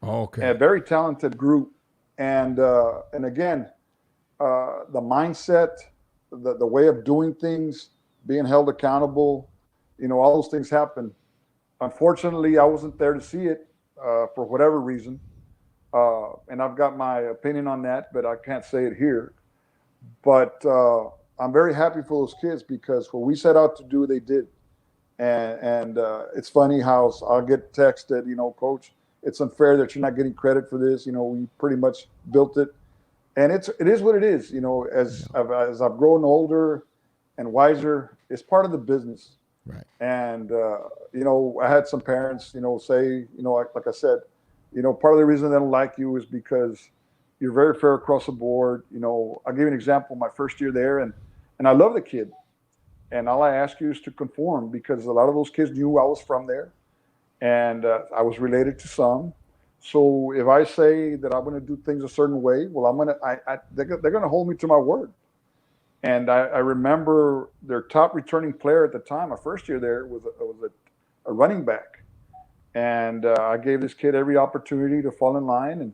Oh, okay. And a very talented group. And again, the mindset, the way of doing things, being held accountable, all those things happen. Unfortunately, I wasn't there to see it for whatever reason. And I've got my opinion on that, but I can't say it here. But I'm very happy for those kids, because what we set out to do, they did. And it's funny how I'll get texted, Coach, it's unfair that you're not getting credit for this. We pretty much built it. And it is what it is. As I've grown older and wiser, it's part of the business. Right. And, I had some parents, say, like I said, part of the reason they don't like you is because you're very fair across the board. I'll give you an example. My first year there, and I love the kid. And all I ask you is to conform, because a lot of those kids knew I was from there, and I was related to some. So if I say that I'm going to do things a certain way, well, they're going to hold me to my word. And I remember their top returning player at the time, my first year there, was a running back. And I gave this kid every opportunity to fall in line,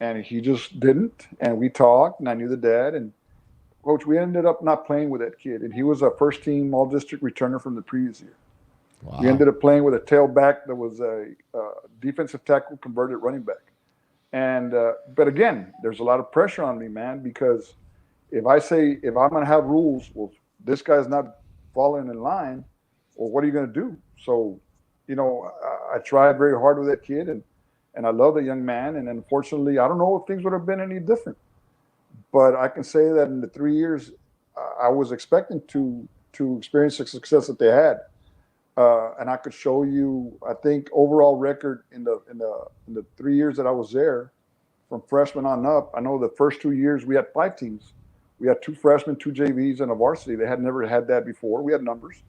and he just didn't. And we talked, and I knew the dad. And Coach, we ended up not playing with that kid, and he was a first-team all-district returner from the previous year. Wow. We ended up playing with a tailback that was a defensive tackle converted running back. And but again, there's a lot of pressure on me, man, because if I'm going to have rules, well, this guy's not falling in line, well, what are you going to do? So, I tried very hard with that kid, and I love the young man. And unfortunately, I don't know if things would have been any different. But I can say that in the 3 years, I was expecting to experience the success that they had, and I could show you. I think overall record in the 3 years that I was there, from freshman on up. I know the first 2 years we had 5 teams. We had 2 freshmen, 2 JVs, and a varsity. They had never had that before. We had numbers,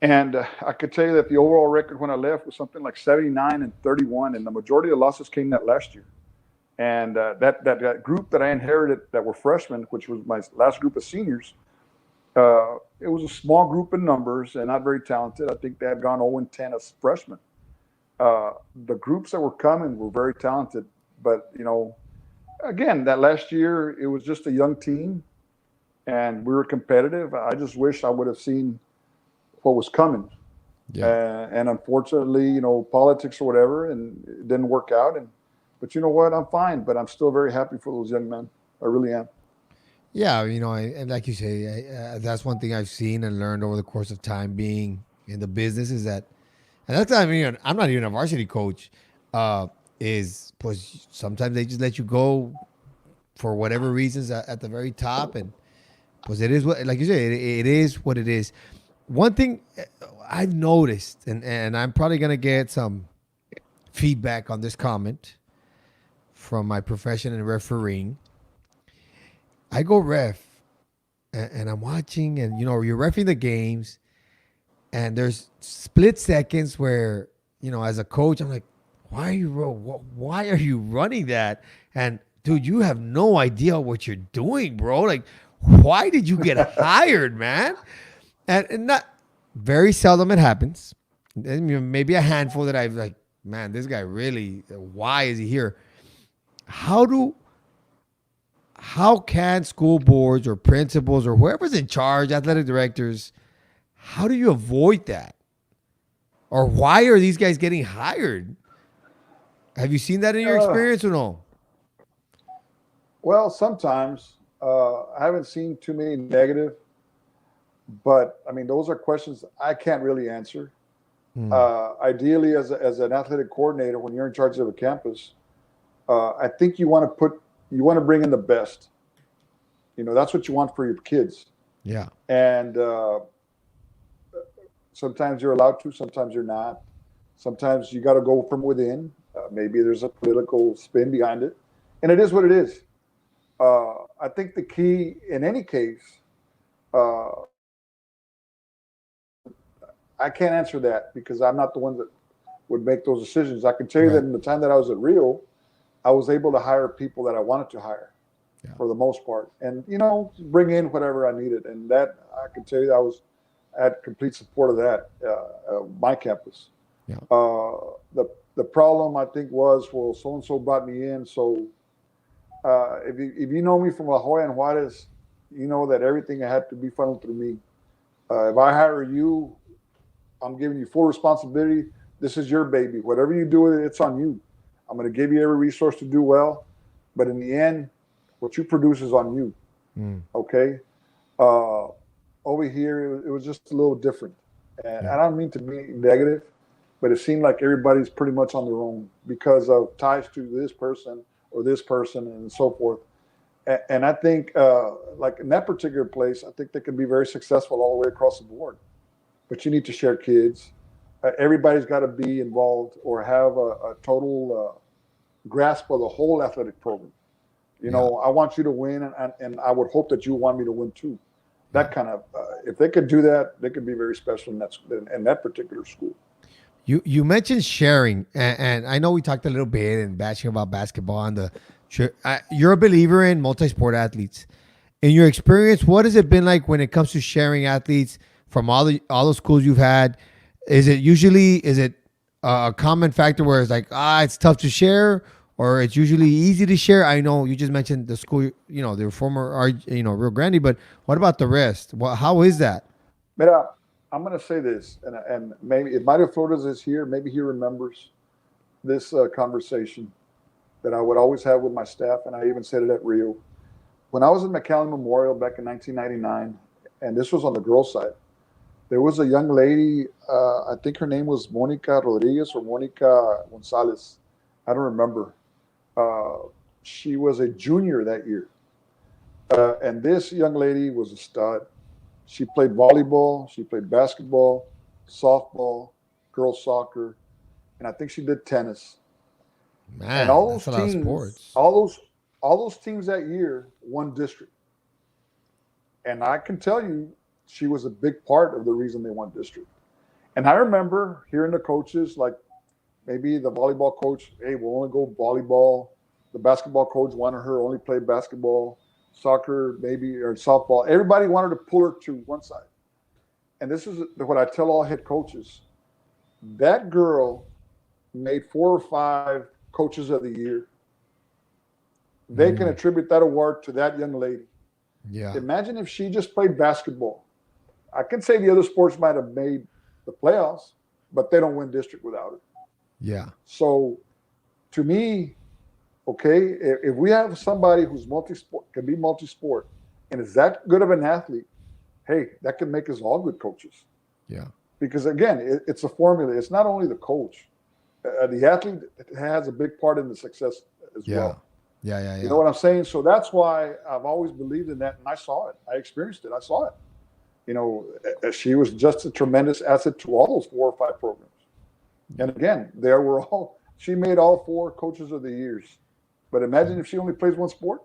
and I could tell you that the overall record when I left was something like 79-31, and the majority of the losses came that last year. And that group that I inherited that were freshmen, which was my last group of seniors, it was a small group in numbers and not very talented. I think they had gone 0-10 as freshmen. The groups that were coming were very talented. But, again, that last year, it was just a young team, and we were competitive. I just wish I would have seen what was coming. Yeah. And unfortunately, politics or whatever, and it didn't work out. But you know what? I'm fine, but I'm still very happy for those young men. I really am. Yeah, and like you say, that's one thing I've seen and learned over the course of time being in the business is that, and that's not even, I'm not even a varsity coach, is sometimes they just let you go for whatever reasons at the very top, and it is what, like you say, it is what it is. One thing I've noticed, and I'm probably gonna get some feedback on this comment from my profession in refereeing. I go ref and I'm watching, and you're reffing the games, and there's split seconds where as a coach I'm like, why are you running that? And dude, you have no idea what you're doing, bro. Like, Why did you get hired, man? And not very seldom it happens. And, maybe a handful that I've like, man, this guy really, why is he here? How can school boards or principals or whoever's in charge, athletic directors, how do you avoid that? Or why are these guys getting hired? Have you seen that in your experience or no? Well, sometimes I haven't seen too many negative, but I mean, those are questions I can't really answer. Ideally, as an athletic coordinator, when you're in charge of a campus, I think you want to bring in the best. That's what you want for your kids. Yeah. And sometimes you're allowed to, sometimes you're not. Sometimes you got to go from within. Maybe there's a political spin behind it, and it is what it is. I think the key in any case, I can't answer that because I'm not the one that would make those decisions. I can tell you that in the time that I was at Rio, I was able to hire people that I wanted to hire for the most part, and bring in whatever I needed, and that I can tell you I had complete support of that. My campus. Yeah. The problem I think was, well, so and so brought me in, so if you know me from La Jolla and Juarez, you know that everything had to be funneled through me. If I hire you, I'm giving you full responsibility. This is your baby. Whatever you do with it, it's on you. I'm going to give you every resource to do well, but in the end, what you produce is on you. Okay. Over here, it was just a little different, and I don't mean to be negative, but it seemed like everybody's pretty much on their own because of ties to this person or this person and so forth. And I think, like in that particular place, I think they can be very successful all the way across the board. But you need to share kids. Everybody's got to be involved or have a total grasp of the whole athletic program. I want you to win, and I would hope that you want me to win too. That kind of, if they could do that, they could be very special in that particular school. You mentioned sharing, and I know we talked a little bit and bashing about basketball and you're a believer in multi-sport athletes. In your experience, what has it been like when it comes to sharing athletes from all the schools you've had? Is it a common factor where it's like, it's tough to share, or it's usually easy to share? I know you just mentioned the school, the former, Rio Grande, but what about the rest? How is that? Mira, I'm going to say this, and maybe if Mario Flores is here, maybe he remembers this conversation that I would always have with my staff, and I even said it at Rio. When I was at McAllen Memorial back in 1999, and this was on the girls' side, there was a young lady, I think her name was Monica Rodriguez or Monica Gonzalez. I don't remember. She was a junior that year. And this young lady was a stud. She played volleyball, she played basketball, softball, girls soccer, and I think she did tennis. Man, and all those that's a lot of teams, sports. all those teams that year won district. And I can tell you, she was a big part of the reason they won district. And I remember hearing the coaches, like maybe the volleyball coach, hey, we'll only go volleyball. The basketball coach wanted her only play basketball. Soccer, maybe, or softball. Everybody wanted to pull her to one side. And this is what I tell all head coaches. That girl made 4 or 5 coaches of the year. They can attribute that award to that young lady. Yeah. Imagine if she just played basketball. I can say the other sports might have made the playoffs, but they don't win district without her. Yeah. So to me, okay, if we have somebody who's multi-sport, can be multi-sport, and is that good of an athlete, hey, that can make us all good coaches. Yeah. Because again, it's a formula. It's not only the coach. The athlete has a big part in the success as well. Yeah. You know what I'm saying? So that's why I've always believed in that, and I saw it. I experienced it. I saw it. She was just a tremendous asset to all those 4 or 5 programs. And again, she made all 4 coaches of the years. But imagine if she only plays one sport.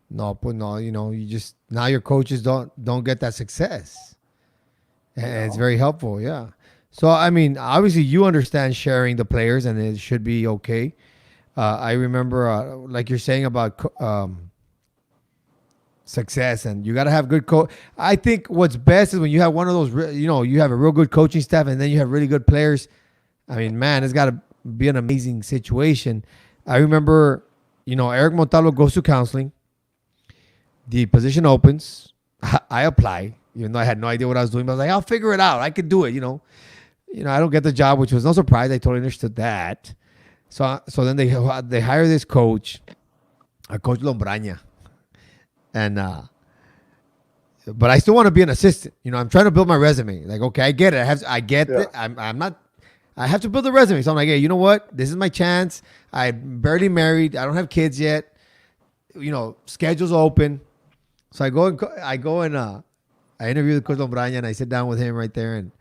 No, but no, you just, now your coaches don't get that success. And it's very helpful, yeah. So, I mean, obviously you understand sharing the players, and it should be okay. I remember, like you're saying about success, and you got to have good coach. I think what's best is when you have one of those, you have a real good coaching staff, and then you have really good players. I mean, man, it's got to be an amazing situation. I remember, Eric Montalvo goes to counseling. The position opens. I apply, even though I had no idea what I was doing. But I was like, I'll figure it out. I could do it. I don't get the job, which was no surprise. I totally understood that. So then they hire this coach, Coach Lombraña, and but I still want to be an assistant. I'm trying to build my resume. Like, okay, I get it. I get it. I'm not. I have to build a resume. So I'm like, hey, you know what? This is my chance. I'm barely married. I don't have kids yet. Schedule's open. So I go and I interview with Coach Lombraña, and I sit down with him right there, and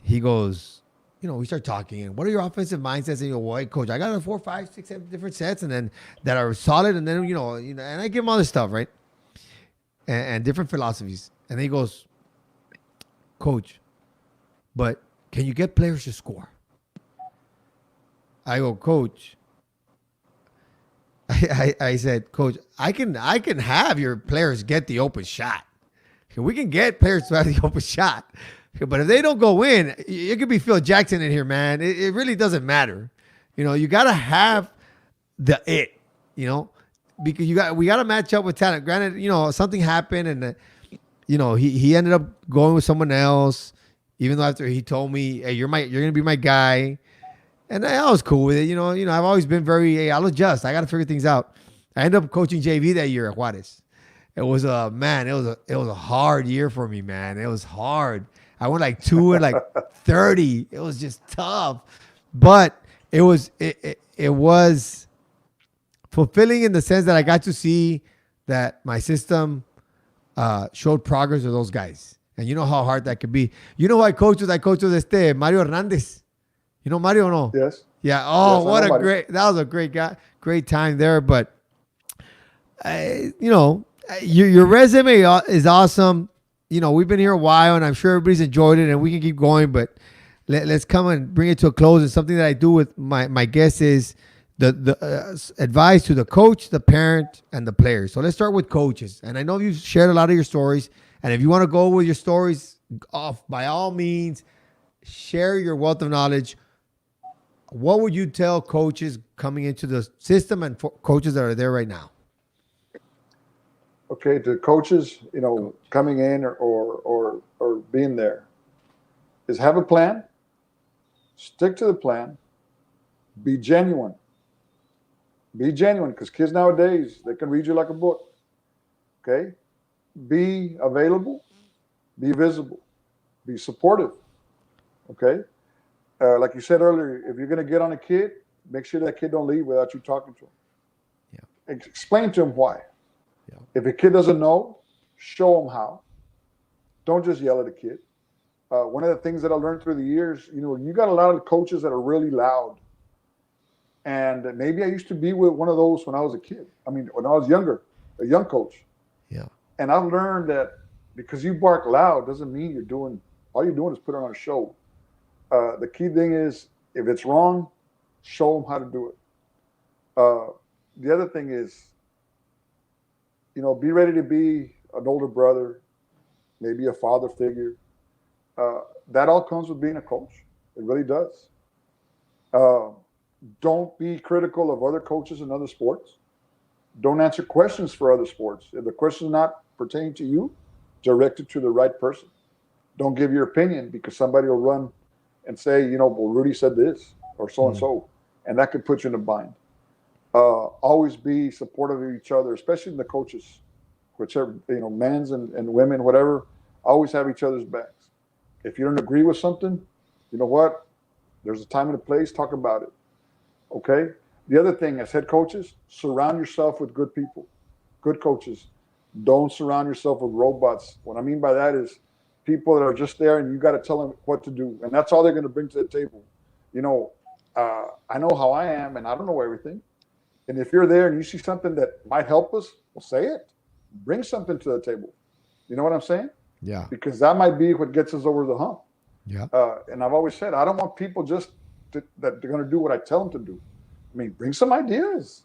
he goes, we start talking, and what are your offensive mindsets? And well, hey, coach, I got 4, 5, 6, 7 different sets, and then that are solid, and then and I give him all this stuff, right? And different philosophies. And then he goes, coach, but can you get players to score? I go, coach. I said, coach, I can have your players get the open shot. We can get players to have the open shot. But if they don't go in, it could be Phil Jackson in here, man. It really doesn't matter. You got to have the it, because we got to match up with talent. Granted, something happened, and he ended up going with someone else. Even though after he told me, hey, you're gonna be my guy, and I was cool with it. I've always been very, hey, I'll adjust. I got to figure things out. I ended up coaching JV that year at Juarez. It was a hard year for me, man. It was hard. I went like 2 and like 30. It was just tough, but it was fulfilling in the sense that I got to see that my system showed progress with those guys. And you know how hard that could be. You know who I coached with? I coached with Mario Hernandez. You know Mario or no? Yes. Yeah. Oh, yes, what that was a great guy, great time there. But, your resume is awesome. We've been here a while, and I'm sure everybody's enjoyed it, and we can keep going. But let's come and bring it to a close. And something that I do with my guests is the advice to the coach, the parent, and the players. So let's start with coaches. And I know you've shared a lot of your stories. And if you want to go with your stories off, by all means, share your wealth of knowledge. What would you tell coaches coming into the system and coaches that are there right now? Okay, to coaches, coming in or being there, is have a plan, stick to the plan, be genuine. Be genuine, because kids nowadays, they can read you like a book. Okay? Be available, be visible, be supportive. Okay? Like you said earlier, if you're going to get on a kid, make sure that kid don't leave without you talking to him. Yeah. Explain to him why. Yeah. If a kid doesn't know, show him how. Don't just yell at a kid. One of the things that I learned through the years, you got a lot of coaches that are really loud. And maybe I used to be with one of those when I was a kid. When I was younger, a young coach. Yeah. And I've learned that because you bark loud doesn't mean all you're doing is putting on a show. The key thing is, if it's wrong, show them how to do it. The other thing is, be ready to be an older brother, maybe a father figure. That all comes with being a coach. It really does. Don't be critical of other coaches in other sports. Don't answer questions for other sports. If the question is not pertaining to you, direct it to the right person. Don't give your opinion, because somebody will run and say, well, Rudy said this or so-and-so, and that could put you in a bind. Always be supportive of each other, especially in the coaches, whichever, men's and women, whatever, always have each other's backs. If you don't agree with something, you know what? There's a time and a place, talk about it. Okay? The other thing, as head coaches, surround yourself with good people, good coaches. Don't surround yourself with robots. What I mean by that is people that are just there and you got to tell them what to do. And that's all they're going to bring to the table. I know how I am, and I don't know everything. And if you're there and you see something that might help us, well, say it. Bring something to the table. You know what I'm saying? Yeah. Because that might be what gets us over the hump. Yeah. And I've always said, I don't want people that they're going to do what I tell them to do. Bring some ideas.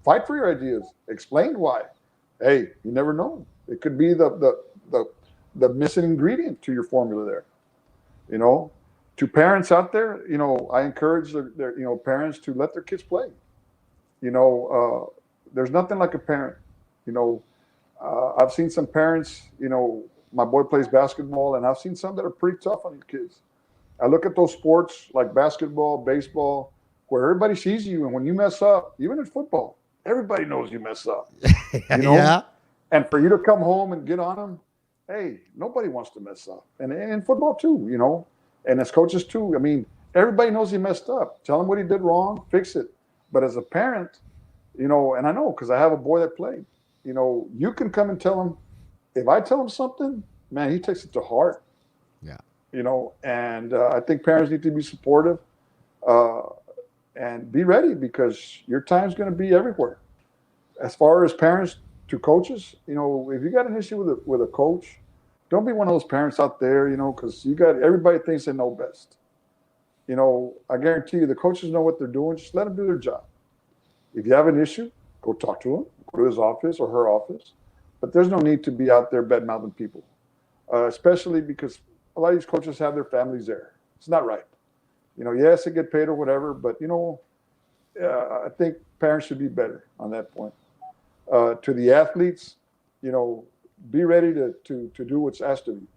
Fight for your ideas. Explain why. Hey, you never know. It could be the missing ingredient to your formula there. You know, to parents out there, I encourage their parents to let their kids play. There's nothing like a parent. You know, I've seen some parents. My boy plays basketball, and I've seen some that are pretty tough on your kids. I look at those sports like basketball, baseball, where everybody sees you, and when you mess up, even in football, everybody knows you mess up. Yeah. And for you to come home and get on them, hey, nobody wants to mess up. And in football too, and as coaches too. I mean, everybody knows he messed up. Tell him what he did wrong, fix it. But as a parent, and I know because I have a boy that played, you can come and tell him. If I tell him something, man, he takes it to heart. Yeah. And I think parents need to be supportive and be ready because your time's going to be everywhere. As far as parents to coaches, if you got an issue with a coach, don't be one of those parents out there, because everybody thinks they know best. I guarantee you the coaches know what they're doing. Just let them do their job. If you have an issue, go talk to him, go to his office or her office. But there's no need to be out there bad-mouthing people, especially because a lot of these coaches have their families there. It's not right. Yes, they get paid or whatever, but, I think parents should be better on that point. To the athletes, be ready to do what's asked of you.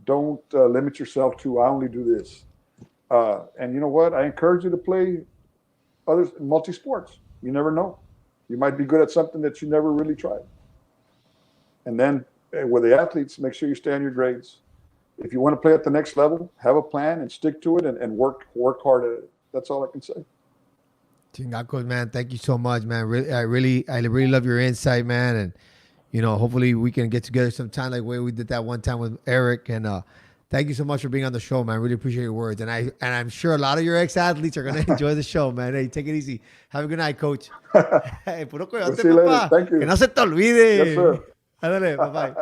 Don't limit yourself to, I only do this. And you know what? I encourage you to play others multi-sports. You never know. You might be good at something that you never really tried. And then with the athletes, make sure you stay on your grades. If you want to play at the next level, have a plan and stick to it and work hard at it. That's all I can say. Chingacos, man, thank you so much, man. I really love your insight, man. And hopefully we can get together sometime like way we did that one time with Eric. And thank you so much for being on the show, man. I really appreciate your words. And I'm sure a lot of your ex-athletes are gonna enjoy the show, man. Hey, take it easy. Have a good night, coach. Hey, puro coyote, We'll see you later. papá. Thank you. Que no se te olvide. Yes, sir. Ándale, bye-bye.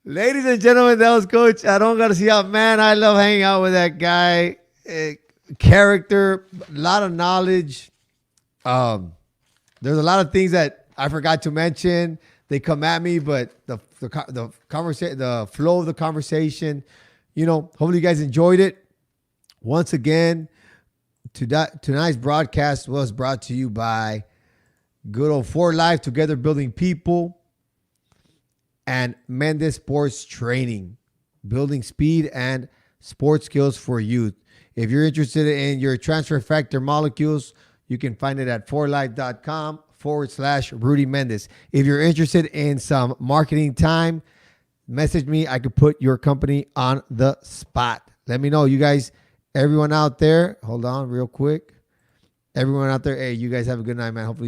Ladies and gentlemen, that was Coach Aaron Garcia. Man, I love hanging out with that guy. Character, a lot of knowledge. There's a lot of things that I forgot to mention. They come at me, but the conversation, the flow of the conversation, hopefully you guys enjoyed it. Once again, tonight's broadcast was brought to you by good old For Life, Together Building People, and Mendez Sports Training, building speed and sports skills for youth. If you're interested in your transfer factor molecules, you can find it at forlife.com/Rudy Mendez. If you're interested in some marketing time, message me. I could put your company on the spot. Let me know. You guys, everyone out there, hold on real quick. Everyone out there, hey, you guys have a good night, man. Hopefully